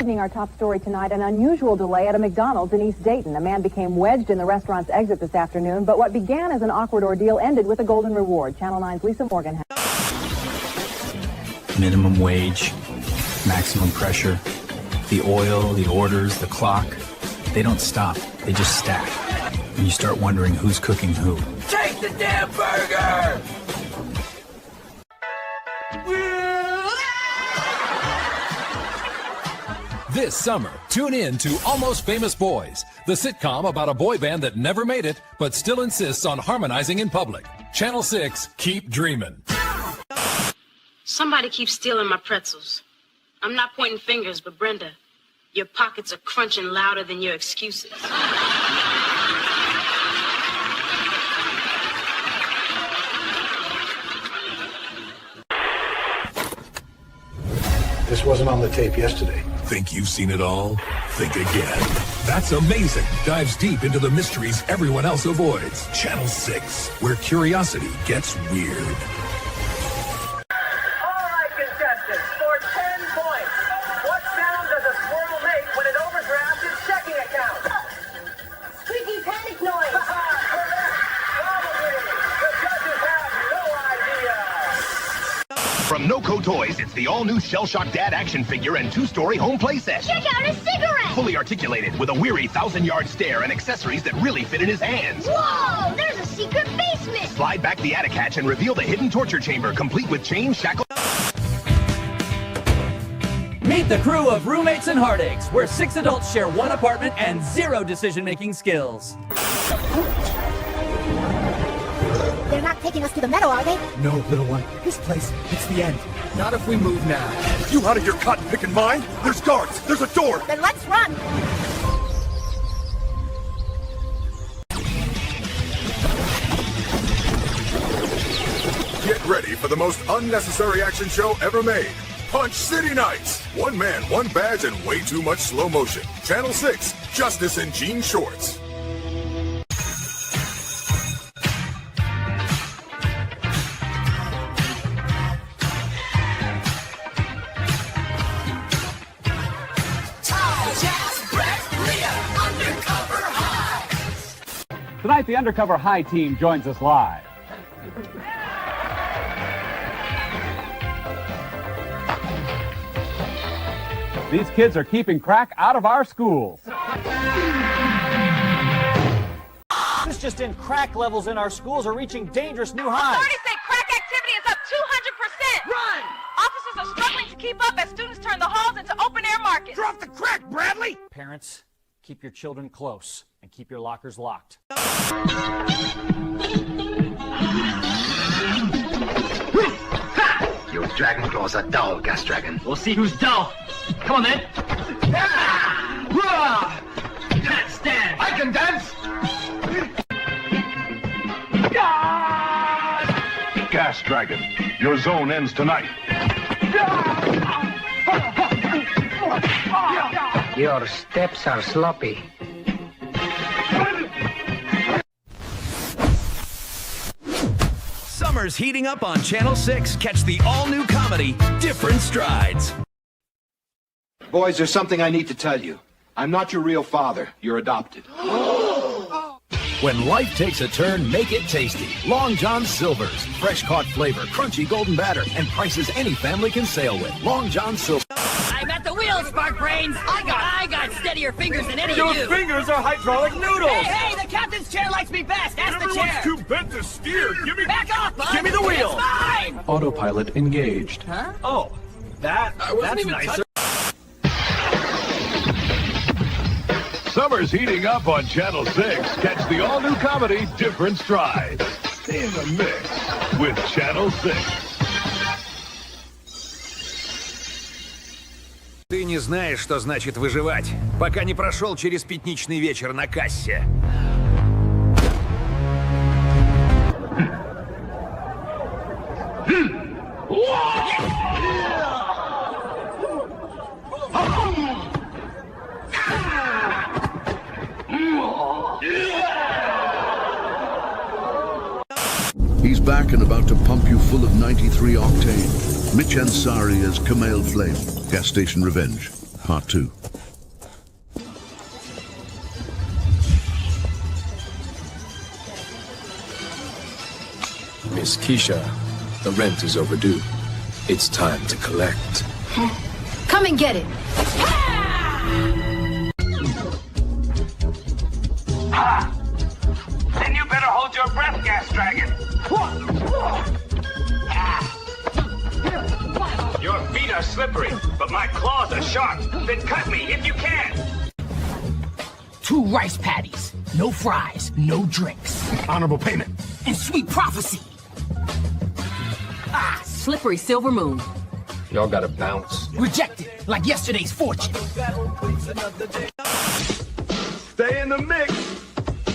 Our top story tonight, an unusual delay at a McDonald's in East Dayton. A man became wedged in the restaurant's exit this afternoon, but what began as an awkward ordeal ended with a golden reward. Channel 9's Lisa Morgan. Minimum wage, maximum pressure, the oil, the orders, the clock, they don't stop. They just stack. And you start wondering who's cooking who. Take the damn burger! This summer, tune in to Almost Famous Boys, the sitcom about a boy band that never made it, but still insists on harmonizing in public. Channel 6, keep dreaming. Somebody keeps stealing my pretzels. I'm not pointing fingers, but Brenda, your pockets are crunching louder than your excuses. This wasn't on the tape yesterday. Think you've seen it all? Think again. That's Amazing dives deep into the mysteries everyone else avoids. Channel 6, where curiosity gets weird. All right, contestants, for 10 points, what sound does a squirrel make when it overdrafts its checking account? Squeaky panic noise. Probably. The judges have no idea. From Noco Toys, it's the all-new Shell Shock Dad action figure and two-story home play set. Check out a cigarette. Fully articulated with a weary 1,000-yard stare and accessories that really fit in his hands. Whoa, there's a secret basement. Slide back the attic hatch and reveal the hidden torture chamber, complete with chains, shackles. Meet the crew of Roommates and Heartaches, where 6 adults share one apartment and 0 decision-making skills. They're not taking us to the meadow, are they? No, little one. This place, it's the end. Not if we move now. You out of your cotton-picking mind? There's guards. There's a door. Then let's run. Get ready for the most unnecessary action show ever made. Punch City Nights. One man, one badge, and way too much slow motion. Channel 6, Justice in Jean Shorts. Tonight, the Undercover High team joins us live. These kids are keeping crack out of our schools. This just in, crack levels in our schools are reaching dangerous new highs. Authorities say crack activity is up 200%. Run! Officers are struggling to keep up as students turn the halls into open-air markets. Drop the crack, Bradley! Parents, keep your children close and keep your lockers locked. Your dragon claws are dull, Gas Dragon. We'll see who's dull. Come on, then. Can't stand. I can dance! Gas Dragon, your zone ends tonight. Your steps are sloppy. Summer's heating up on Channel 6. Catch the all-new comedy, Different Strides. Boys, there's something I need to tell you. I'm not your real father. You're adopted. When life takes a turn, make it tasty. Long John Silver's. Fresh caught flavor, crunchy golden batter, and prices any family can sail with. Long John Silver. I'm at the wheel, Spark Brains. I got steadier fingers than any of you. Your fingers are hydraulic noodles. Hey, the captain's chair likes me best. Ask the chair. Everyone's too bent to steer. Give me. Back off, bud. Give me the wheel. It's mine. Autopilot engaged. Huh? Oh, that's nicer. Summer's heating up on Channel 6. Catch the all-new comedy, Different Strides. Stay in the mix with Channel 6. Ты не знаешь, что значит выживать, пока не прошел через пятничный вечер на кассе. He's back and about to pump you full of 93 octane. Mitch Ansari as Kamal Flame. Gas Station Revenge, Part 2. Miss Keisha, the rent is overdue. It's time to collect. Come and get it. Ha! Then you better hold your breath, Gas Dragon. Your feet are slippery, but my claws are sharp. Then cut me if you can. 2 rice patties, no fries, no drinks. Honorable payment. And sweet prophecy. Ah, slippery silver moon. Y'all gotta bounce. Rejected, like yesterday's fortune. Stay in the mix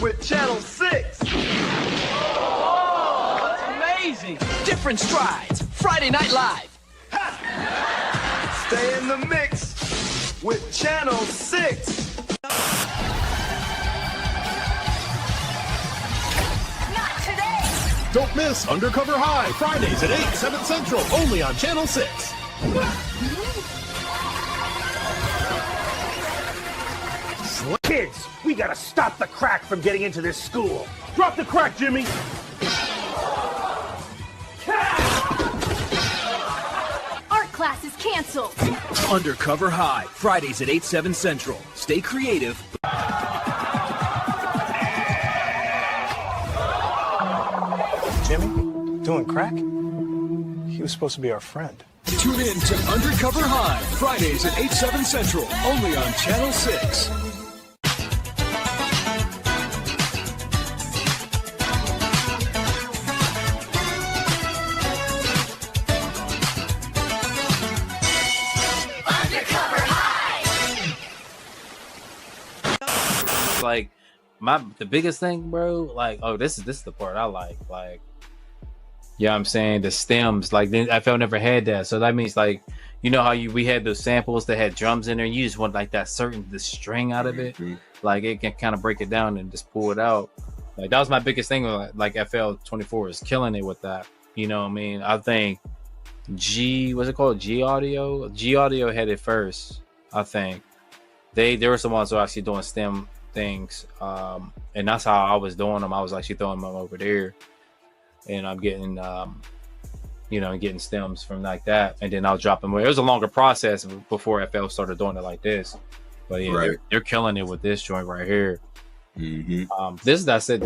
with Channel 6. Oh, that's amazing. Different Strides, Friday Night Live. Stay in the mix with Channel 6. Not today. Don't miss Undercover High, Fridays at 8, 7 Central, only on Channel 6. Kids, we gotta stop the crack from getting into this school. Drop the crack, Jimmy. Art class is canceled. Undercover High, Fridays at 8, 7 Central. Stay creative. Jimmy, doing crack? He was supposed to be our friend. Tune in to Undercover High, Fridays at 8, 7 Central, only on Channel 6. Like the biggest thing, bro, like, oh, this is the part I like, you know what I'm saying, the stems, like, FL never had that, so that means, like, you know how we had those samples that had drums in there, you just want like that the string out of it, like it can kind of break it down and just pull it out. Like that was my biggest thing, like FL24 is killing it with that, you know what I mean. I think G Audio had it first. I think they were the ones who were actually doing stem things, and that's how I was doing them. I was actually throwing them over there. and I'm getting getting stems from like that, and then I'll drop them away. It was a longer process before FL started doing it like this, but yeah, they're killing it with this joint right here. This that's it.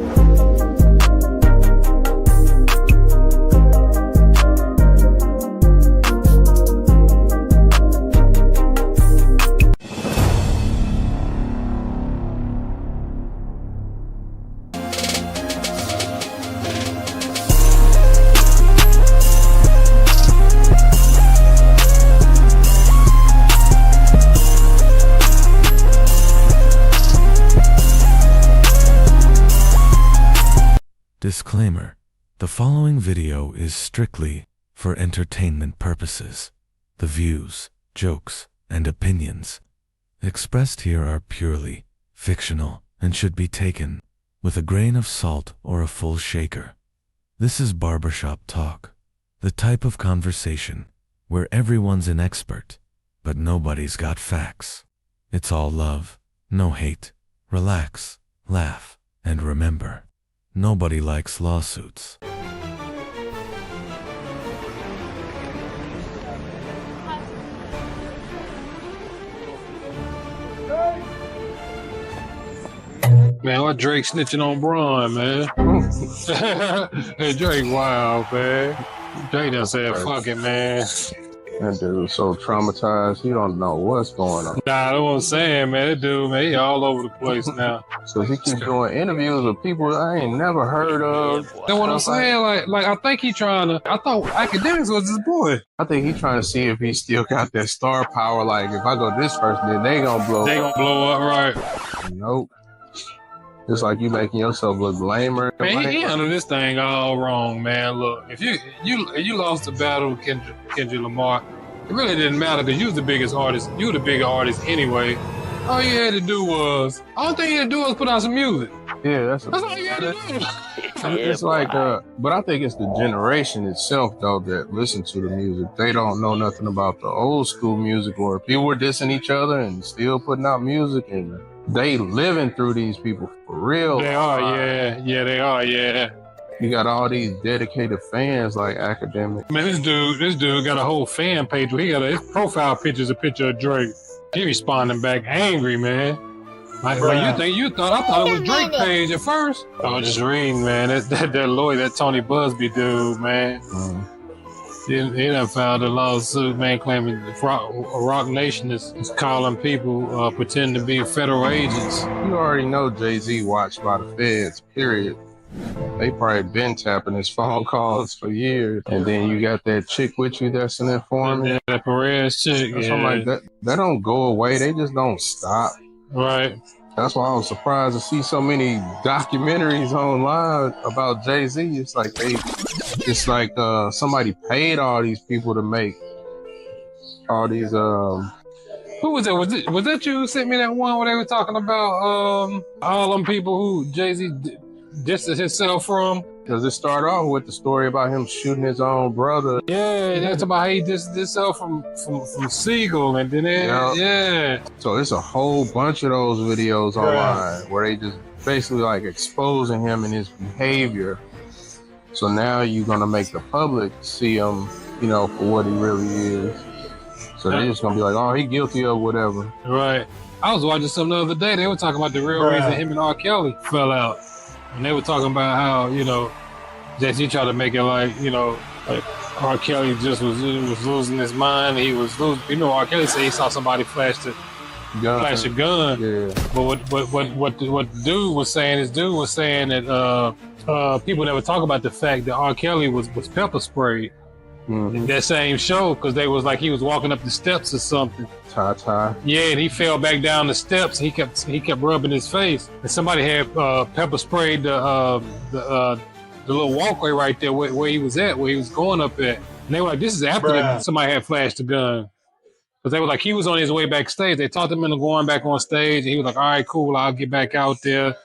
Disclaimer: the following video is strictly for entertainment purposes. The views, jokes, and opinions expressed here are purely fictional and should be taken with a grain of salt or a full shaker. This is barbershop talk, the type of conversation where everyone's an expert, but nobody's got facts. It's all love, no hate. Relax, laugh, and remember, nobody likes lawsuits. Man, why Drake snitching on Braun, man? Hey, Drake, wild, man. Drake done said, fuck it, man. That dude was so traumatized, he don't know what's going on. Nah, that's what I'm saying, man. That dude, man, he all over the place now. So he keeps doing interviews with people I ain't never heard of. That's what I'm saying. Like I think he trying to. I thought Academics was his boy. I think he trying to see if he still got that star power. Like if I go this person, then they gonna blow. They gonna blow up, right? Nope. It's like you making yourself look lamer. Man, he handled this thing all wrong, man. Look, if you lost the battle with Kendrick Lamar, it really didn't matter because you was the biggest artist. You were the bigger artist anyway. All you had to do was, all thing you had to do was put out some music. Yeah, that's all you had to do. It's like, but I think it's the generation itself though that listen to the music. They don't know nothing about the old school music where people were dissing each other and still putting out music, and they living through these people for real. They are, yeah, they are, yeah. You got all these dedicated fans like Academic. Man, this dude got a whole fan page where his profile picture is a picture of Drake. He responding back angry, man. Like, well, I thought it was Drake page at first. I was just reading, man. That lawyer, that Tony Busby dude, man. He done filed a lawsuit, man, claiming Rock Nation is calling people pretending to be federal agents. You already know Jay-Z watched by the feds, period. They probably been tapping his phone calls for years. And then you got that chick with you that's an informant. Yeah, that Perez chick. Or something like that. That don't go away. They just don't stop. Right. That's why I was surprised to see so many documentaries online about Jay-Z. It's like somebody paid all these people to make all these Who was that? Was that you who sent me that one where they were talking about all them people who Jay-Z distanced himself from? Because it started off with the story about him shooting his own brother. Yeah, that's about how he distanced himself from Siegel, and then yeah. So it's a whole bunch of those videos online where they just basically like exposing him and his behavior. So now you're gonna make the public see him, for what he really is. So they're just gonna be like, oh, he guilty of whatever. Right. I was watching something the other day. They were talking about the real reason him and R. Kelly fell out. And they were talking about how, Jay-Z tried to make it like R. Kelly just was losing his mind. He was losing. R. Kelly said he saw somebody flash a gun. Yeah. But what the dude was saying that people never talk about the fact that R. Kelly was pepper sprayed in that same show because they was like he was walking up the steps or something. Yeah, and he fell back down the steps. He kept rubbing his face, and somebody had pepper sprayed the little walkway right there where he was going up at. And they were like, "This is after somebody had flashed the gun," because they were like, he was on his way backstage. They talked him into going back on stage, and he was like, "All right, cool, I'll get back out there."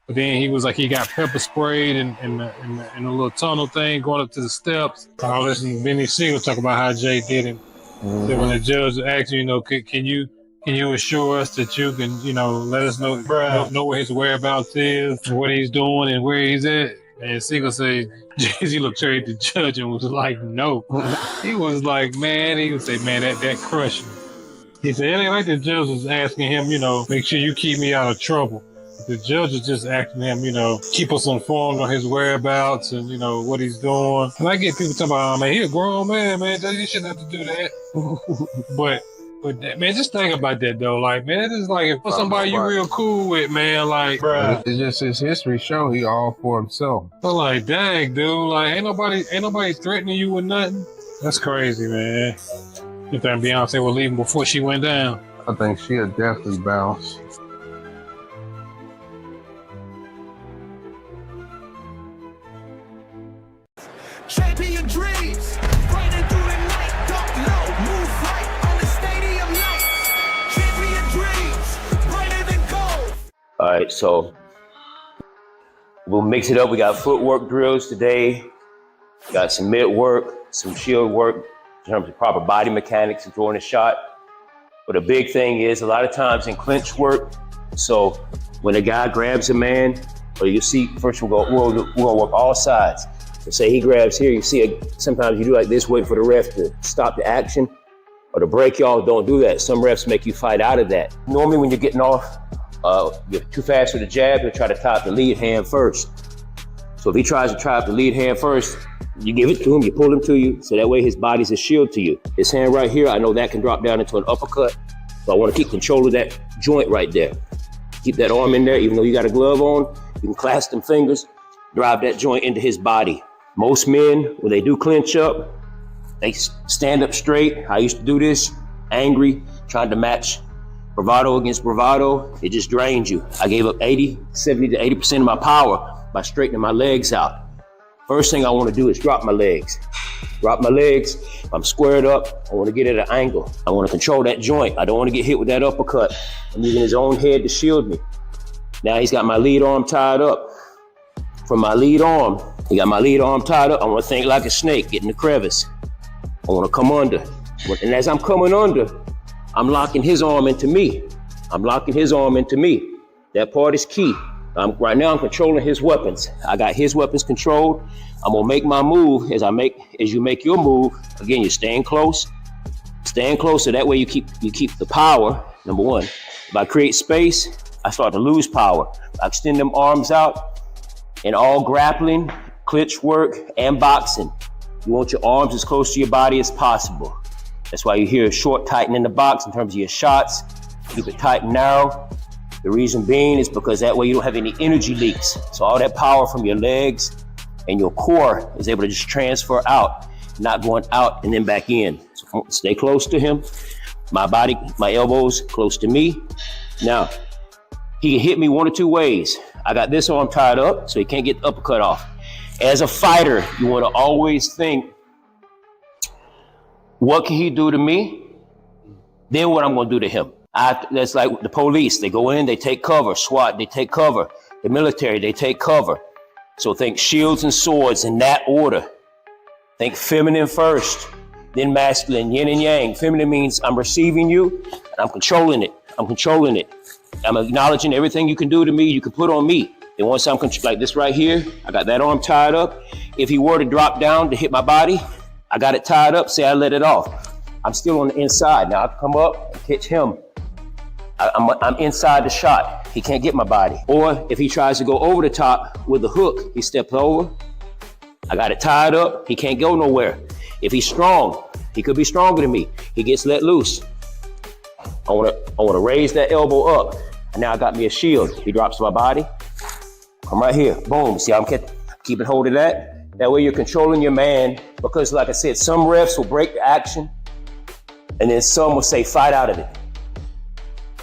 But then he was like, he got pepper sprayed in a little tunnel thing going up to the steps. I listened to Benny Siegel talk about how Jay did it. So when the judge asked you, can you assure us that you can, let us know where his whereabouts is, and what he's doing, and where he's at? And Siegel said, Jay-Z looked straight at the judge and was like, no. He was like, man, he would say, man, that crushed me. He said, it ain't like the judge was asking him, make sure you keep me out of trouble. The judge was just asking him, keep us informed on his whereabouts and, what he's doing. And I get people talking about, man, he a grown man, you shouldn't have to do that. But man, just think about that though. Like, man, it is like if somebody you real cool with, man, like, bruh. It's just his history show he all for himself. But like, dang, dude, like, ain't nobody threatening you with nothing. That's crazy, man. You think Beyonce would leave him before she went down? I think she'll definitely bounce. Champion dreams, running through the night, don't know, move right on the stadium nights. Champion dreams, brighter than gold. All right, so we'll mix it up. We got footwork drills today. We got some mid work, some shield work in terms of proper body mechanics and throwing a shot. But a big thing is a lot of times in clinch work, so when a guy grabs a man, or you see, first we're gonna work all sides. So say he grabs here, you see sometimes you do like this, waiting for the ref to stop the action or to break. Y'all don't do that. Some refs make you fight out of that. Normally when you're getting off, you're too fast with the jab, you'll try to tie up the lead hand first. So if he tries to tie up the lead hand first, you give it to him, you pull him to you, so that way his body's a shield to you. His hand right here, I know that can drop down into an uppercut, so I want to keep control of that joint right there. Keep that arm in there, even though you got a glove on, you can clasp them fingers, drive that joint into his body. Most men, when they do clinch up, they stand up straight. I used to do this, angry, trying to match bravado against bravado. It just drains you. I gave up 70 to 80% of my power by straightening my legs out. First thing I want to do is drop my legs. Drop my legs. I'm squared up. I want to get at an angle. I want to control that joint. I don't want to get hit with that uppercut. I'm using his own head to shield me. Now he's got my lead arm tied up. From my lead arm, he got my lead arm tied up. I want to think like a snake, get in the crevice. I want to come under. And as I'm coming under, I'm locking his arm into me. I'm locking his arm into me. That part is key. Right now I'm controlling his weapons. I got his weapons controlled. I'm gonna make my move as you make your move. Again, you're staying close. Staying close so that way you keep the power, number one. If I create space, I start to lose power. I extend them arms out in all grappling, clinch work, and boxing. You want your arms as close to your body as possible. That's why you hear a short tighten in the box in terms of your shots. Keep it tight and narrow. The reason being is because that way you don't have any energy leaks. So all that power from your legs and your core is able to just transfer out, not going out and then back in. So stay close to him. My body, my elbows close to me. Now, he can hit me one or two ways. I got this arm tied up so he can't get the uppercut off. As a fighter, you want to always think, what can he do to me? Then what I'm going to do to him. That's like the police. They go in, they take cover. SWAT, they take cover. The military, they take cover. So think shields and swords in that order. Think feminine first, then masculine, yin and yang. Feminine means I'm receiving you, and I'm controlling it. I'm controlling it. I'm acknowledging everything you can do to me, you can put on me. Then once I'm like this right here, I got that arm tied up. If he were to drop down to hit my body, I got it tied up, say I let it off. I'm still on the inside. Now I come up and catch him. I'm inside the shot. He can't get my body. Or if he tries to go over the top with the hook, he steps over. I got it tied up. He can't go nowhere. If he's strong, he could be stronger than me. He gets let loose. I want to raise that elbow up. And now I got me a shield. He drops my body. I'm right here. Boom. See how I'm keeping hold of that? That way you're controlling your man. Because like I said, some refs will break the action. And then some will say, fight out of it.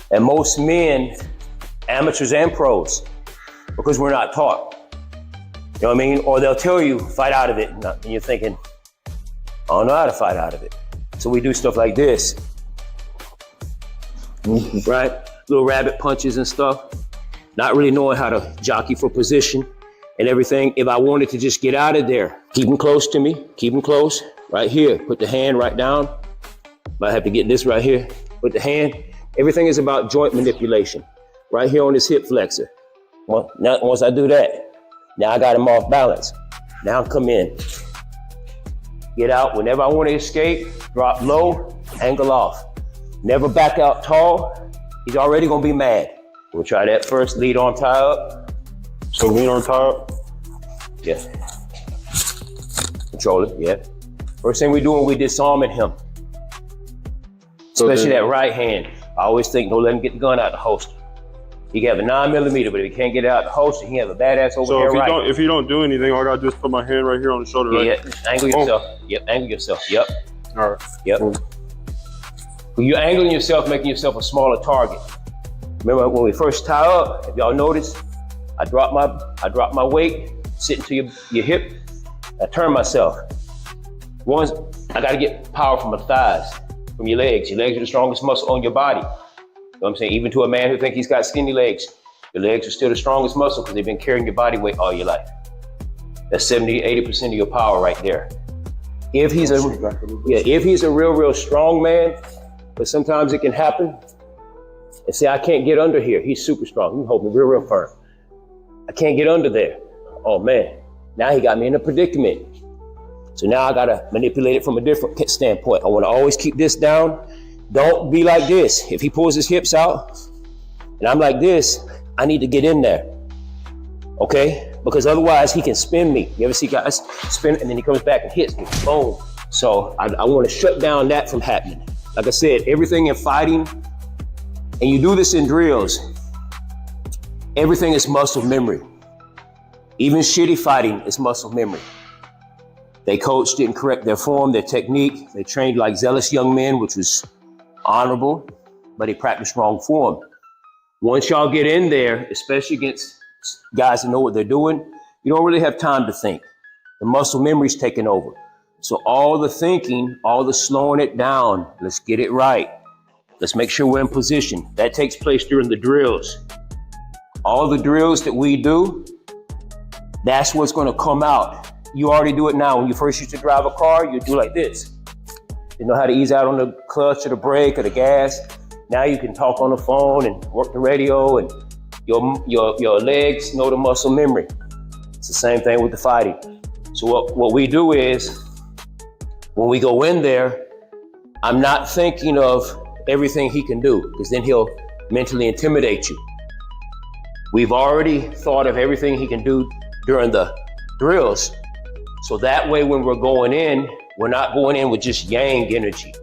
And most men, amateurs and pros, because we're not taught. You know what I mean? Or they'll tell you, fight out of it. And you're thinking, I don't know how to fight out of it. So we do stuff like this. Right? Little rabbit punches and stuff. Not really knowing how to jockey for position and everything. If I wanted to just get out of there, keep him close to me. Keep him close. Right here. Put the hand right down. Might have to get this right here. Put the hand. Everything is about joint manipulation. Right here on this hip flexor. Now, once I do that, Now I got him off balance. Now come in. Get out whenever I want to escape, drop low, angle off. Never back out tall. He's already gonna be mad. We'll try that first, lead on, tie up. So lead on, tie up? Yeah. Control it, yeah. First thing we doing, we disarming him. Especially that right hand. I always think, don't let him get the gun out the holster. He can have a 9mm, but if he can't get it out the holster, he can have a badass over so there if he don't do anything, all I gotta do is put my hand right here on the shoulder, right? Yeah, angle yourself. Yep, angle yourself. Yep. All right. Yep. When you're angling yourself, making yourself a smaller target. Remember when we first tie up, if y'all notice, I drop my weight, sitting to your hip, I turn myself. Once, I gotta get power from my thighs, from your legs. Your legs are the strongest muscle on your body. You know what I'm saying? Even to a man who thinks he's got skinny legs, your legs are still the strongest muscle because they've been carrying your body weight all your life. That's 70, 80% of your power right there. If he's a real strong man, but sometimes it can happen. And say, I can't get under here. He's super strong. You hold me real firm. I can't get under there. Oh man, now he got me in a predicament. So now I gotta manipulate it from a different standpoint. I wanna always keep this down. Don't be like this. If he pulls his hips out and I'm like this, I need to get in there, okay? Because otherwise he can spin me. You ever see guys spin and then he comes back and hits me, boom. So I wanna shut down that from happening. Like I said, everything in fighting, and you do this in drills, everything is muscle memory. Even shitty fighting is muscle memory. They coach didn't correct their form, their technique. They trained like zealous young men, which was honorable, but they practiced wrong form. Once y'all get in there, especially against guys that know what they're doing, you don't really have time to think. The muscle memory's taking over. So all the thinking, all the slowing it down, let's get it right. Let's make sure we're in position. That takes place during the drills. All the drills that we do, that's what's gonna come out. You already do it now. When you first used to drive a car, you do like this. You know how to ease out on the clutch or the brake or the gas. Now you can talk on the phone and work the radio, and your legs know the muscle memory. It's the same thing with the fighting. So what we do is, when we go in there, I'm not thinking of everything he can do, because then he'll mentally intimidate you. We've already thought of everything he can do during the drills. So that way when we're going in, we're not going in with just yang energy.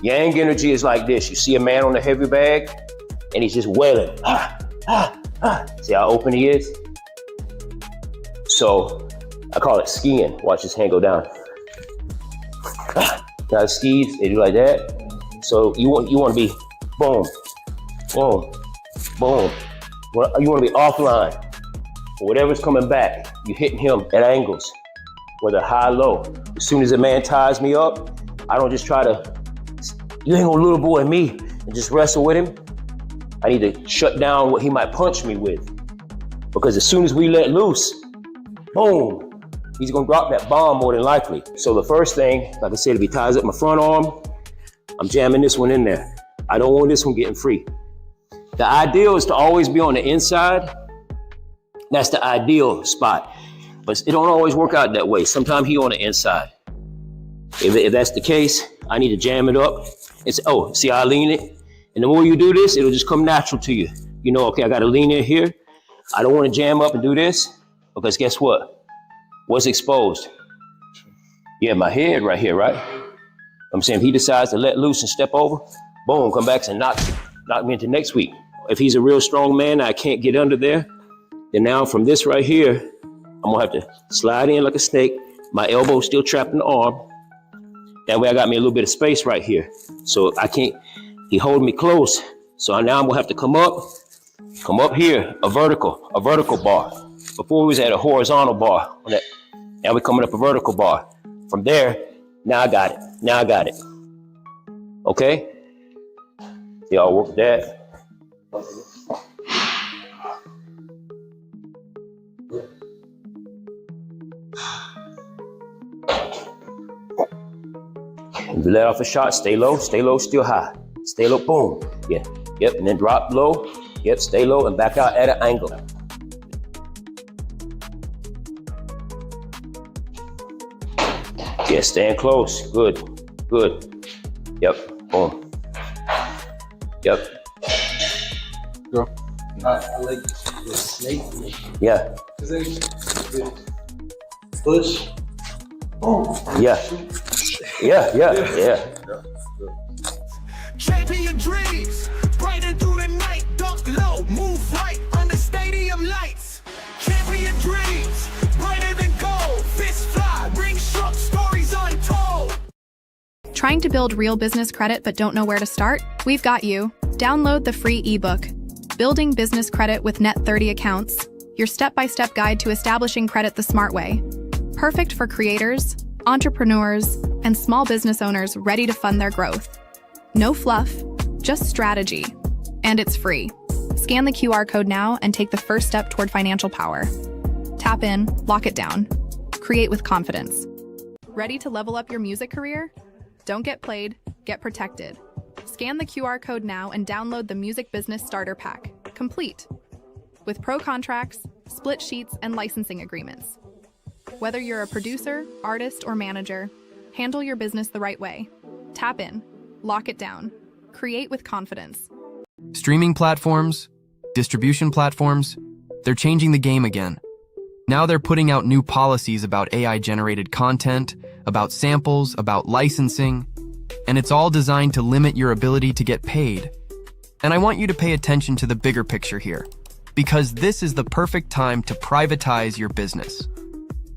Yang energy is like this. You see a man on a heavy bag and he's just wailing. See how open he is? So I call it skiing. Watch his hand go down. Now skis, they do like that. So you want to be boom, boom, boom. You want to be offline. Whatever's coming back, you're hitting him at angles, whether high, low. As soon as a man ties me up, I don't just try to, you ain't gonna little boy me, and just wrestle with him. I need to shut down what he might punch me with. Because as soon as we let loose, boom, he's gonna drop that bomb more than likely. So the first thing, like I said, if he ties up my front arm, I'm jamming this one in there. I don't want this one getting free. The ideal is to always be on the inside. That's the ideal spot. But it don't always work out that way. Sometimes he on the inside. If that's the case, I need to jam it up. It's, oh, see how I lean it? And the more you do this, it'll just come natural to you. You know, okay, I gotta lean in here. I don't wanna jam up and do this, because guess what? What's exposed? Yeah, my head right here, right? I'm saying if he decides to let loose and step over, boom, come back and knock me into next week. If he's a real strong man, I can't get under there. Then now from this right here, I'm gonna have to slide in like a snake. My elbow's still trapped in the arm. That way I got me a little bit of space right here. So I can't, he holding me close. So now I'm gonna have to come up here, a vertical bar. Before we was at a horizontal bar on that. Now we're coming up a vertical bar. From there, now I got it. Okay? Y'all work with that. If you let off a shot, stay low, still high. Stay low, boom. Yeah, yep, and then drop low. Yep, stay low and back out at an angle. Yeah, stand close. Good. Good. Yep. Boom. Yep. Go. I like the snake. Yeah. Push. Oh. Yeah. Yeah. Champion dreams, brighter through the night, dunk low, move right under stadium lights. Champion dreams, brighter than gold, fists fly, rings shook, stories untold. Trying to build real business credit but don't know where to start? We've got you. Download the free ebook, Building Business Credit with Net 30 Accounts, your step-by-step guide to establishing credit the smart way. Perfect for creators, entrepreneurs, and small business owners ready to fund their growth. No fluff, just strategy. And it's free. Scan the QR code now and take the first step toward financial power. Tap in, lock it down. Create with confidence. Ready to level up your music career? Don't get played, get protected. Scan the QR code now and download the Music Business Starter Pack, complete. With pro contracts, split sheets, and licensing agreements. Whether you're a producer, artist, or manager, handle your business the right way. Tap in. Lock it down. Create with confidence. Streaming platforms, distribution platforms, they're changing the game again. Now they're putting out new policies about AI-generated content, about samples, about licensing, and it's all designed to limit your ability to get paid. And I want you to pay attention to the bigger picture here, because this is the perfect time to privatize your business.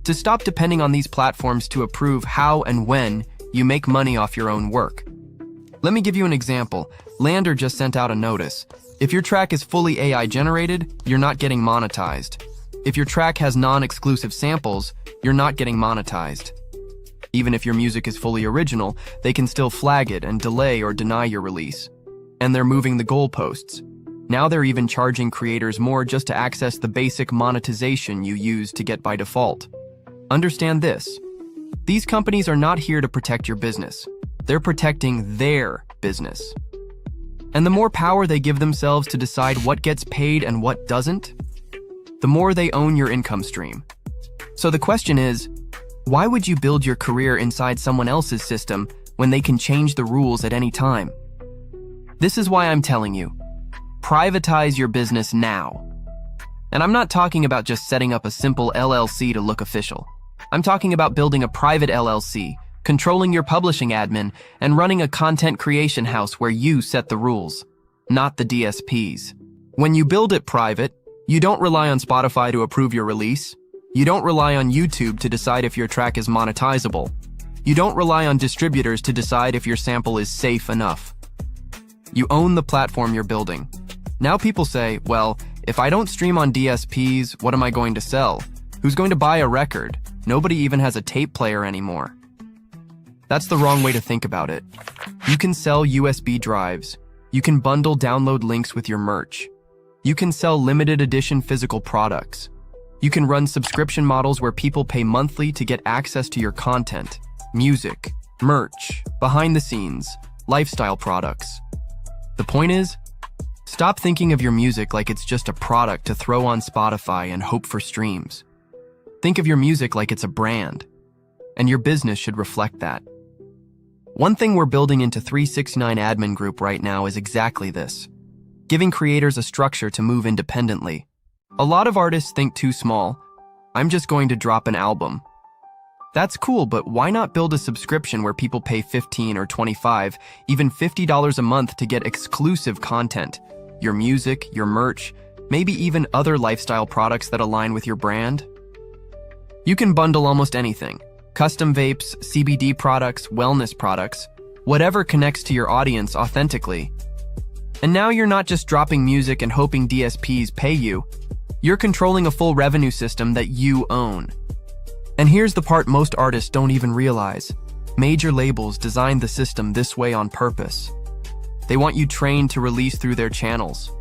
To stop depending on these platforms to approve how and when you make money off your own work. Let me give you an example. Lander just sent out a notice. If your track is fully AI generated, you're not getting monetized. If your track has non-exclusive samples, you're not getting monetized. Even if your music is fully original, they can still flag it and delay or deny your release. And they're moving the goalposts. Now they're even charging creators more just to access the basic monetization you use to get by default. Understand this. These companies are not here to protect your business. They're protecting their business. And the more power they give themselves to decide what gets paid and what doesn't, the more they own your income stream. So the question is, why would you build your career inside someone else's system when they can change the rules at any time? This is why I'm telling you, privatize your business now. And I'm not talking about just setting up a simple LLC to look official. I'm talking about building a private LLC, controlling your publishing admin, and running a content creation house where you set the rules, not the DSPs. When you build it private, you don't rely on Spotify to approve your release. You don't rely on YouTube to decide if your track is monetizable. You don't rely on distributors to decide if your sample is safe enough. You own the platform you're building. Now people say, well, if I don't stream on DSPs, what am I going to sell? Who's going to buy a record? Nobody even has a tape player anymore. That's the wrong way to think about it. You can sell USB drives. You can bundle download links with your merch. You can sell limited edition physical products. You can run subscription models where people pay monthly to get access to your content, music, merch, behind the scenes, lifestyle products. The point is, stop thinking of your music like it's just a product to throw on Spotify and hope for streams. Think of your music like it's a brand, and your business should reflect that. One thing we're building into 369 Admin Group right now is exactly this, giving creators a structure to move independently. A lot of artists think too small. I'm just going to drop an album. That's cool, but why not build a subscription where people pay $15 or $25, even $50 a month to get exclusive content, your music, your merch, maybe even other lifestyle products that align with your brand? You can bundle almost anything. Custom vapes, CBD products, wellness products, whatever connects to your audience authentically. And now you're not just dropping music and hoping DSPs pay you. You're controlling a full revenue system that you own. And here's the part most artists don't even realize. Major labels designed the system this way on purpose. They want you trained to release through their channels.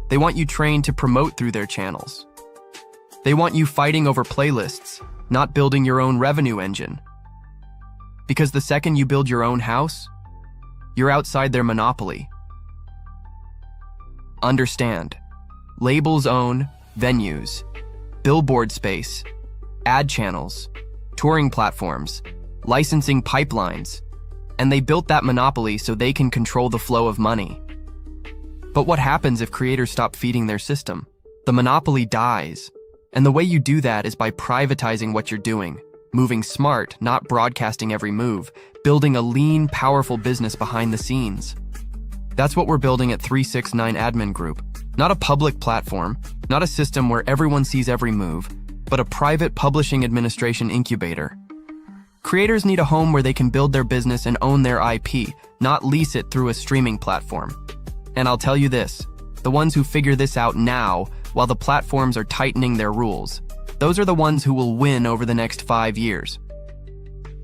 They want you trained to promote through their channels. They want you fighting over playlists, not building your own revenue engine. Because the second you build your own house, you're outside their monopoly. Understand, labels own venues, billboard space, ad channels, touring platforms, licensing pipelines, and they built that monopoly so they can control the flow of money. But what happens if creators stop feeding their system? The monopoly dies. And the way you do that is by privatizing what you're doing, moving smart, not broadcasting every move, building a lean, powerful business behind the scenes. That's what we're building at 369 Admin Group. Not a public platform, not a system where everyone sees every move, but a private publishing administration incubator. Creators need a home where they can build their business and own their IP, not lease it through a streaming platform. And I'll tell you this, the ones who figure this out now, while the platforms are tightening their rules, those are the ones who will win over the next 5 years.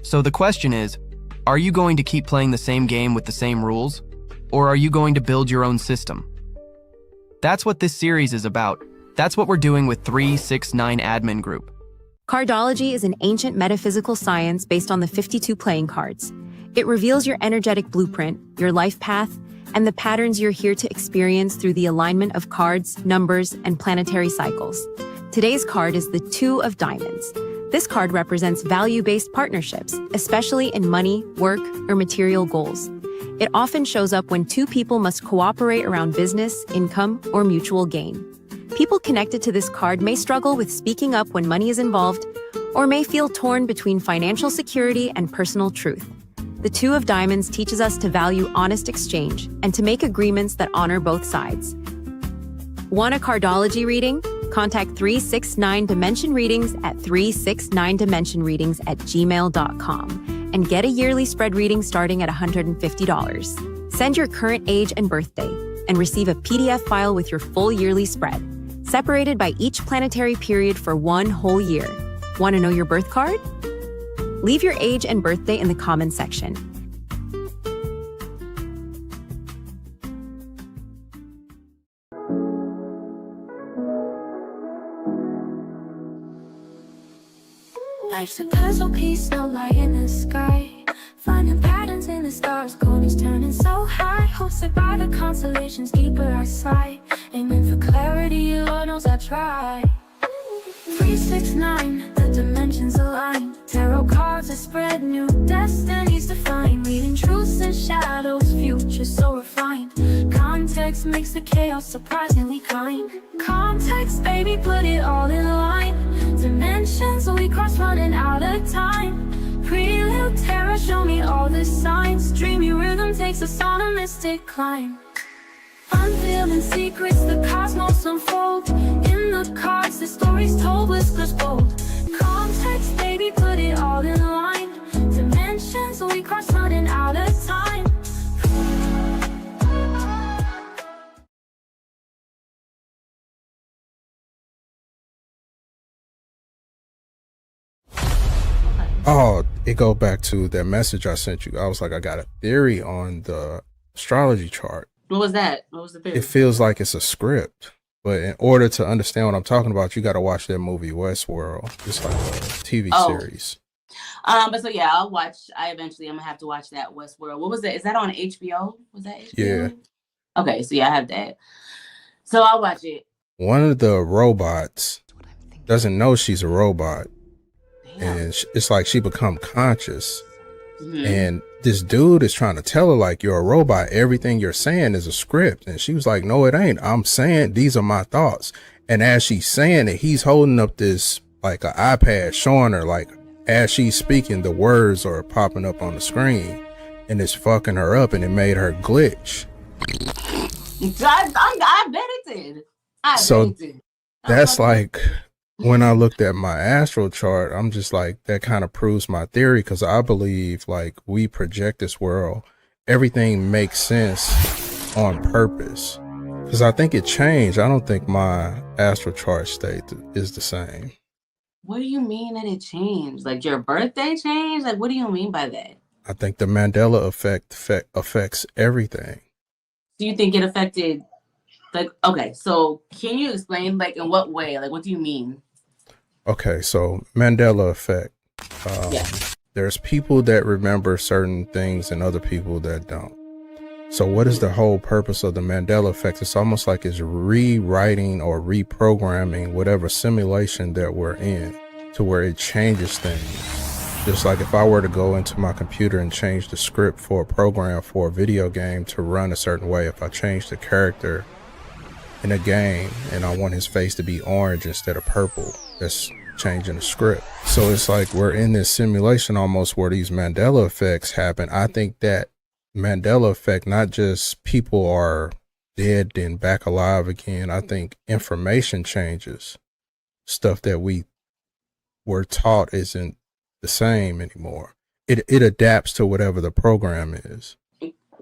So the question is, are you going to keep playing the same game with the same rules? Or are you going to build your own system? That's what this series is about. That's what we're doing with 369 Admin Group. Cardology is an ancient metaphysical science based on the 52 playing cards. It reveals your energetic blueprint, your life path, and the patterns you're here to experience through the alignment of cards, numbers, and planetary cycles. Today's card is the Two of Diamonds. This card represents value-based partnerships, especially in money, work, or material goals. It often shows up when two people must cooperate around business, income, or mutual gain. People connected to this card may struggle with speaking up when money is involved, or may feel torn between financial security and personal truth. The Two of Diamonds teaches us to value honest exchange and to make agreements that honor both sides. Want a cardology reading? Contact 369 Dimension Readings at 369dimensionreadings@gmail.com and get a yearly spread reading starting at $150. Send your current age and birthday and receive a PDF file with your full yearly spread, separated by each planetary period for 1 whole year. Want to know your birth card? Leave your age and birthday in the comments section. Life's a puzzle piece, no light in the sky. Finding patterns in the stars, corners turning so high. Hosted by the constellations, deeper I sigh. Aiming for clarity, Lord knows I try. 369, the dimensions align. Tarot cards that spread new destinies define. Reading truths and shadows, future so refined. Context makes the chaos surprisingly kind. Context, baby, put it all in line. Dimensions we cross, running out of time. Prelude, terror, show me all the signs. Dreamy rhythm takes us on a mystic climb. Unveiling secrets, the cosmos unfold. In the cards, the stories told, whispers bold. Context, baby, put it all in line. Dimensions we cross, running out of time. Oh, it go back to that message I sent you. I was like, I got a theory on the astrology chart. What was that? What was the theory? It feels like it's a script, but in order to understand what I'm talking about, you got to watch that movie Westworld. It's like a TV series. But so yeah, I'm gonna have to watch that Westworld. What was that? Is that on HBO? Was that HBO? Yeah. Okay, so yeah, I have that. So I'll watch it. One of the robots doesn't know she's a robot. And it's like she become conscious. And this dude is trying to tell her, like, you're a robot. Everything you're saying is a script. And she was like, no, it ain't. I'm saying these are my thoughts. And as she's saying it, he's holding up this, like, an iPad showing her, like, as she's speaking, the words are popping up on the screen. And it's fucking her up, and it made her glitch. I bet it did. That's like, when I looked at my astral chart, I'm just like, that kind of proves my theory, because I believe, like, we project this world. Everything makes sense on purpose. Because I think it changed. I don't think my astral chart state is the same. What do you mean that it changed? Like your birthday changed? Like, what do you mean by that? I think the Mandela effect affects everything. Do you think it affected, like, okay, so can you explain, like, in what way? Like, what do you mean? Okay, so Mandela effect. There's people that remember certain things and other people that don't. So what is the whole purpose of the Mandela effect? It's almost like it's rewriting or reprogramming whatever simulation that we're in to where it changes things. Just like if I were to go into my computer and change the script for a program for a video game to run a certain way, if I change the character in a game and I want his face to be orange instead of purple, that's changing the script. So it's like we're in this simulation almost where these Mandela effects happen. I think that Mandela effect, not just people are dead and back alive again. I think information changes. Stuff that we were taught isn't the same anymore. It adapts to whatever the program is.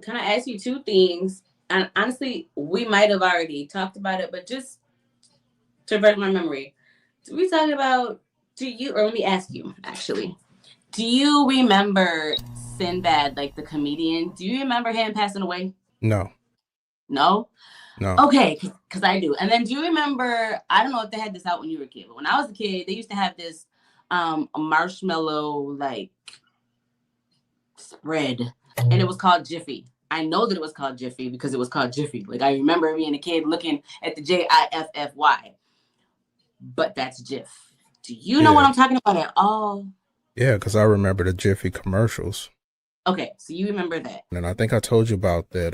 Can I ask you two things? And honestly, we might have already talked about it, but just to refresh my memory, did we talk about, or let me ask you, actually, do you remember Sinbad, like the comedian? Do you remember him passing away? No. No? No. Okay, because I do. And then do you remember, I don't know if they had this out when you were a kid, but when I was a kid, they used to have this marshmallow, like, spread, and it was called Jiffy. I know that it was called Jiffy because it was called Jiffy. Like, I remember being a kid looking at the Jiffy, but that's Jif. Do you know what I'm talking about at all? Yeah, because I remember the Jiffy commercials. Okay, so you remember that. And I think I told you about that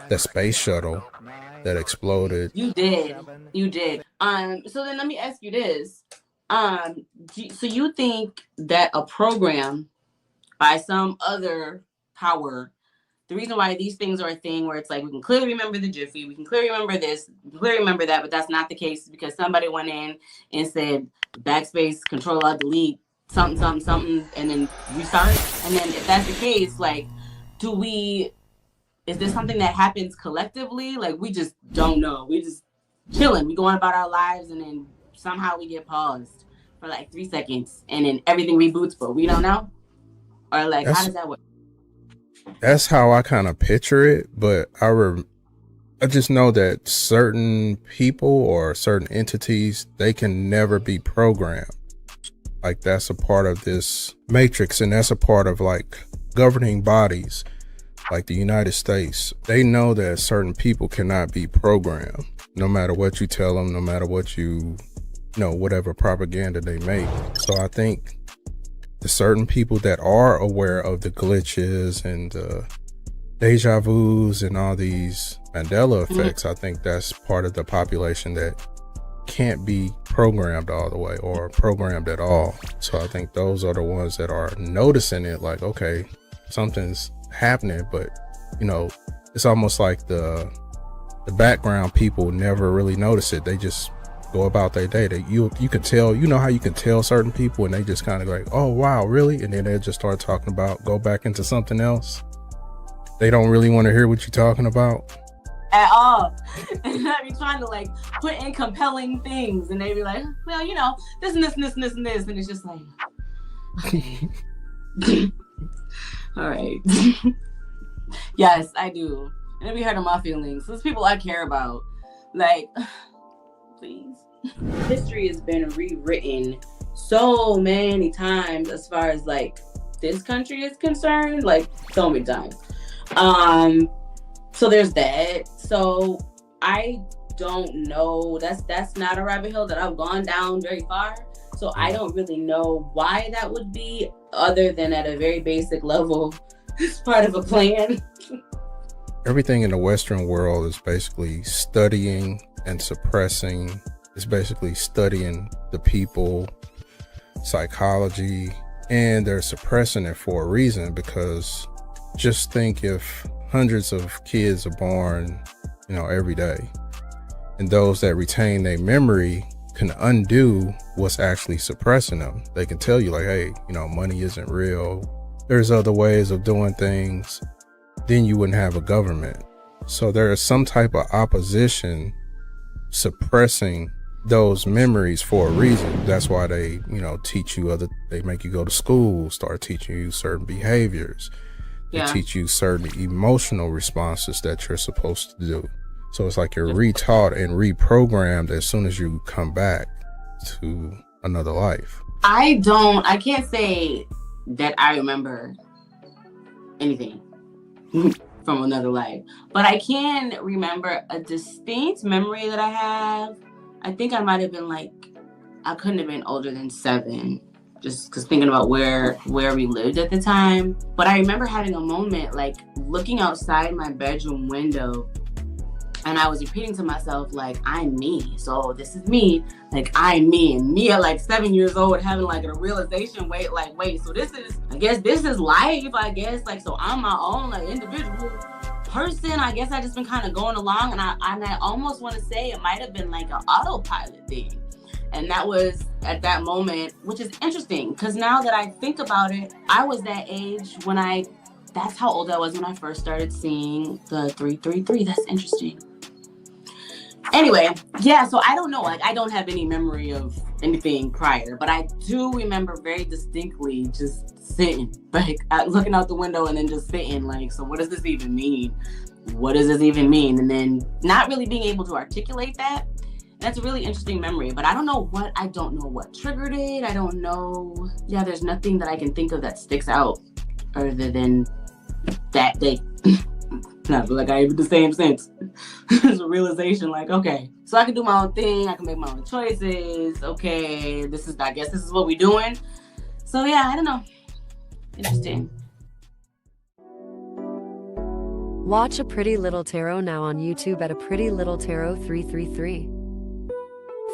that space shuttle that exploded. You did. So then let me ask you this. So you think that a program by some other power, the reason why these things are a thing where it's like we can clearly remember the Jiffy, we can clearly remember this, we can clearly remember that, but that's not the case because somebody went in and said backspace, control alt delete, something, and then restart. And then if that's the case, like, is this something that happens collectively? Like, we just don't know. We just chilling. We going about our lives and then somehow we get paused for like 3 seconds and then everything reboots, but we don't know? Or like, how does that work? That's how I kind of picture it, but I just know that certain people or certain entities, they can never be programmed. Like, that's a part of this matrix, and that's a part of like governing bodies like the United States. They know that certain people cannot be programmed, no matter what you tell them, no matter what whatever propaganda they make. So I think the certain people that are aware of the glitches and deja vus and all these Mandela effects, I think that's part of the population that can't be programmed all the way or programmed at all. So I think those are the ones that are noticing it, like, okay, something's happening, but it's almost like the background people never really notice it. They just go about their day. You can tell, how you can tell certain people and they just kind of like, oh wow, really? And then they just start talking about, go back into something else. They don't really want to hear what you're talking about at all. And I be trying to like put in compelling things and they be like, well, this and this and this and this and this, and it's just like, okay. All right. Yes, I do. And it be hurting my feelings. Those people I care about, like, please. History has been rewritten so many times as far as like this country is concerned, like so many times. So there's that. So I don't know. That's not a rabbit hole that I've gone down very far. So I don't really know why that would be, other than at a very basic level, it's part of a plan. Everything in the Western world is basically studying and suppressing. It's basically studying the people, psychology, and they're suppressing it for a reason, because just think if hundreds of kids are born, every day, and those that retain their memory can undo what's actually suppressing them. They can tell you like, hey, money isn't real. There's other ways of doing things. Then you wouldn't have a government. So there is some type of opposition suppressing those memories for a reason. That's why they, teach you they make you go to school, start teaching you certain behaviors. They teach you certain emotional responses that you're supposed to do. So it's like you're retaught and reprogrammed as soon as you come back to another life. I can't say that I remember anything from another life, but I can remember a distinct memory that I have. I think I might have been I couldn't have been older than 7. just because thinking about where we lived at the time. But I remember having a moment, like looking outside my bedroom window, and I was repeating to myself, like, I'm me. So this is me, like, I'm me. And me at like 7 years old having like a realization, wait, so this is, I guess this is life, I guess. Like, so I'm my own like individual person. I guess I just been kind of going along, and I almost want to say it might have been like an autopilot thing. And that was at that moment, which is interesting because now that I think about it, I was that age when that's how old I was when I first started seeing the 333. That's interesting. Anyway, yeah, so I don't know. Like, I don't have any memory of anything prior, but I do remember very distinctly just sitting, like, looking out the window and then just sitting, like, so what does this even mean? What does this even mean? And then not really being able to articulate that. That's a really interesting memory, but I don't know what triggered it. I don't know. Yeah, there's nothing that I can think of that sticks out other than that day. Not like I even the same sense. There's a realization like, okay, so I can do my own thing. I can make my own choices. Okay, I guess this is what we're doing. So yeah, I don't know. Interesting. Watch A Pretty Little Tarot now on YouTube at A Pretty Little Tarot 333.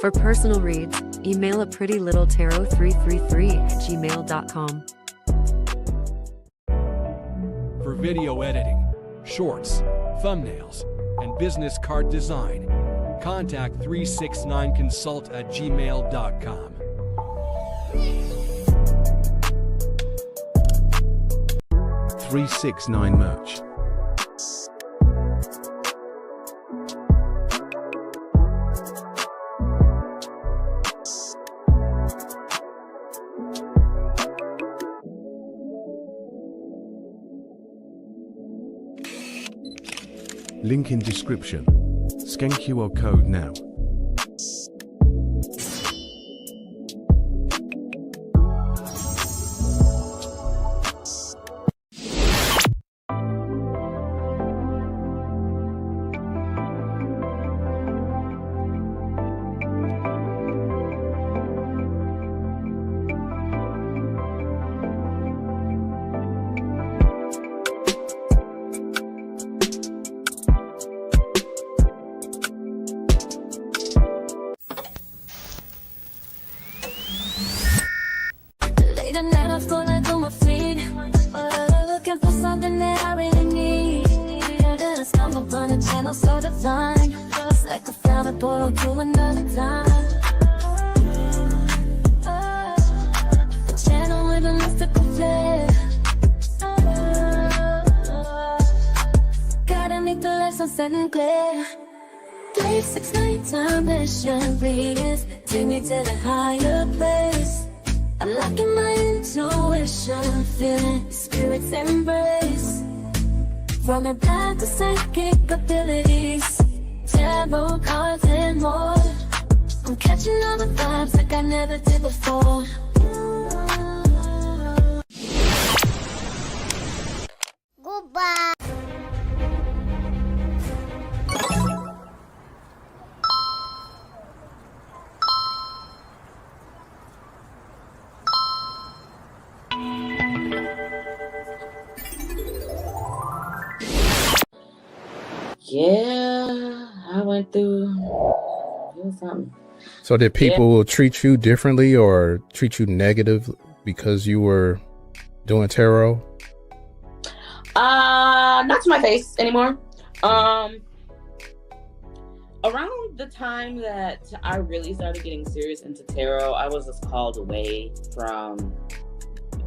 For personal reads, email aprettylittletarot333@gmail.com. For video editing, shorts, thumbnails, and business card design, contact 369consult@gmail.com. 369 Merch. Link in description. Scan QR code now. Late at night, I fall like on my feet. Looking for something that I really need. Then I stumble upon a channel so divine. It's like I found a portal to another time. A channel with a mystical flair. Gotta make the light sunset and clear. 369 time mission readings take me to the higher place. I'm locking my intuition, feeling spirit's embrace. Running back to psychic abilities, tarot cards and more. I'm catching all the vibes like I never did before. Goodbye. Yeah, I went through something. So did people treat you differently or treat you negative because you were doing tarot? Not to my face anymore. Around the time that I really started getting serious into tarot, I was just called away from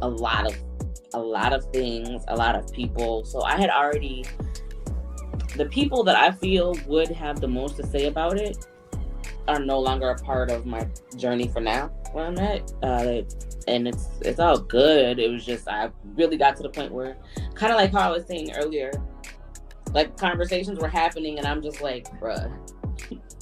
a lot of things, a lot of people. So I had already, the people that I feel would have the most to say about it are no longer a part of my journey for now where I'm at. And it's all good. It was just, I really got to the point where, kind of like how I was saying earlier, like conversations were happening and I'm just like, bruh,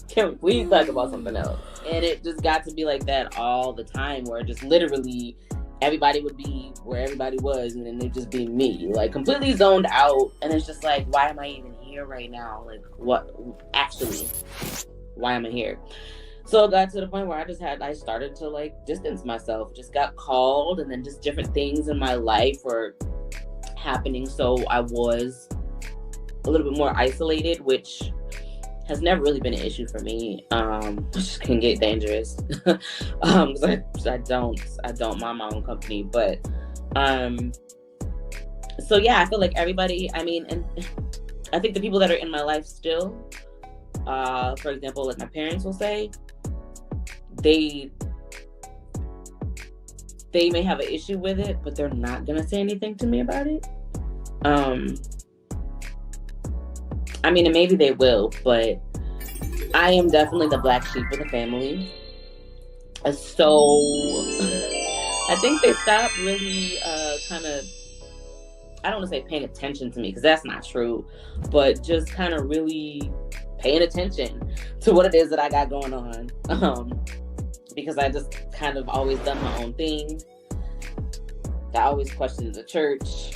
can we please talk about something else? And it just got to be like that all the time, where just literally everybody would be where everybody was and then they'd just be me, like completely zoned out. And it's just like, why am I even here right now? Like, what, actually, why am I here? So it got to the point where I started to like distance myself, just got called, and then just different things in my life were happening. So I was a little bit more isolated, which has never really been an issue for me. Which can get dangerous. 'Cause I don't mind my own company, but so yeah, I feel like everybody, I mean, and I think the people that are in my life still, for example, like my parents will say, they may have an issue with it, but they're not gonna say anything to me about it. I mean, and maybe they will, but I am definitely the black sheep of the family. So I think they stopped really kind of, I don't want to say paying attention to me, because that's not true, but just kind of really paying attention to what it is that I got going on. Because I just kind of always done my own thing. I always questioned the church.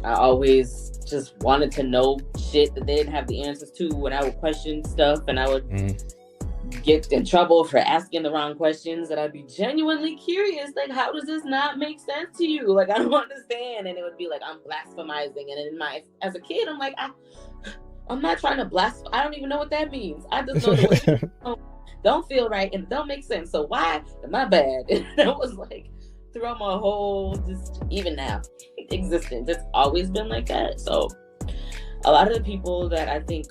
I always just wanted to know shit that they didn't have the answers to when I would question stuff, and I would get in trouble for asking the wrong questions, and I'd be genuinely curious, like, how does this not make sense to you? Like, I don't understand. And it would be like, I'm blasphemizing. And as a kid, I'm like, I'm not trying to blaspheme. I don't even know what that means. I just know that don't feel right and don't make sense. So why am I bad? And that was like throughout my whole, just even now, existence. It's always been like that. So a lot of the people that I think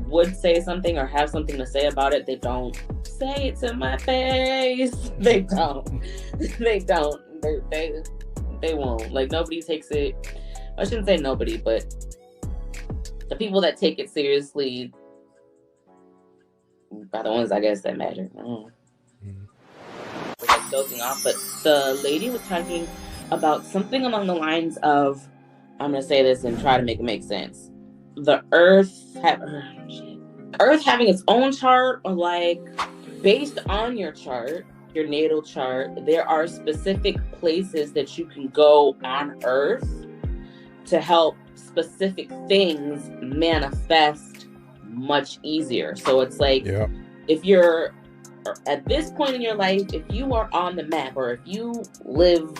would say something or have something to say about it, they don't say it to my face. They don't. They won't. Like, nobody takes it. I shouldn't say nobody, but the people that take it seriously are the ones, I guess, that matter. Like dozing off, but the lady was talking about something along the lines of, I'm gonna say this and try to make it make sense. The Earth having its own chart, or like based on your chart, your natal chart, there are specific places that you can go on Earth to help specific things manifest much easier. So it's like, if you're at this point in your life, if you are on the map, or if you live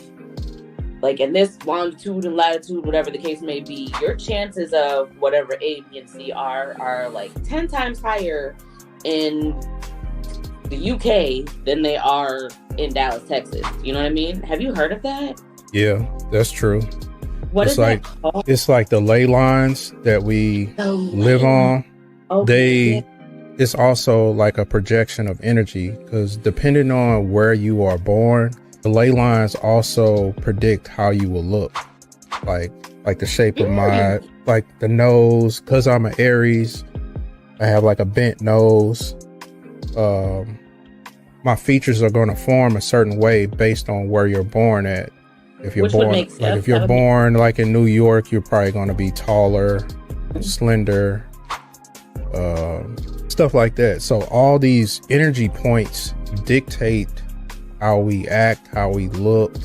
like in this longitude and latitude, whatever the case may be, your chances of whatever A, B, and C are like 10 times higher in the UK than they are in Dallas, Texas. You know what I mean? Have you heard of that? Yeah, that's true. What it's is like that called? It's like the ley lines that we live on. It's also like a projection of energy, because depending on where you are born, the ley lines also predict how you will look, like the shape of my, like the nose. Because I'm an Aries, I have like a bent nose. My features are going to form a certain way based on where you're born at. If you're born, like if you're born like in New York, you're probably going to be taller, slender, stuff like that. So all these energy points dictate how we act, how we look,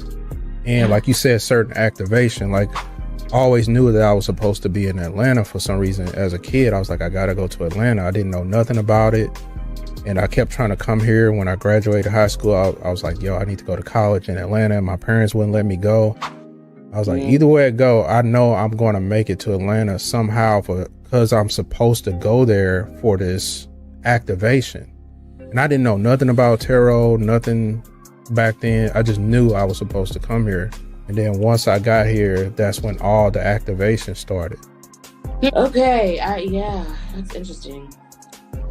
and like you said, certain activation. Like, I always knew that I was supposed to be in Atlanta for some reason. As a kid, I was like, I gotta go to Atlanta. I didn't know nothing about it, and I kept trying to come here. When I graduated high school, I was like, yo, I need to go to college in Atlanta, and my parents wouldn't let me go. I was like, either way it go, I know I'm going to make it to Atlanta somehow, because I'm supposed to go there for this activation. And I didn't know nothing about tarot, nothing back then. I just knew I was supposed to come here. And then once I got here, that's when all the activation started. Okay, yeah, that's interesting.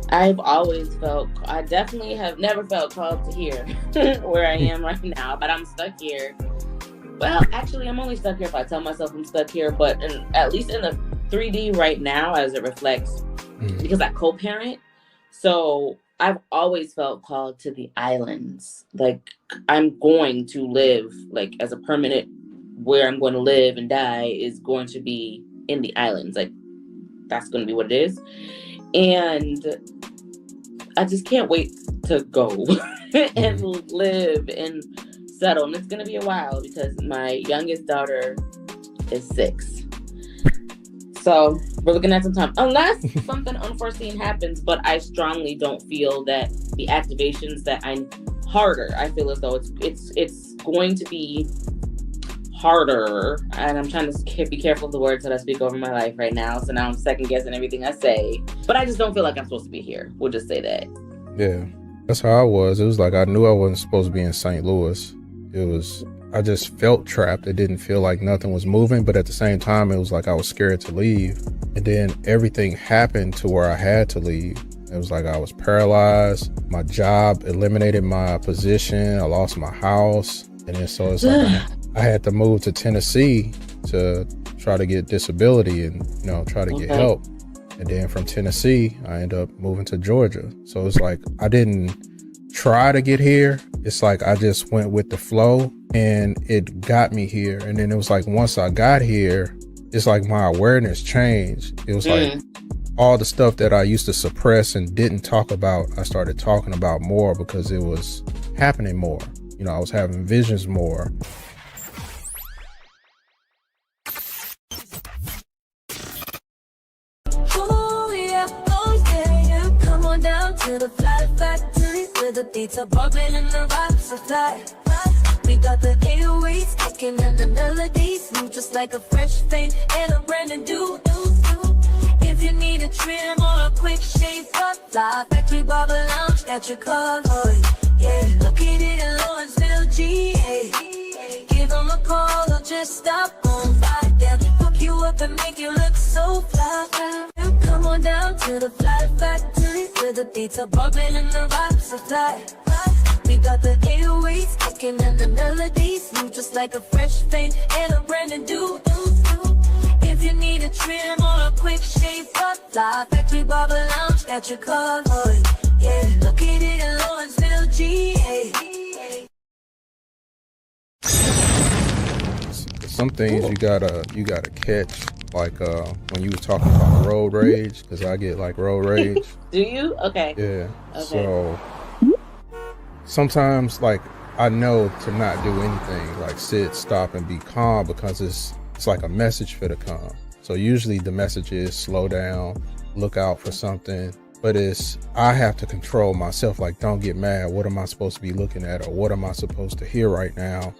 I've always felt, I definitely have never felt called to here where I am right now, but I'm stuck here. Well, actually, I'm only stuck here if I tell myself I'm stuck here, but at least in the 3D right now, as it reflects, because I co-parent, so I've always felt called to the islands. Like, I'm going to live, like, as a permanent, where I'm going to live and die is going to be in the islands. Like, that's going to be what it is. And I just can't wait to go and live and settle. And it's going to be a while, because my youngest daughter is 6. So We're looking at some time, unless something unforeseen happens. But I strongly don't feel that the activations that I'm harder. I feel as though it's going to be harder, and I'm trying to be careful of the words that I speak over my life right now. So now I'm second guessing everything I say. But I just don't feel like I'm supposed to be here. We'll just say that. Yeah, that's how I was. It was like I knew I wasn't supposed to be in St. Louis. I just felt trapped. It didn't feel like nothing was moving, but at the same time, it was like I was scared to leave. And then everything happened to where I had to leave. It was like I was paralyzed. My job eliminated my position. I lost my house. And then so it's like I had to move to Tennessee to try to get disability and, try to get help. And then from Tennessee, I ended up moving to Georgia. So it's like I didn't try to get here. It's like I just went with the flow and it got me here. And then it was like once I got here, it's like my awareness changed. It was like all the stuff that I used to suppress and didn't talk about, I started talking about more because it was happening more. I was having visions more. To the fly factory where the beats are bumping and the vibes are fly. We got the 808s kicking and the melodies move just like a fresh fade and a brand new do. If you need a trim or a quick shave, fly factory barber lounge at your car. Yeah, located in Lawrenceville, GA. Give them a call or just stop on by. They'll hook you up and make you look so fly. Come on down to the fly factory where the beats are bumping and the vibes are fly. We got the 808s kicking and the melodies move just like a fresh fade and a brand new do. If you need a trim or a quick shave, fly factory barber lounge at your car. Yeah, located in Lawrenceville, GA. Some things you gotta catch, like when you were talking about road rage, because I get like road rage. Do you? Okay. Yeah. Okay. So sometimes like I know to not do anything, like sit, stop, and be calm, because it's like a message for the calm. So usually the message is slow down, look out for something. But I have to control myself, like don't get mad. What am I supposed to be looking at, or what am I supposed to hear right now?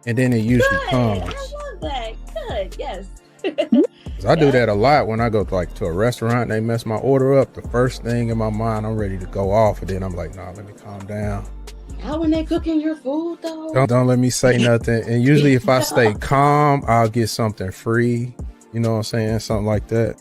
And then it usually comes. I love that. Good. Yes. 'Cause I do that a lot when I go to a restaurant and they mess my order up. The first thing in my mind, I'm ready to go off, and then I'm like, nah, let me calm down. How when they cooking your food though? Don't let me say nothing. And usually if I stay calm, I'll get something free. You know what I'm saying? Something like that.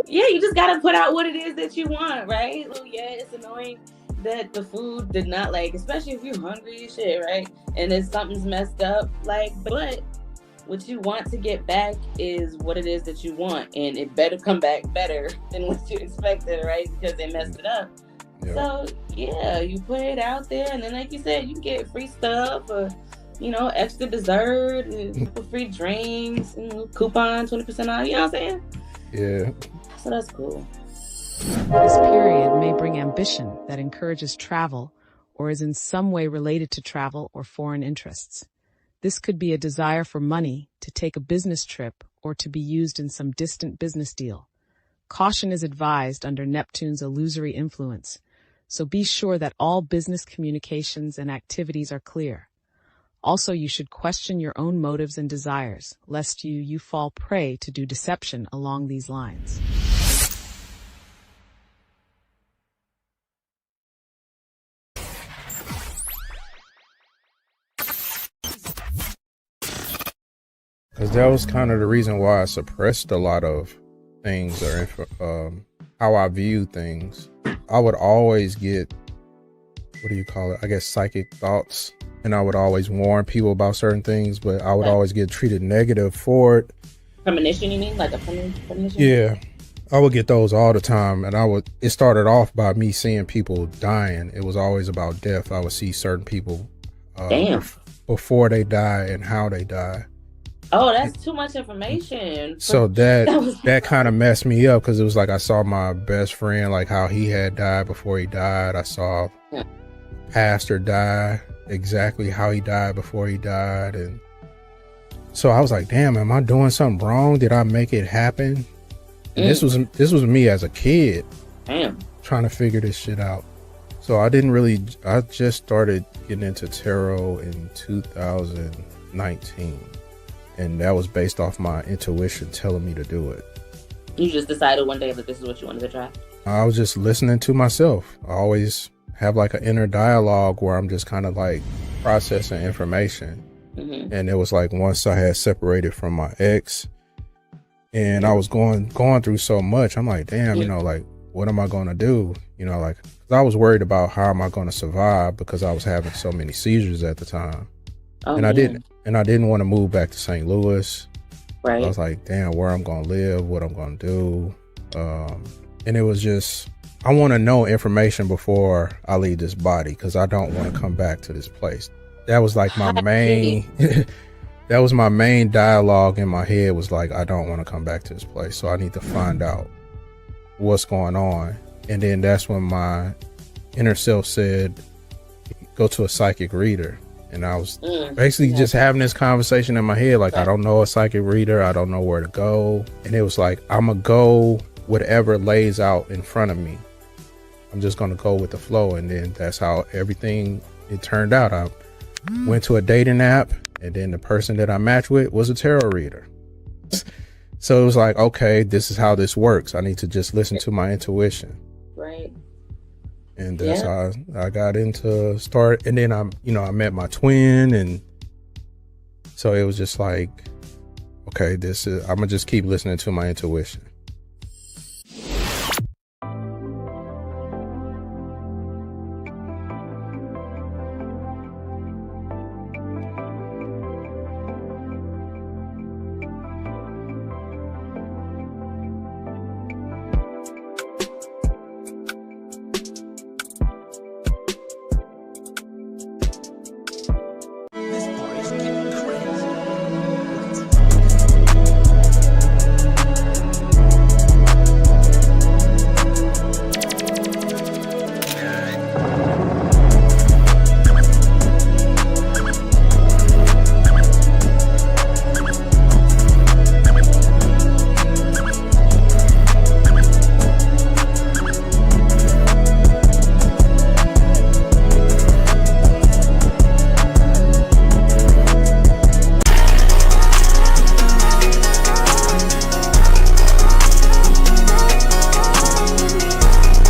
Yeah, you just gotta put out what it is that you want, right? Well, yeah, it's annoying that the food did not, like, especially if you're hungry as shit, right? And if something's messed up, like, but what you want to get back is what it is that you want, and it better come back better than what you expected, right? Because they messed it up. Yeah. So yeah, you put it out there, and then like you said, you get free stuff, or extra dessert, and free drinks, coupon 20% off. You know what I'm saying? Yeah. So that's cool. This period may bring ambition that encourages travel or is in some way related to travel or foreign interests. This could be a desire for money, to take a business trip, or to be used in some distant business deal. Caution is advised under Neptune's illusory influence, so be sure that all business communications and activities are clear. Also, you should question your own motives and desires, lest you fall prey to do deception along these lines. Because that was kind of the reason why I suppressed a lot of things, or how I view things. I would always get, what do you call it? I guess psychic thoughts. And I would always warn people about certain things, but I would always get treated negative for it. Premonition, you mean? Like a premonition? Yeah. I would get those all the time. And it started off by me seeing people dying. It was always about death. I would see certain people before they die and how they die. Oh, that's too much information. So that kind of messed me up, because it was like I saw my best friend, like how he had died before he died. I saw pastor die, exactly how he died before he died. And so I was like, damn, am I doing something wrong? Did I make it happen? And this was me as a kid. Damn. Trying to figure this shit out. So I just started getting into tarot in 2019. And that was based off my intuition telling me to do it. You just decided one day that this is what you wanted to try? I was just listening to myself. I always have like an inner dialogue where I'm just kind of like processing information. Mm-hmm. And it was like once I had separated from my ex and I was going through so much, I'm like, damn, you know, like, what am I going to do? You know, like, 'cause I was worried about how am I going to survive because I was having so many seizures at the time. And I didn't want to move back to St. Louis. Right. I was like, damn, where I'm going to live, what I'm going to do. And it was just, I want to know information before I leave this body because I don't want to come back to this place. That was like my main, that was my main dialogue in my head was like, I don't want to come back to this place. So I need to find out what's going on. And then that's when my inner self said, go to a psychic reader. And I was basically just having this conversation in my head. Like, I don't know a psychic reader. I don't know where to go. And it was like, I'm going to go whatever lays out in front of me. I'm just going to go with the flow. And then that's how everything, it turned out. I went to a dating app and then the person that I matched with was a tarot reader. So it was like, okay, this is how this works. I need to just listen to my intuition. Right. And that's how I got into start. And then I met my twin. And so it was just like, okay, I'm going to just keep listening to my intuition.